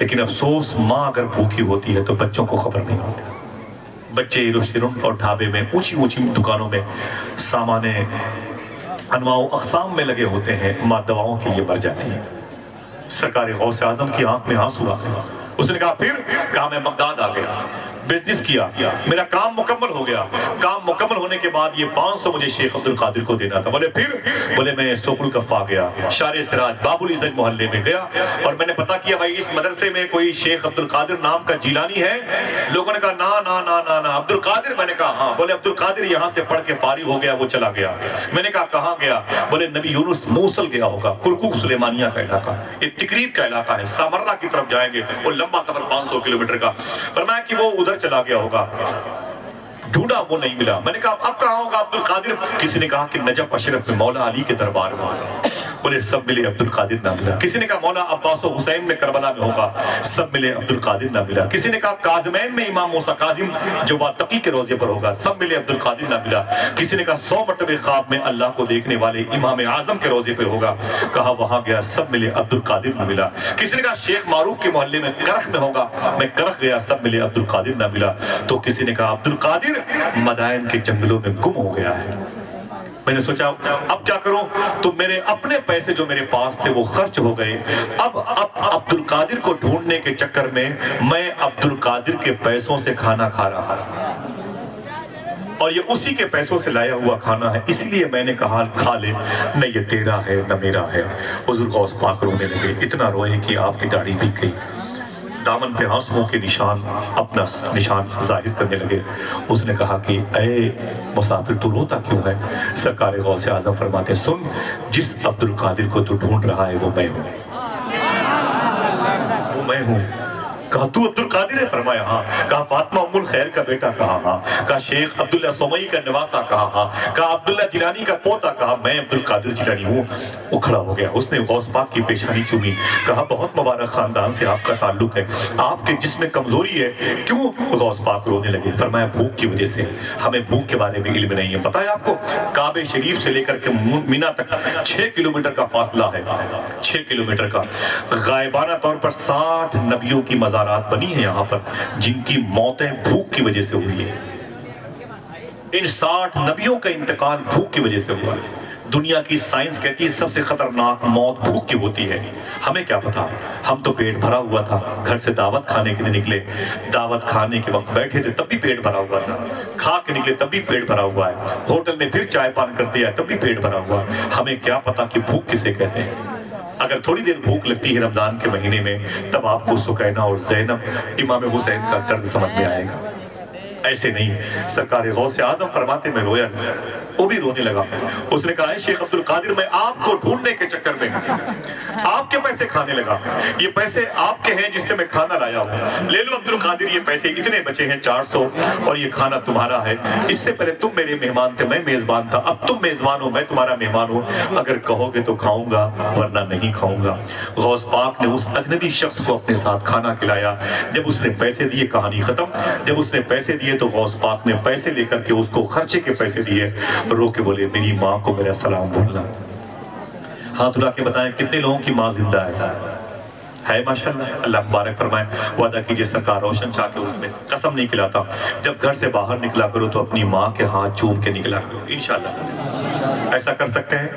لیکن افسوس ماں اگر بھوکی ہوتی ہے تو بچوں کو خبر نہیں ہوتی. بچے ریسٹورنٹ اور ڈھابے میں اونچی اونچی دکانوں میں سامان انواع و اقسام میں لگے ہوتے ہیں، ماں دواؤں کے لیے مر جاتی ہے. سرکار غوث اعظم کی آنکھ میں آنسو آ گئے. اس نے کہا پھر؟ کہا میں بغداد آ گیا، بزنس کیا، میرا کام مکمل ہو گیا. کام مکمل ہونے کے بعد یہ 500 مجھے شیخ عبد القادر کو دینا تھا. بولے پھر؟ بولے میں سوکڑ کفا گیا، شار سراج باب العزت محلے میں گیا اور میں نے پتا کیا بھائی اس مدرسے میں کوئی شیخ عبد القادر نام کا جیلانی ہے. لوگوں نے کہا نا نا نا نا نا عبد القادر. میں نے کہا ہاں. بولے عبد القادر یہاں سے پڑھ کے فارغ ہو گیا، وہ چلا گیا. میں نے کہا کہاں گیا؟ بولے نبی یونس موصل گیا ہوگا، کرکوک سلیمانیہ کا علاقہ، یہ تکریت کا علاقہ ہے، سامرہ کی طرف جائیں گے، وہ لمبا سفر 500 کلومیٹر کا. فرمایا کہ وہ ادھر چلا گیا ہوگا. ڈھونڈا وہ نہیں ملا. میں نے کہا اب کہاں ہوگا عبد القادر؟ کسی نے کہا کہ نجف اشرف میں مولا علی کے دربار میں ہوگا. بولے سب ملے عبد القادر نہ ملا. کسی نے کہا مولا عباس و حسین میں کربلا میں ہوگا. سب ملے عبد القادر نہ ملا. کسی نے کہا کاظمین میں امام موسیٰ کاظم جو تقی کے روزے پر ہوگا. سب ملے عبد القادر نہ ملا. کسی نے کہا 100 مرتبہ خواب میں اللہ کو دیکھنے والے امام اعظم کے روزے پر ہوگا. کہا وہاں گیا. سب ملے عبد القادر نہ ملا. کسی نے کہا شیخ معروف کے محلے میں کرخ میں ہوگا. میں کرخ گیا. سب ملے عبد القادر نہ ملا. تو کسی نے کہا عبد القادر مدائن کے جنگلوں میں گم ہو گیا ہے. میں نے سوچا اب کیا کروں؟ تو میرے اپنے پیسے جو میرے پاس تھے وہ خرچ ہو گئے. اب عبد القادر کو ڈھونڈنے کے چکر میں میں عبد القادر کے پیسوں سے کھانا کھا رہا اور یہ اسی کے پیسوں سے لایا ہوا کھانا ہے. اس لیے میں نے کہا کھا لے، نہ یہ تیرا ہے نہ میرا ہے. حضور غوث پاک رونے لگے، اتنا روئے کہ آپ کی داڑھی بھیگ گئی. دامن پہ آنسوؤں کے نشان اپنا نشان ظاہر کرنے لگے. اس نے کہا کہ اے مسافر تو روتا کیوں ہے؟ سرکار غوث اعظم فرماتے سن، جس عبد القادر کو تو ڈھونڈ رہا ہے وہ میں ہوں. وہ میں ہوں. کہا تو عبد القادر ہے؟ فرمایا ہاں. کہا فاطمہ ام الخیر کا بیٹا؟ کہا ہاں. کہا شیخ عبداللہ سومئی کا نواسا؟ کہا ہاں. کہا عبداللہ جیلانی کا پوتا؟ کہا میں عبد القادر جیلانی ہوں. وہ کھڑا ہو گیا. اس نے غوث پاک کی پیشانی چومی. کہا بہت مبارک خاندان سے آپ کا تعلق ہے، آپ کے جسم میں کمزوری ہے. کیوں؟ غوث پاک رونے لگے. فرمایا بھوک کی وجہ سے. ہمیں بھوک کے بارے میں علم نہیں ہے. پتہ ہے آپ کو کعبہ شریف سے لے کر کے مینا تک 6 کلومیٹر کا فاصلہ ہے. 6 کلومیٹر کا. غائبانہ طور پر 60 نبیوں کی مزارات بنی ہیں یہاں پر جن کی موتیں بھوک کی وجہ سے ہوئی ہیں. ان 60 نبیوں کا انتقال بھوک کی وجہ سے ہوا ہے. دنیا کی سائنس کہتی ہے سب سے خطرناک موت بھوک کی ہوتی ہے. ہمیں کیا پتا، ہم تو پیٹ بھرا ہوا تھا. گھر سے دعوت کھانے کے لیے نکلے، دعوت کھانے کے وقت بیٹھے تھے تب بھی پیٹ بھرا ہوا تھا. کھا کے نکلے تب بھی پیٹ بھرا ہوا ہے. ہوٹل میں پھر چائے پان کرتے ہیں تب بھی پیٹ بھرا ہوا. ہمیں کیا پتا کہ بھوک کسے کہتے ہیں. اگر تھوڑی دیر بھوک لگتی ہے رمضان کے مہینے میں تب آپ کو سکینہ اور زینب امام حسین کا درد سمجھ میں آئے گا. ایسے نہیں. سرکار غوث اعظم فرماتے میں رویا، وہ بھی رونے لگا. اس نے کہا اے شیخ عبد القادر میں آپ کو ڈھونڈنے کے چکر میں آپ کے پیسے کھانے لگا. یہ پیسے آپ کے ہیں جس سے میں کھانا لایا ہوں. لے لو عبد القادر یہ پیسے اتنے بچے ہیں 400 اور یہ کھانا تمہارا ہے. اس سے پہلے تم میرے مہمان تھے، میں میزبان تھا. اب تم میزبان ہو، میں تمہارا مہمان ہوں. اگر کہو گے تو کھاؤں گا ورنہ نہیں کھاؤں گا. غوث پاک نے اس اجنبی شخص کو اپنے ساتھ کھانا کھلایا. جب اس نے پیسے دیے کہانی ختم. جب اس نے پیسے دیے تو غوث پاک نے پیسے لے کر کے اس کو خرچے کے پیسے دیے. رو کے بولے میری ماں کو میرا سلام بولنا. ہاتھ اٹھا کے بتائیں کتنے لوگوں کی ماں زندہ ہے ماشاءاللہ. اللہ مبارک فرمائے. وعدہ کیجئے سرکار روشن شاہ کے اس میں قسم نہیں کھلاتا جب گھر سے باہر نکلا کرو تو اپنی ماں کے ہاتھ چوم کے نکلا کرو انشاءاللہ. ایسا کر سکتے ہیں؟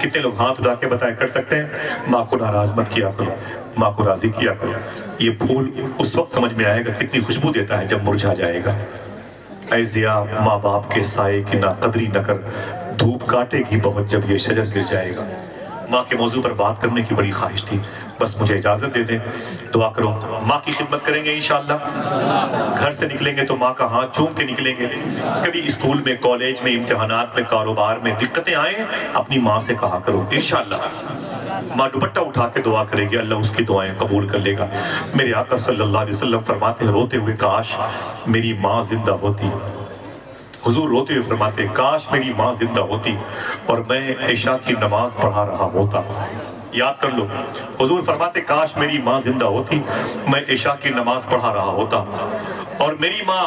کتنے لوگ ہاتھ اٹھا کے بتائیں کر سکتے ہیں؟ ماں کو ناراض مت کیا کرو، ماں کو راضی کیا کرو. یہ پھول اس وقت سمجھ میں آئے گا کتنی خوشبو دیتا ہے جب مرجھا جائے گا. اے ضیا ماں باپ کے سائے کی نا قدری نہ کر، دھوپ کاٹے گی بہت جب یہ شجر گر جائے گا. ماں کے موضوع پر بات کرنے کی بڑی خواہش تھی، بس مجھے اجازت دے دیں. دعا کرو ماں کی خدمت کریں گے انشاءاللہ. گھر سے نکلیں گے تو ماں کا ہاتھ چوم کے نکلیں گے. کبھی اسکول میں، کالج میں، امتحانات میں، کاروبار میں دقتیں آئیں اپنی ماں سے کہا کرو انشاءاللہ. ماں دوپٹہ اٹھا کے دعا کرے گی، اللہ اس کی دعائیں قبول کر لے گا. میرے آقا صلی اللہ علیہ وسلم فرماتے ہیں روتے ہوئے کاش میری ماں زندہ ہوتی. حضور روتے ہوئے فرماتے کاش میری ماں زندہ ہوتی اور میں عشاء کی نماز پڑھا رہا ہوتا. یاد کر لو، حضور فرماتے کاش میری ماں زندہ ہوتی، میں عشاء کی نماز پڑھا رہا ہوتا اور میری ماں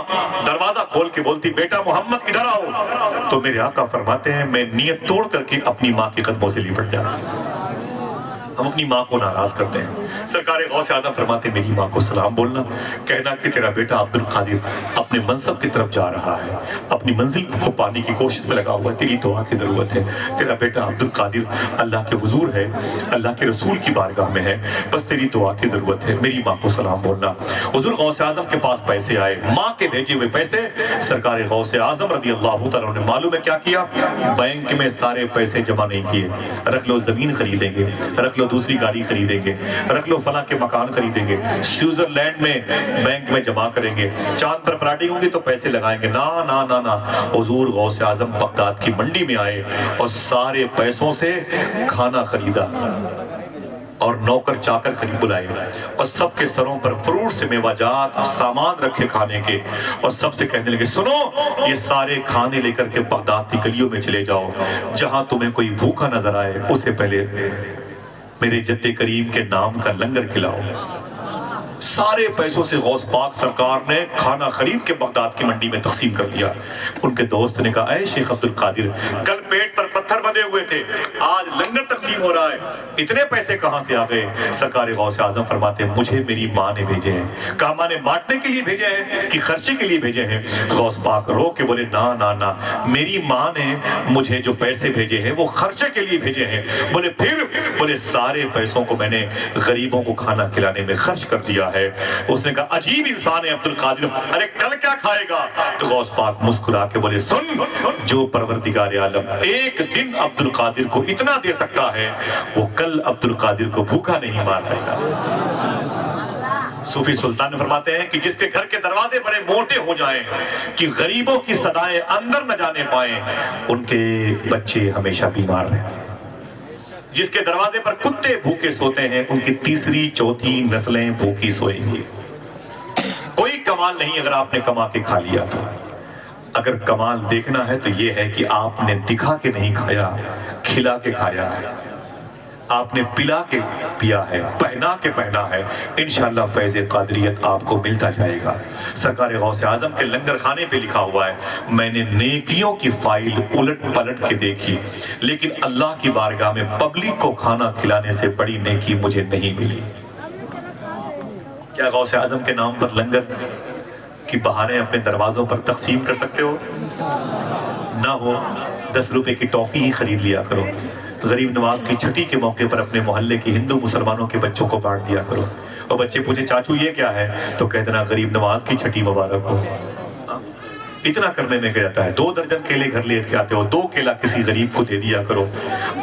دروازہ کھول کے بولتی بیٹا محمد ادھر آؤ. تو میرے آقا فرماتے ہیں میں نیت توڑ کر کے اپنی ماں کے قدموں سے لپٹ جاتا. ہم اپنی ماں کو ناراض کرتے ہیں. سرکار غوث اعظم فرماتے میری ماں کو سلام بولنا، کہنا کہ تیرا بیٹا عبد القادر اپنے منصب کی طرف جا رہا ہے، اپنی منزل کو پانے کی کوشش میں لگا ہوا ہے، تیری دعا کی ضرورت ہے۔ تیرا بیٹا عبد القادر اللہ کے حضور ہے، اللہ کے رسول کی بارگاہ میں ہے، بس تیری دعا کی ضرورت ہے، میری ماں کو سلام بولنا۔ حضور غوث اعظم کے پاس پیسے آئے، ماں کے بھیجے ہوئے پیسے، سرکار غوث اعظم رضی اللہ تعالیٰ نے معلوم ہے کیا کیا؟ بینک میں سارے پیسے جمع نہیں کیے، رکھ لو زمین خریدیں گے، رکھ لو دوسری گاڑی خریدیں گے، رکھ لو فلاں کے مکان خریدیں گے، سوئٹزرلینڈ میں بینک میں جمع کریں گے، چاند پر پراٹی ہوں گی تو پیسے لگائیں گے، نا نا نا نا۔ حضور غوث اعظم بغداد کی منڈی میں آئے اور سارے پیسوں سے کھانا خریدا اور نوکر چاکر خرید بلائے اور سب کے سروں پر فروٹ سے میوہ جات سامان رکھے کھانے کے، اور سب سے کہنے لگے سنو یہ سارے کھانے لے کر کے بغداد کی گلیوں میں چلے جاؤ، جہاں تمہیں کوئی بھوکا نظر آئے اسے پہلے میرے جد کریم کے نام کا لنگر کھلاؤ۔ سارے پیسوں سے غوث پاک سرکار نے کھانا خرید کے بغداد کی منڈی میں تقسیم کر دیا۔ ان کے دوست نے کہا اے شیخ عبد القادر، کل پیٹ پر پتھر بندھے ہوئے تھے، آج لنگر تقسیم ہو رہا ہے، اتنے پیسے کہاں سے آ گئے؟ سرکار غوث اعظم فرماتے ہیں مجھے میری ماں نے بھیجے ہیں۔ کہا ماں نے بانٹنے کے لیے بھیجے ہیں کہ خرچے کے لیے بھیجے ہیں؟ غوث پاک رو کے بولے نا نا نا، میری ماں نے مجھے جو پیسے بھیجے ہیں وہ خرچے کے لیے بھیجے ہیں۔ بولے پھر؟ بولے سارے پیسوں کو میں نے غریبوں کو کھانا کھلانے میں خرچ کر دیا ہے۔ اس نے کہا عجیب انسان ہے عبد القادر، ارے کل کیا کھائے گا؟ تو غوث پاک مسکرا کے بولے سن، جو پروردگار عالم ایک دن عبد القادر کو اتنا دے سکتا ہے وہ کل عبد القادر کو بھوکا نہیں مار سکتا۔ صوفی سلطان فرماتے ہیں کہ جس کے گھر کے دروازے بڑے موٹے ہو جائیں کہ غریبوں کی صدائیں اندر نہ جانے پائیں، ان کے بچے ہمیشہ بیمار رہتے ہیں۔ جس کے دروازے پر کتے بھوکے سوتے ہیں ان کی تیسری چوتھی نسلیں بھوکی سوئیں گی۔ کوئی کمال نہیں اگر آپ نے کما کے کھا لیا تو، اگر کمال دیکھنا ہے تو یہ ہے کہ آپ نے دکھا کے نہیں کھایا، کھلا کے کھایا ہے، آپ نے پلا کے پیا ہے، پہنا کے پہنا ہے، انشاءاللہ فیض قادریت آپ کو ملتا جائے گا۔ سرکار غوث اعظم کے لنگر خانے پہ لکھا ہوا ہے میں نے نیکیوں کی فائل الٹ پلٹ کے دیکھی لیکن اللہ کی بارگاہ میں پبلک کو کھانا کھلانے سے بڑی نیکی مجھے نہیں ملی۔ کیا غوث اعظم کے نام پر لنگر کی بہاریں اپنے دروازوں پر تقسیم کر سکتے ہو؟ نہ ہو 10 روپے کی ٹافی ہی خرید لیا کرو، غریب نواز کی چھٹی کے موقع پر اپنے محلے کی ہندو مسلمانوں کے بچوں کو بانٹ دیا کرو، اور بچے پوچھے چاچو یہ کیا ہے تو کہہ دینا غریب نواز کی چھٹی مبارک ہو۔ اتنا کرنے میں کیا جاتا ہے، 2 درجن کیلے گھر لے کے آتے ہو، 2 کیلا کسی غریب کو دے دیا کرو،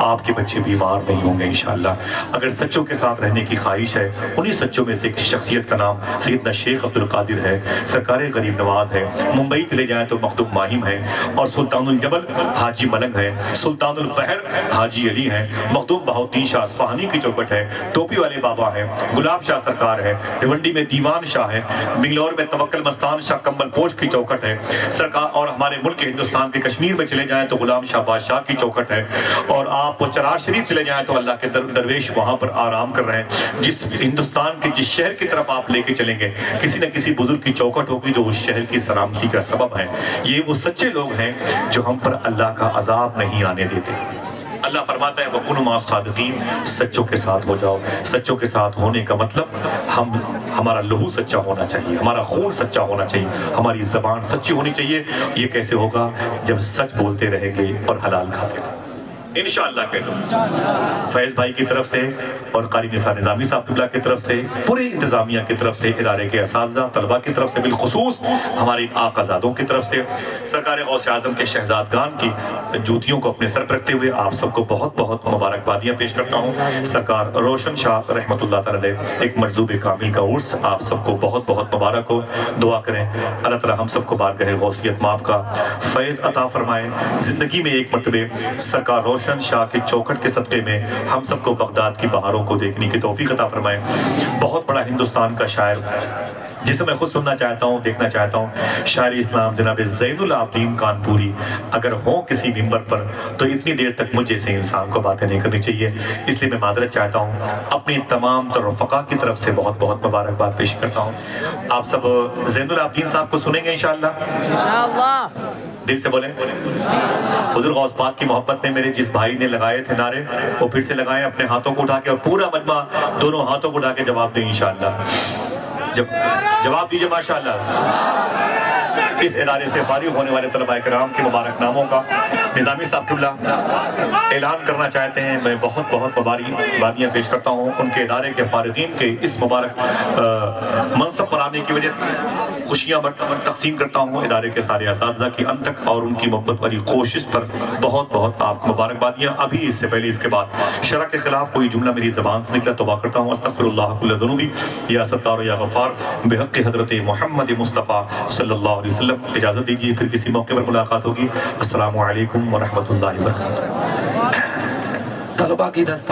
آپ کے بچے بیمار نہیں ہوں گے انشاءاللہ۔ اگر سچوں کے ساتھ رہنے کی خواہش ہے، انہی سچوں میں سے ایک شخصیت کا نام سیدنا شیخ عبد القادر ہے، سرکار غریب نواز ہے۔ ممبئی چلے جائیں تو مخدوم ماہم ہے، اور سلطان الجبل حاجی ملنگ ہے، سلطان البحر حاجی علی ہیں، مخدوم بہاؤالدین شاہ اصفہانی کی چوکٹ ہے، ٹوپی والے بابا ہے، گلاب شاہ سرکار ہے، بھیونڈی میں دیوان شاہ ہے، بنگلور میں توکل مستان شاہ کمبل پوش کی چوکٹ ہے سرکار، اور ہمارے ملک ہندوستان کے کشمیر میں چلے جائیں تو غلام شاہ بادشاہ کی چوکٹ ہے، اور آپ چراغ شریف چلے جائیں تو اللہ کے درویش وہاں پر آرام کر رہے ہیں۔ جس ہندوستان کے جس شہر کی طرف آپ لے کے چلیں گے کسی نہ کسی بزرگ کی چوکٹ ہوگی جو اس شہر کی سلامتی کا سبب ہے۔ یہ وہ سچے لوگ ہیں جو ہم پر اللہ کا عذاب نہیں آنے دیتے۔ اللہ فرماتا ہے وَكُونُوا مَعَ الصَّادِقِينَ، سچوں کے ساتھ ہو جاؤ۔ سچوں کے ساتھ ہونے کا مطلب ہمارا لہو سچا ہونا چاہیے، ہمارا خون سچا ہونا چاہیے، ہماری زبان سچی ہونی چاہیے۔ یہ کیسے ہوگا؟ جب سچ بولتے رہیں گے اور حلال کھاتے رہیں گے انشاءاللہ۔ کہہ دو فیض بھائی کی طرف سے اور قاری نثار نظامی صاحب قبلہ کی طرف سے، پورے انتظامیہ کی طرف سے، ادارے کے اساتذہ طلبہ کی طرف سے، بالخصوص ہمارے آقازادوں کی طرف سے، سرکار غوث اعظم کے شہزادگان کی جوتیوں کو اپنے سر پر رکھتے ہوئے آپ سب کو بہت بہت مبارکبادیاں پیش کرتا ہوں۔ سرکار روشن شاہ رحمۃ اللہ تعالی ایک مرزوب کامل کا عرس، آپ سب کو بہت بہت مبارک ہو۔ دعا کریں اللہ تعالی ہم سب کو بارگاہ غوثیت ماپ کا فیض عطا فرمائے۔ زندگی میں ایک مرتبہ سرکار روشن شاہ کی چوکھٹ کے صدقے میں ہم سب کو بغداد کی بہاروں کو دیکھنے کی توفیق عطا فرمائے۔ بہت بڑا ہندوستان کا شاعر جسے میں خود سننا چاہتا ہوں، دیکھنا چاہتا ہوں، شاعر اسلام جناب زین العابدین کانپوری اگر ہوں کسی ممبر پر تو اتنی دیر تک مجھ جیسے انسان کو باتیں نہیں کرنی چاہیے، اس لیے میں معذرت چاہتا ہوں۔ اپنی تمام تر رفقا کی طرف سے بہت بہت مبارکباد پیش کرتا ہوں۔ آپ سب زین العابدین صاحب کو سنیں گے انشاءاللہ؟ دل سے بولیں حضور غوث پاک کی محبت میں میرے جس بھائی نے لگائے تھے نعرے وہ پھر سے لگائیں اپنے ہاتھوں کو اٹھا کے، اور پورا مجمع دونوں ہاتھوں کو اٹھا کے جواب دیں انشاءاللہ. جواب دیجئے ماشاءاللہ. اس ادارے سے فارغ ہونے والے طلباء کرام کے مبارک ناموں کا نظامی صاحب قبلہ اعلان کرنا چاہتے ہیں. میں بہت بہت مبارکبادیاں پیش کرتا ہوں ان کے ادارے کے فارغین کے اس مبارک منصب پر آنے کی وجہ سے. خوشیاں تقسیم کرتا ہوں ادارے کے سارے اساتذہ کی ان تک، اور ان کی محبت والی کوشش پر بہت بہت آپ کو مبارکبادیاں. ابھی اس سے پہلے اس کے بعد شرع کے خلاف کوئی جملہ میری زبان سے نکلا توبہ کرتا ہوں. استغفر اللہ کل ذنوبی یا ستار یا غفار بحق حضرت محمد مصطفیٰ صلی اللہ علیہ وسلم. اجازت دیجیے، پھر کسی موقع پر ملاقات ہوگی. السلام علیکم ورحمۃ اللہ وبرکاتہ. طلبہ کی دستہ